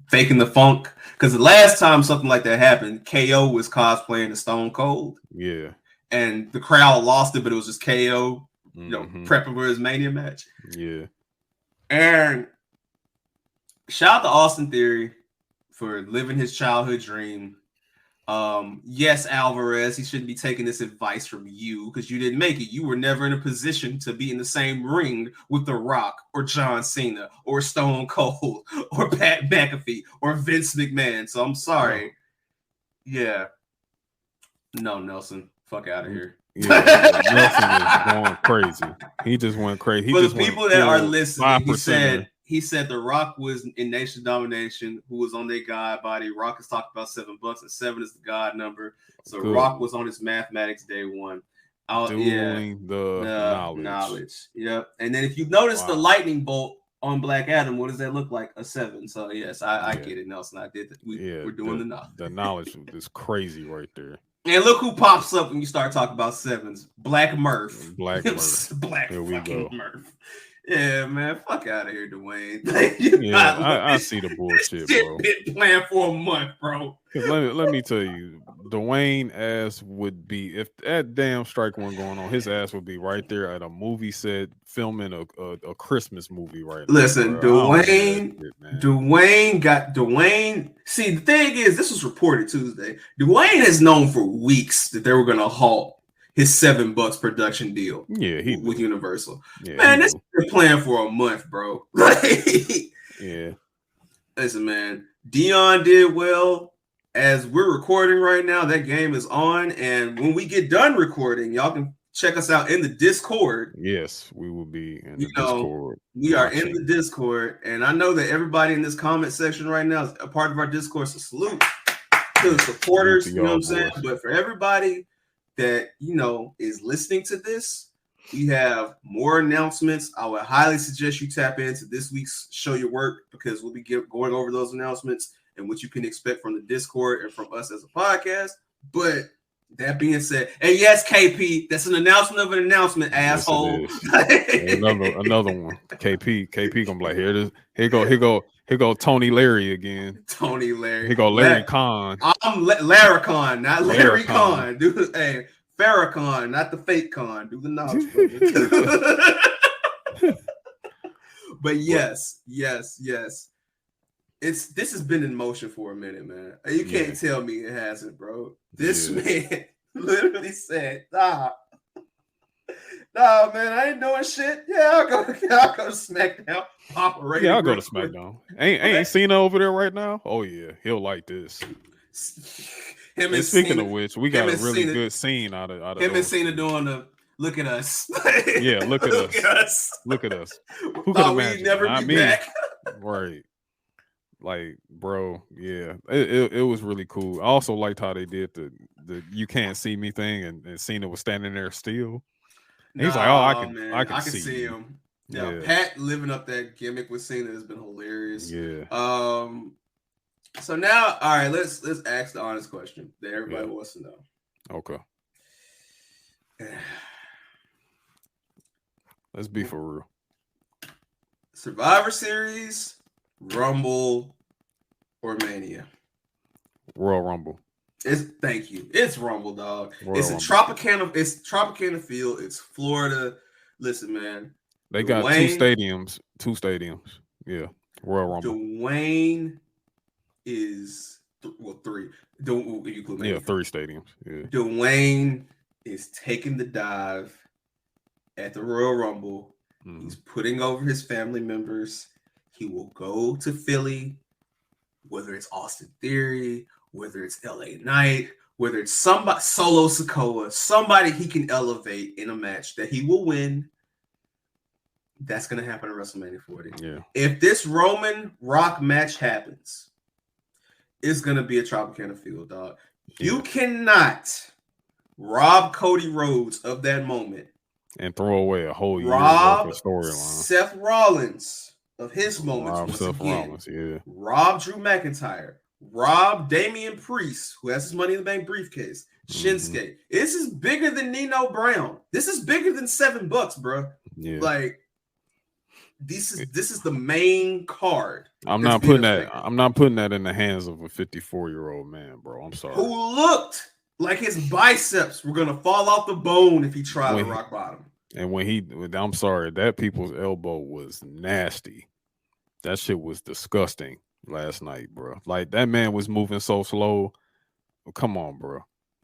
S4: faking the funk. Because the last time something like that happened, KO was cosplaying the Stone Cold.
S3: Yeah.
S4: And the crowd lost it, but it was just KO, prepping for his Mania match.
S3: Yeah.
S4: And shout out to Austin Theory for living his childhood dream. Yes, Alvarez, he shouldn't be taking this advice from you because you didn't make it. You were never in a position to be in the same ring with The Rock or John Cena or Stone Cold or Pat McAfee or Vince McMahon. So I'm sorry. Yeah. No, Nelson. Fuck out of here.
S3: Yeah, Nelson is going crazy. He just went crazy.
S4: For the people that are listening, he said he said The Rock was in Nation Domination, who was on their God body. Rock has talked about $7, and 7 is the God number. So
S3: Good.
S4: Rock was on his mathematics day one.
S3: Dueling the knowledge.
S4: Yep. And then if you notice the lightning bolt on Black Adam, what does that look like? A 7. So yes, I get it, Nelson. I did that. We're doing the knowledge.
S3: The knowledge is crazy right there.
S4: And look who pops up when you start talking about 7s. Black Murph.
S3: Black Murph.
S4: Black
S3: Here we go.
S4: Murph. Yeah, man. Fuck out of here, Dwayne.
S3: I see the bullshit, bro.
S4: Been playing for a month, bro.
S3: Let me tell you, Dwayne ass would be, if that damn strike wasn't going on, his ass would be right there at a movie set filming a Christmas movie right now.
S4: Listen, Dwayne. See, the thing is, this was reported Tuesday. Dwayne has known for weeks that they were going to halt his $7 production deal.
S3: Yeah,
S4: with Universal.
S3: Yeah,
S4: man, this has been playing for a month, bro.
S3: Yeah.
S4: Listen, man. Dion did well. As we're recording right now, that game is on. And when we get done recording, y'all can check us out in the Discord.
S3: Yes, we will be in the Discord.
S4: We are in the Discord. And I know that everybody in this comment section right now is a part of our Discord. So salute to the supporters. You know what I'm saying? But for everybody that, is listening to this, we have more announcements. I would highly suggest you tap into this week's Show Your Work, because we'll be going over those announcements and what you can expect from the Discord and from us as a podcast. But that being said, and yes, KP, that's an announcement of an announcement, asshole.
S3: Yes, another one. KP gonna be like, here go Tony Larry again.
S4: Tony Larry.
S3: Here go Larry Khan.
S4: I'm Larricon, not Larry Khan. Dude, hey, Farrakhan, not the fake Khan. Do the knowledge. But yes. This has been in motion for a minute, man. You can't tell me it hasn't, bro. This man literally said, nah, man, I ain't doing shit. Yeah, I'll go to SmackDown.
S3: Yeah, I'll go to SmackDown. Ain't Cena over there right now? Oh yeah, he'll like this. And speaking of which, we got a really good scene out of
S4: him and Cena doing the look at us.
S3: Yeah, look at us. Look at us. Who could imagine?
S4: Never
S3: Not
S4: be
S3: me.
S4: back.
S3: Right. Like, bro, yeah, it was really cool. I also liked how they did the "you can't see me" thing, and Cena was standing there still. And he's like, "Oh, I can see
S4: him." Yeah, Pat living up that gimmick with Cena has been hilarious.
S3: Yeah.
S4: So now, all right, let's ask the honest question that everybody wants to know.
S3: Okay. Let's be for real.
S4: Survivor Series, Rumble, or Mania?
S3: Royal Rumble.
S4: Thank you. It's Rumble, dog.
S3: Royal
S4: It's
S3: Rumble.
S4: Tropicana field. It's Florida. Listen, man.
S3: They got two stadiums. Yeah. Royal Rumble.
S4: Dwayne is 3. Don't you include Mania.
S3: 3 stadiums. Yeah.
S4: Dwayne is taking the dive at the Royal Rumble. He's putting over his family members. He will go to Philly, whether it's Austin Theory, whether it's LA Knight, whether it's somebody Solo Sikoa, somebody he can elevate in a match that he will win. That's going to happen at WrestleMania 40.
S3: Yeah.
S4: If this Roman Rock match happens, it's going to be a Tropicana field, dog. Yeah. You cannot rob Cody Rhodes of that moment
S3: and throw away a whole year
S4: of
S3: storyline.
S4: Seth Rollins of his moments.
S3: Rob Seth Rollins, yeah.
S4: Rob Drew McIntyre. Rob Damian Priest, who has his Money in the Bank briefcase. Shinsuke. This is bigger than Nino Brown. This is bigger than $7, bro.
S3: Yeah.
S4: Like, this is the main card.
S3: I'm not putting that in the hands of a 54-year-old man, bro. I'm sorry.
S4: Who looked like his biceps were gonna fall off the bone if he tried to rock bottom.
S3: And I'm sorry, that people's elbow was nasty. That shit was disgusting last night, bro. Like, that man was moving so slow. Come on, bro.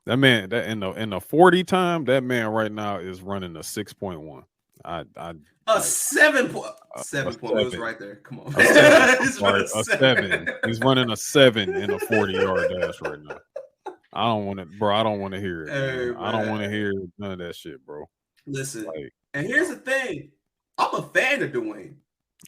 S3: That man, that in the 40 time, that man right now is running a 6.1.
S4: A 7 was right there. Come on.
S3: A 7. He's running a 7 in a 40-yard dash right now. I don't want to hear it.
S4: Hey,
S3: I don't want to hear none of that shit, bro.
S4: Listen, and here's the thing. I'm a fan of Dwayne.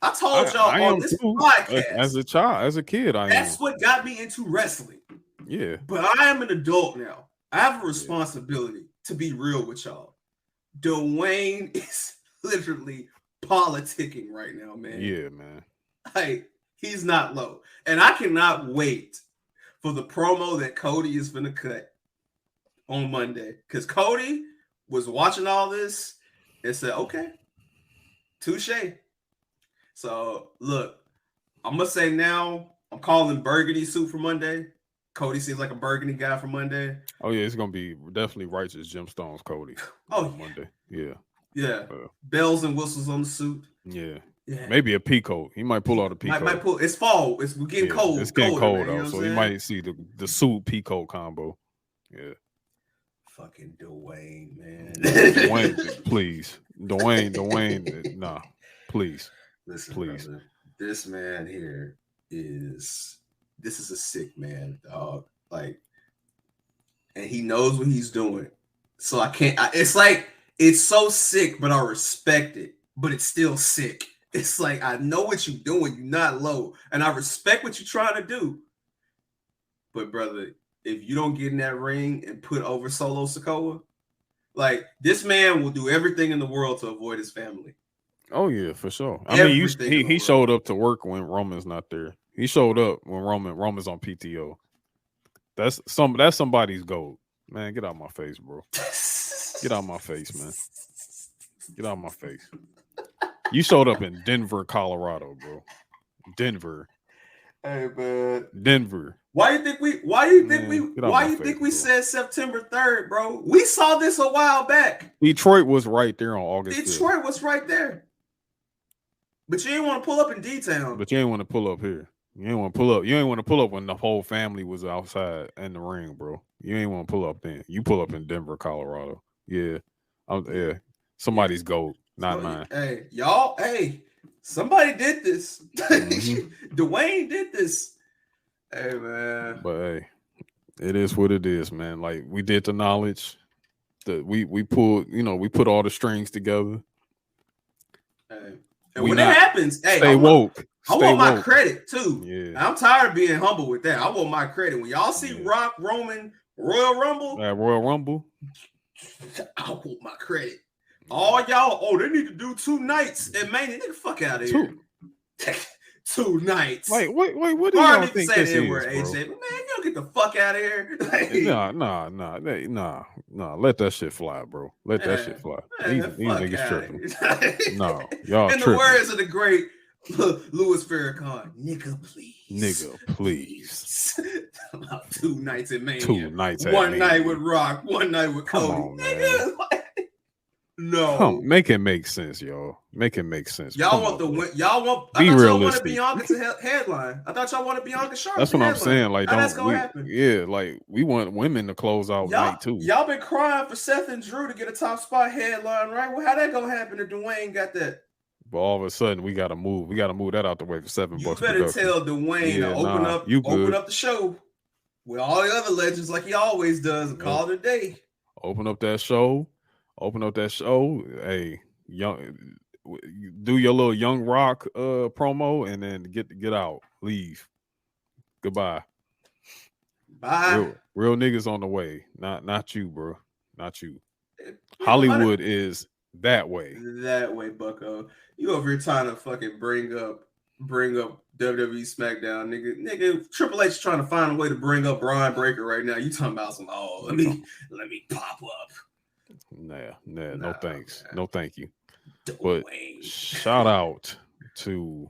S4: I told y'all on this podcast
S3: as a child, as a kid.
S4: That's what got me into wrestling.
S3: Yeah.
S4: But I am an adult now. I have a responsibility to be real with y'all. Dwayne is literally politicking right now, man.
S3: Yeah, man.
S4: Like, he's not low. And I cannot wait for the promo that Cody is going to cut on Monday. Because Cody was watching all this and said, okay, touche. So, look, I'm going to say now, I'm calling burgundy suit for Monday. Cody seems like a burgundy guy for Monday.
S3: Oh, yeah, it's going to be definitely righteous gemstones, Cody. Monday. Yeah.
S4: Yeah. Bells and whistles on the suit.
S3: Yeah. Maybe a peacoat. He might pull out a peacoat.
S4: Might pull. It's fall. We're getting cold.
S3: It's getting cold,
S4: man,
S3: though. So you might see the suit peacoat combo. Yeah.
S4: Fucking Dwayne, man.
S3: Dwayne, please. Dwayne, nah, please.
S4: Listen,
S3: please.
S4: Brother, this man here is a sick man, dog. Like, and he knows what he's doing. So I can't. It's like it's so sick, but I respect it. But it's still sick. It's like I know what you're doing. You're not low, and I respect what you're trying to do. But brother, if you don't get in that ring and put over Solo Sikoa, like this man will do everything in the world to avoid his family.
S3: Oh yeah, for sure. I mean, he showed up to work when Roman's not there. He showed up when Roman's on PTO. That's somebody's goal. Man, get out of my face, bro. Get out of my face, man. Get out of my face. You showed up in Denver, Colorado, bro. Denver.
S4: Hey, man.
S3: Denver.
S4: Why you think we said September 3rd, bro? We saw this a while back.
S3: Detroit was right there on August 5th.
S4: Detroit was right there. But you didn't want to pull up in D-Town.
S3: But you ain't want to pull up here. You ain't want to pull up. You ain't want to pull up when the whole family was outside in the ring, bro. You ain't want to pull up then. You pull up in Denver, Colorado. Yeah. Yeah. Somebody's goat, not mine.
S4: Hey, y'all. Hey, somebody did this.
S3: Mm-hmm.
S4: Dwayne did this. Hey, man.
S3: But hey, it is what it is, man. Like we did the knowledge that we pulled, we put all the strings together.
S4: Hey. And when it happens, hey,
S3: stay woke.
S4: I want my credit too.
S3: Yeah.
S4: I'm tired of being humble with that. I want my credit. When y'all see Rock, Roman, Royal Rumble, I want my credit. All y'all, they need to do 2 nights and Mania. Nigga, fuck out of here. 2 nights.
S3: Wait, what do y'all think this is, bro?
S4: AJ, man, you don't get the fuck out of here.
S3: Nah. Let that shit fly, bro. Let that shit fly. These niggas tripping. No, y'all
S4: in
S3: tripping.
S4: the words of the great Louis Farrakhan, nigga, please. About 2 nights in Mania.
S3: 2 nights.
S4: One night with Rock, one night with Cody.
S3: Come on, man.
S4: No,
S3: make it make sense, y'all. Make it make sense.
S4: Y'all want the win. Y'all want.
S3: Be realistic.
S4: Y'all wanted Bianca to headline. I thought y'all wanted Bianca Sharp.
S3: That's what I'm saying. Like,
S4: happen?
S3: Yeah, like we want women to close out night too.
S4: Y'all been crying for Seth and Drew to get a top spot headline, right? Well, how that gonna happen if Dwayne got that?
S3: But all of a sudden, we gotta move. We gotta move that out the way for $7.
S4: You better tell Dwayne to open up the show with all the other legends like he always does and call it a day.
S3: Open up that show. Hey, do your little Young Rock promo and then get out. Leave. Goodbye.
S4: Bye.
S3: Real niggas on the way. Not you, bro. Not you. Hollywood is that way.
S4: That way, Bucko. You over here trying to fucking bring up WWE SmackDown, nigga. Triple H trying to find a way to bring up Brian Breaker right now. You talking about some let me pop up.
S3: No thanks. Man. No thank you.
S4: Dwayne.
S3: But shout out to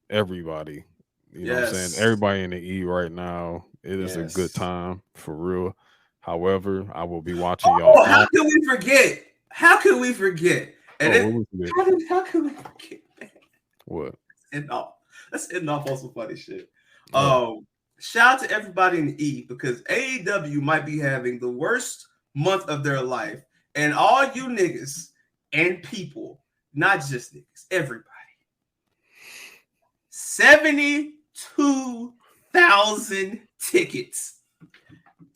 S3: everybody. You know what I'm saying? Everybody in the E right now. It is a good time for real. However, I will be watching y'all.
S4: How can we forget? How can we forget? And how can we forget, man?
S3: What?
S4: Let's end off on some funny shit. Shout out to everybody in the E because AEW might be having the worst month of their life, and all you niggas and people, not just niggas, everybody. 72,000 tickets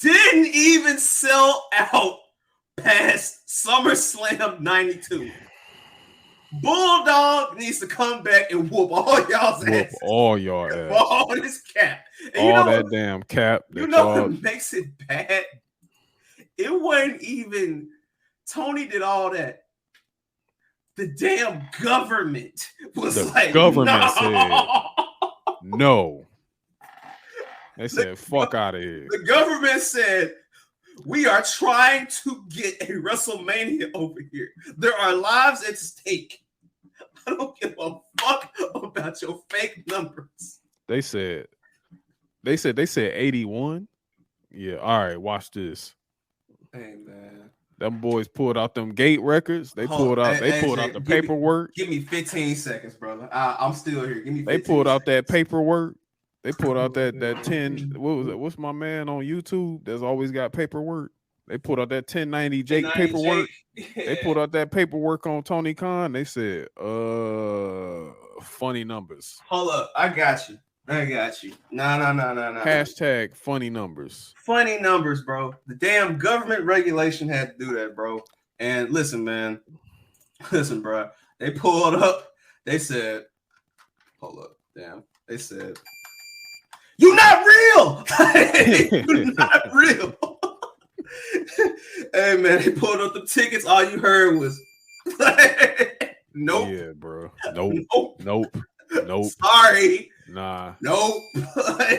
S4: didn't even sell out past SummerSlam 92. Bulldog needs to come back and whoop all y'all's ass.
S3: All y'all ass.
S4: All this cap. And
S3: all that damn cap.
S4: You know what makes it bad? It wasn't even Tony did all that. The damn government was
S3: the government said no. They said, fuck out of here.
S4: The government said, we are trying to get a WrestleMania over here. There are lives at stake. I don't give a fuck about your fake numbers.
S3: They said 81. Yeah, all right, watch this.
S4: Hey man.
S3: Them boys pulled out them gate records. They pulled out the paperwork.
S4: Give me 15 seconds, brother. I'm still here. Give me 15
S3: They pulled out
S4: seconds.
S3: that paperwork. They pulled out that 10. What was it? What's my man on YouTube that's always got paperwork? They pulled out that 1090 Jake paperwork.
S4: Yeah.
S3: They pulled out that paperwork on Tony Khan. They said, funny numbers.
S4: Hold up. I got you. No.
S3: Hashtag funny numbers.
S4: Funny numbers, bro. The damn government regulation had to do that, bro. And listen, man. Listen, bro. They pulled up. They said, hold up. Damn. They said, you're not real. You're not real. Hey, man. They pulled up the tickets. All you heard was, nope.
S3: Yeah, bro. Nope.
S4: Sorry.
S3: Nah.
S4: Nope.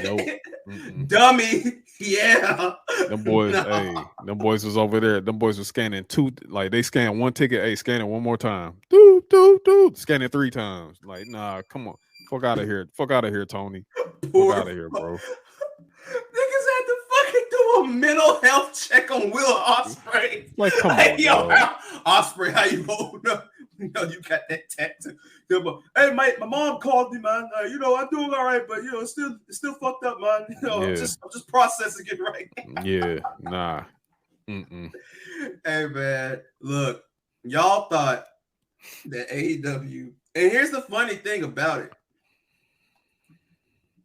S3: Nope.
S4: Dummy. Yeah.
S3: Them boys, hey, them boys was over there. Them boys was scanning they scanned one ticket. Hey, scan it one more time. Doop. Scan it 3 times. Like, nah, come on. Fuck out of here. Fuck out of here, Tony. Fuck out of here, bro.
S4: Niggas had to fucking do a mental health check on Will Ospreay.
S3: Like, come
S4: hey,
S3: on,
S4: yo,
S3: bro.
S4: Ospreay, how you holding up? You know, you got that tattoo. Hey, mate, my mom called me, man. I'm doing all right, but it's still fucked up, man.
S3: Yeah.
S4: I'm just processing it right now.
S3: Yeah, nah.
S4: Hey, man, look, y'all thought that AEW, and here's the funny thing about it.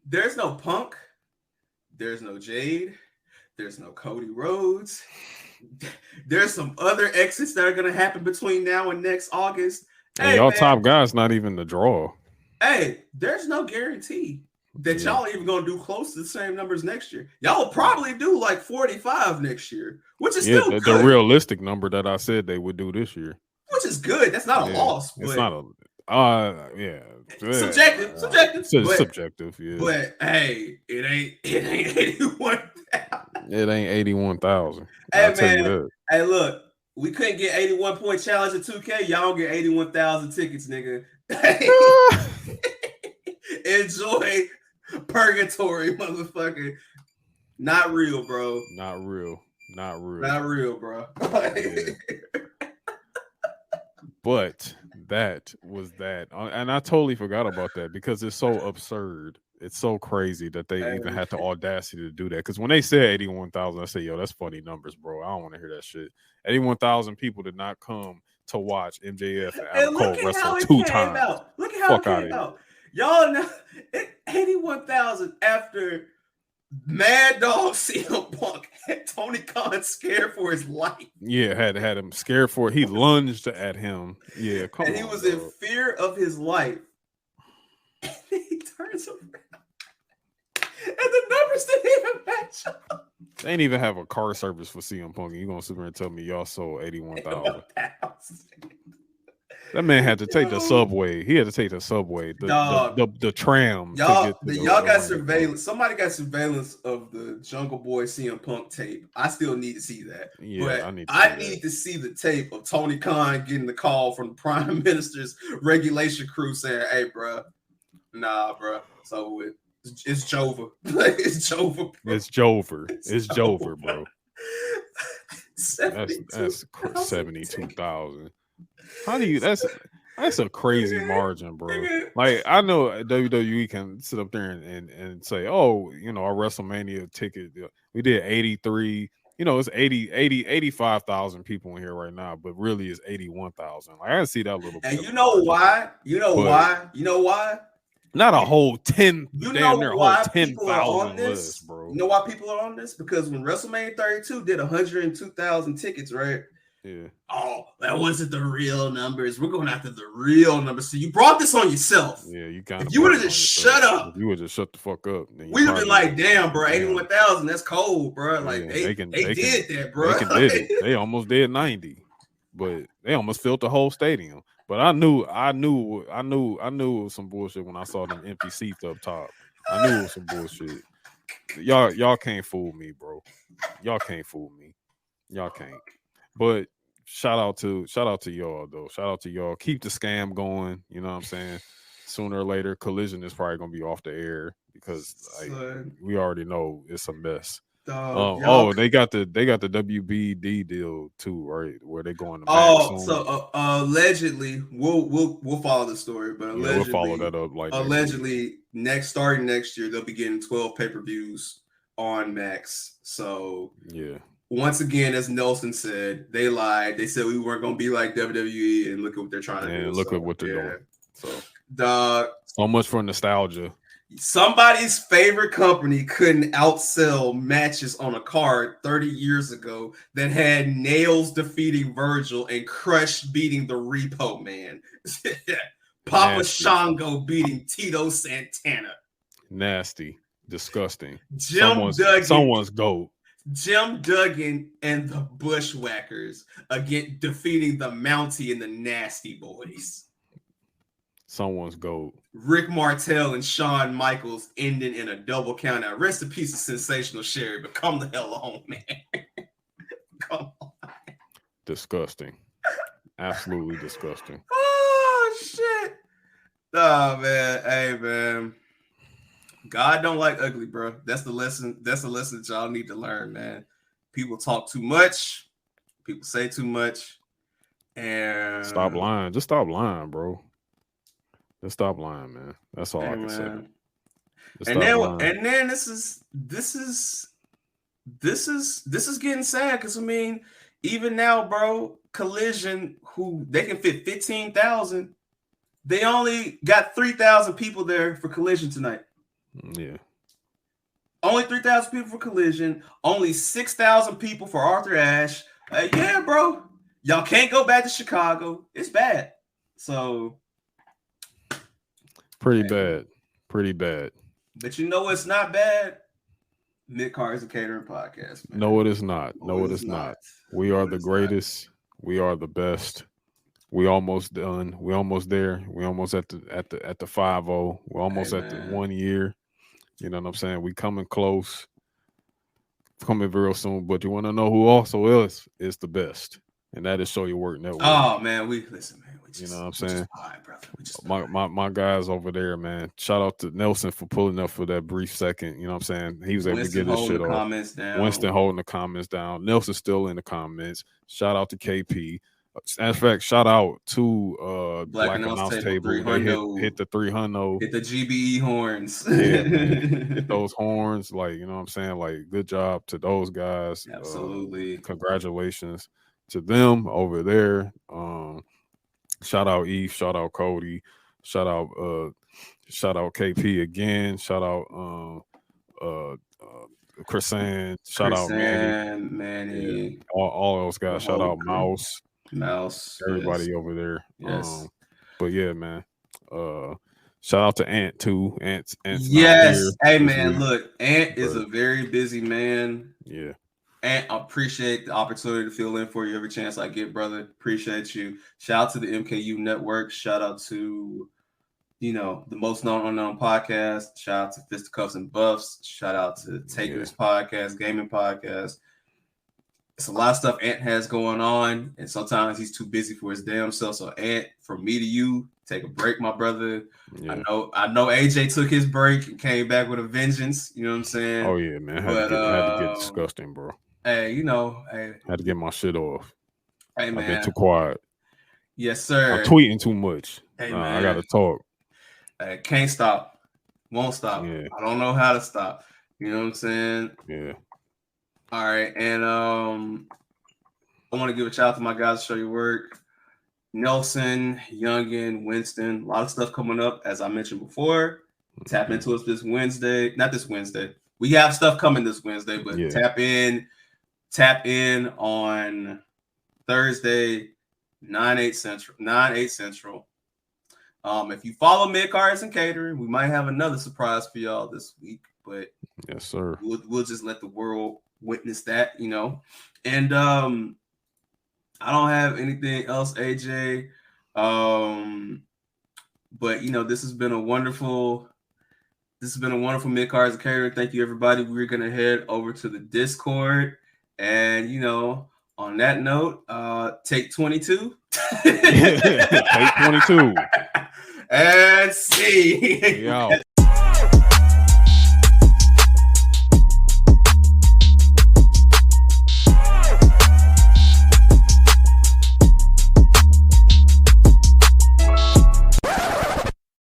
S4: There's no Punk. There's no Jade. There's no Cody Rhodes. There's some other exits that are going to happen between now and next August.
S3: And y'all top guys not even the draw.
S4: Hey, there's no guarantee that y'all even going to do close to the same numbers next year. Y'all will probably do like 45 next year, which is still good.
S3: The realistic number that I said they would do this year.
S4: Which is good. That's not a loss.
S3: It's
S4: but
S3: not a
S4: subjective.
S3: Subjective, yeah.
S4: But hey, it ain't 81,000.
S3: It ain't 81,000.
S4: Hey,
S3: I'll tell you
S4: man.
S3: that.
S4: Hey, look, we couldn't get 81 point challenge at 2K. Y'all get 81,000 tickets, nigga. Enjoy purgatory, motherfucker. Not real, bro.
S3: Not real,
S4: bro.
S3: But that was that. And I totally forgot about that because it's so absurd. It's so crazy that they even had the audacity to do that. Because when they said 81,000, I said, yo, that's funny numbers, bro. I don't want to hear that shit. 81,000 people did not come to watch MJF and Adam Cole wrestle 2 times.
S4: Look at how it came out. Y'all know 81,000 after Mad Dog CM Punk had Tony Khan scared for his life.
S3: Yeah, had him scared for it. He lunged at him. Yeah, come on.
S4: And he was in fear of his life. And then he turns around. And the numbers didn't even match up.
S3: They ain't even have a car service for CM Punk. You gonna sit here and tell me y'all sold 81,000? That man had to take the subway. He had to take the subway, the tram.
S4: Y'all got surveillance. Somebody got surveillance of the Jungle Boy CM Punk tape. I still need to see that.
S3: Yeah,
S4: but I need to see the tape of Tony Khan getting the call from the Prime Minister's regulation crew saying, "Hey, bro, nah, bro, it's over with. It's Jover. It's Jover. Bro.
S3: It's Jover. It's Jover, bro." That's 72,000. How do you? That's a crazy margin, bro. Like, I know WWE can sit up there and say, oh, our WrestleMania ticket, we did 83. It's 85,000 people in here right now, but really it's 81,000. Like, I see that little bit.
S4: And you know why? You know why?
S3: Not a whole 10.
S4: You know why people are
S3: 10,000
S4: on this,
S3: list, bro.
S4: You know why people are on this? Because when WrestleMania 32 did 102,000 tickets, right?
S3: Yeah.
S4: Oh, that wasn't the real numbers. We're going after the real numbers. So you brought this on yourself.
S3: Yeah, you kind of.
S4: If you would have just shut up,
S3: if you would just shut the fuck up.
S4: We'd have been like, "Damn, bro, 81,000. That's cold, bro." Like they did that, bro.
S3: They did it. They almost did 90, but they almost filled the whole stadium. But I knew it was some bullshit when I saw them empty seats up top. I knew it was some bullshit. Y'all can't fool me, bro. Y'all can't fool me. Y'all can't. But shout out to y'all though. Shout out to y'all. Keep the scam going. You know what I'm saying? Sooner or later, Collision is probably gonna be off the air because we already know it's a mess. They got the WBD deal too, right? Where they going to
S4: so allegedly, we'll follow the story, but allegedly,
S3: we'll follow that up. Like
S4: allegedly, starting next year, they'll be getting 12 pay-per-views on Max. So
S3: yeah.
S4: Once again, as Nelson said, they lied. They said we weren't going to be like WWE, and look at what they're trying to do.
S3: And look at what they're doing. So,
S4: so
S3: much for nostalgia.
S4: Somebody's favorite company couldn't outsell matches on a card 30 years ago that had Nails defeating Virgil and Crush beating the Repo Man. Papa
S3: Nasty.
S4: Shango beating Tito Santana.
S3: Nasty. Disgusting.
S4: Someone's
S3: GOAT.
S4: Jim Duggan and the Bushwhackers again defeating the Mountie and the Nasty Boys.
S3: Someone's GOAT.
S4: Rick Martel and Shawn Michaels ending in a double count. Now, rest in peace of Sensational Sherry, but come the hell on, man. Come on.
S3: Disgusting. Absolutely disgusting.
S4: Oh, shit. Oh, man. Hey, man. God don't like ugly, bro. That's the lesson. That's the lesson that y'all need to learn, man. People talk too much. People say too much. And
S3: stop lying. Just stop lying, bro. Just stop lying, man. That's all I can say.
S4: And then this is getting sad because I mean, even now, bro, Collision, who they can fit 15,000, they only got 3,000 people there for Collision tonight.
S3: Yeah.
S4: Only 3,000 people for Collision. Only 6,000 people for Arthur Ashe. Yeah, bro. Y'all can't go back to Chicago. It's bad. So.
S3: Pretty bad.
S4: But you know it's not bad? Midcarders and Catering podcast, man.
S3: No, it is not. No, it is not. We are the greatest. We are the best. We almost done. We almost there. We almost at the 5-0. We're almost at the 1 year. You know what I'm saying? We coming close. Coming real soon. But you want to know who also is the best, and that is Show Your Work Network.
S4: Oh man, listen, man.
S3: You know what I'm saying? My guys over there, man. Shout out to Nelson for pulling up for that brief second. You know what I'm saying? He was able to get his shit off. Winston holding the comments down. Nelson's still in the comments. Shout out to KP. As a fact, shout out to Black Announce Table. They hit the 300.
S4: Hit the GBE horns.
S3: Yeah, man. Hit those horns. Like, you know what I'm saying? Like, good job to those guys.
S4: Absolutely.
S3: Congratulations to them over there. Shout out Eve. Shout out Cody. Shout out KP again. Shout out Chrisann. Shout out
S4: Manny.
S3: Yeah, all those guys. Shout out Mouse. Everybody over there.
S4: Yes.
S3: But yeah, man. Shout out to Ant too. Ant's
S4: yes. Hey man, look, Ant is a very busy man.
S3: Yeah.
S4: Ant, I appreciate the opportunity to fill in for you every chance I get, brother. Appreciate you. Shout out to the MKU Network. Shout out to, the Most Known Unknown podcast. Shout out to Fisticuffs and Buffs. Shout out to Taker's podcast, Gaming Podcast. It's a lot of stuff Ant has going on, and sometimes he's too busy for his damn self. So, Ant, from me to you, take a break, my brother. Yeah. I know AJ took his break and came back with a vengeance. You know what I'm saying?
S3: Oh yeah, man. Had to get disgusting, bro.
S4: Hey,
S3: had to get my shit off.
S4: Hey, man.
S3: I've been too quiet.
S4: Yes, sir.
S3: I'm tweeting too much.
S4: Hey, man.
S3: I gotta talk.
S4: Hey, can't stop. Won't stop.
S3: Yeah.
S4: I don't know how to stop. You know what I'm saying?
S3: Yeah.
S4: All right, and I want to give a shout out to my guys. Show Your Work. Nelson, Youngin, Winston. A lot of stuff coming up, as I mentioned before. Tap into us this Wednesday. Not this Wednesday. We have stuff coming this Wednesday, but tap in on Thursday, 9/8 Central. If you follow Midcarders and Catering, we might have another surprise for y'all this week, but
S3: yes, sir.
S4: We'll just let the world witness that, you know. And I don't have anything else, AJ. But you know, this has been a wonderful Midcarders and Catering. Thank you, everybody. We're gonna head over to the Discord, and you know, on that note, take 22.
S3: Take 22.
S4: And see.
S3: Yo.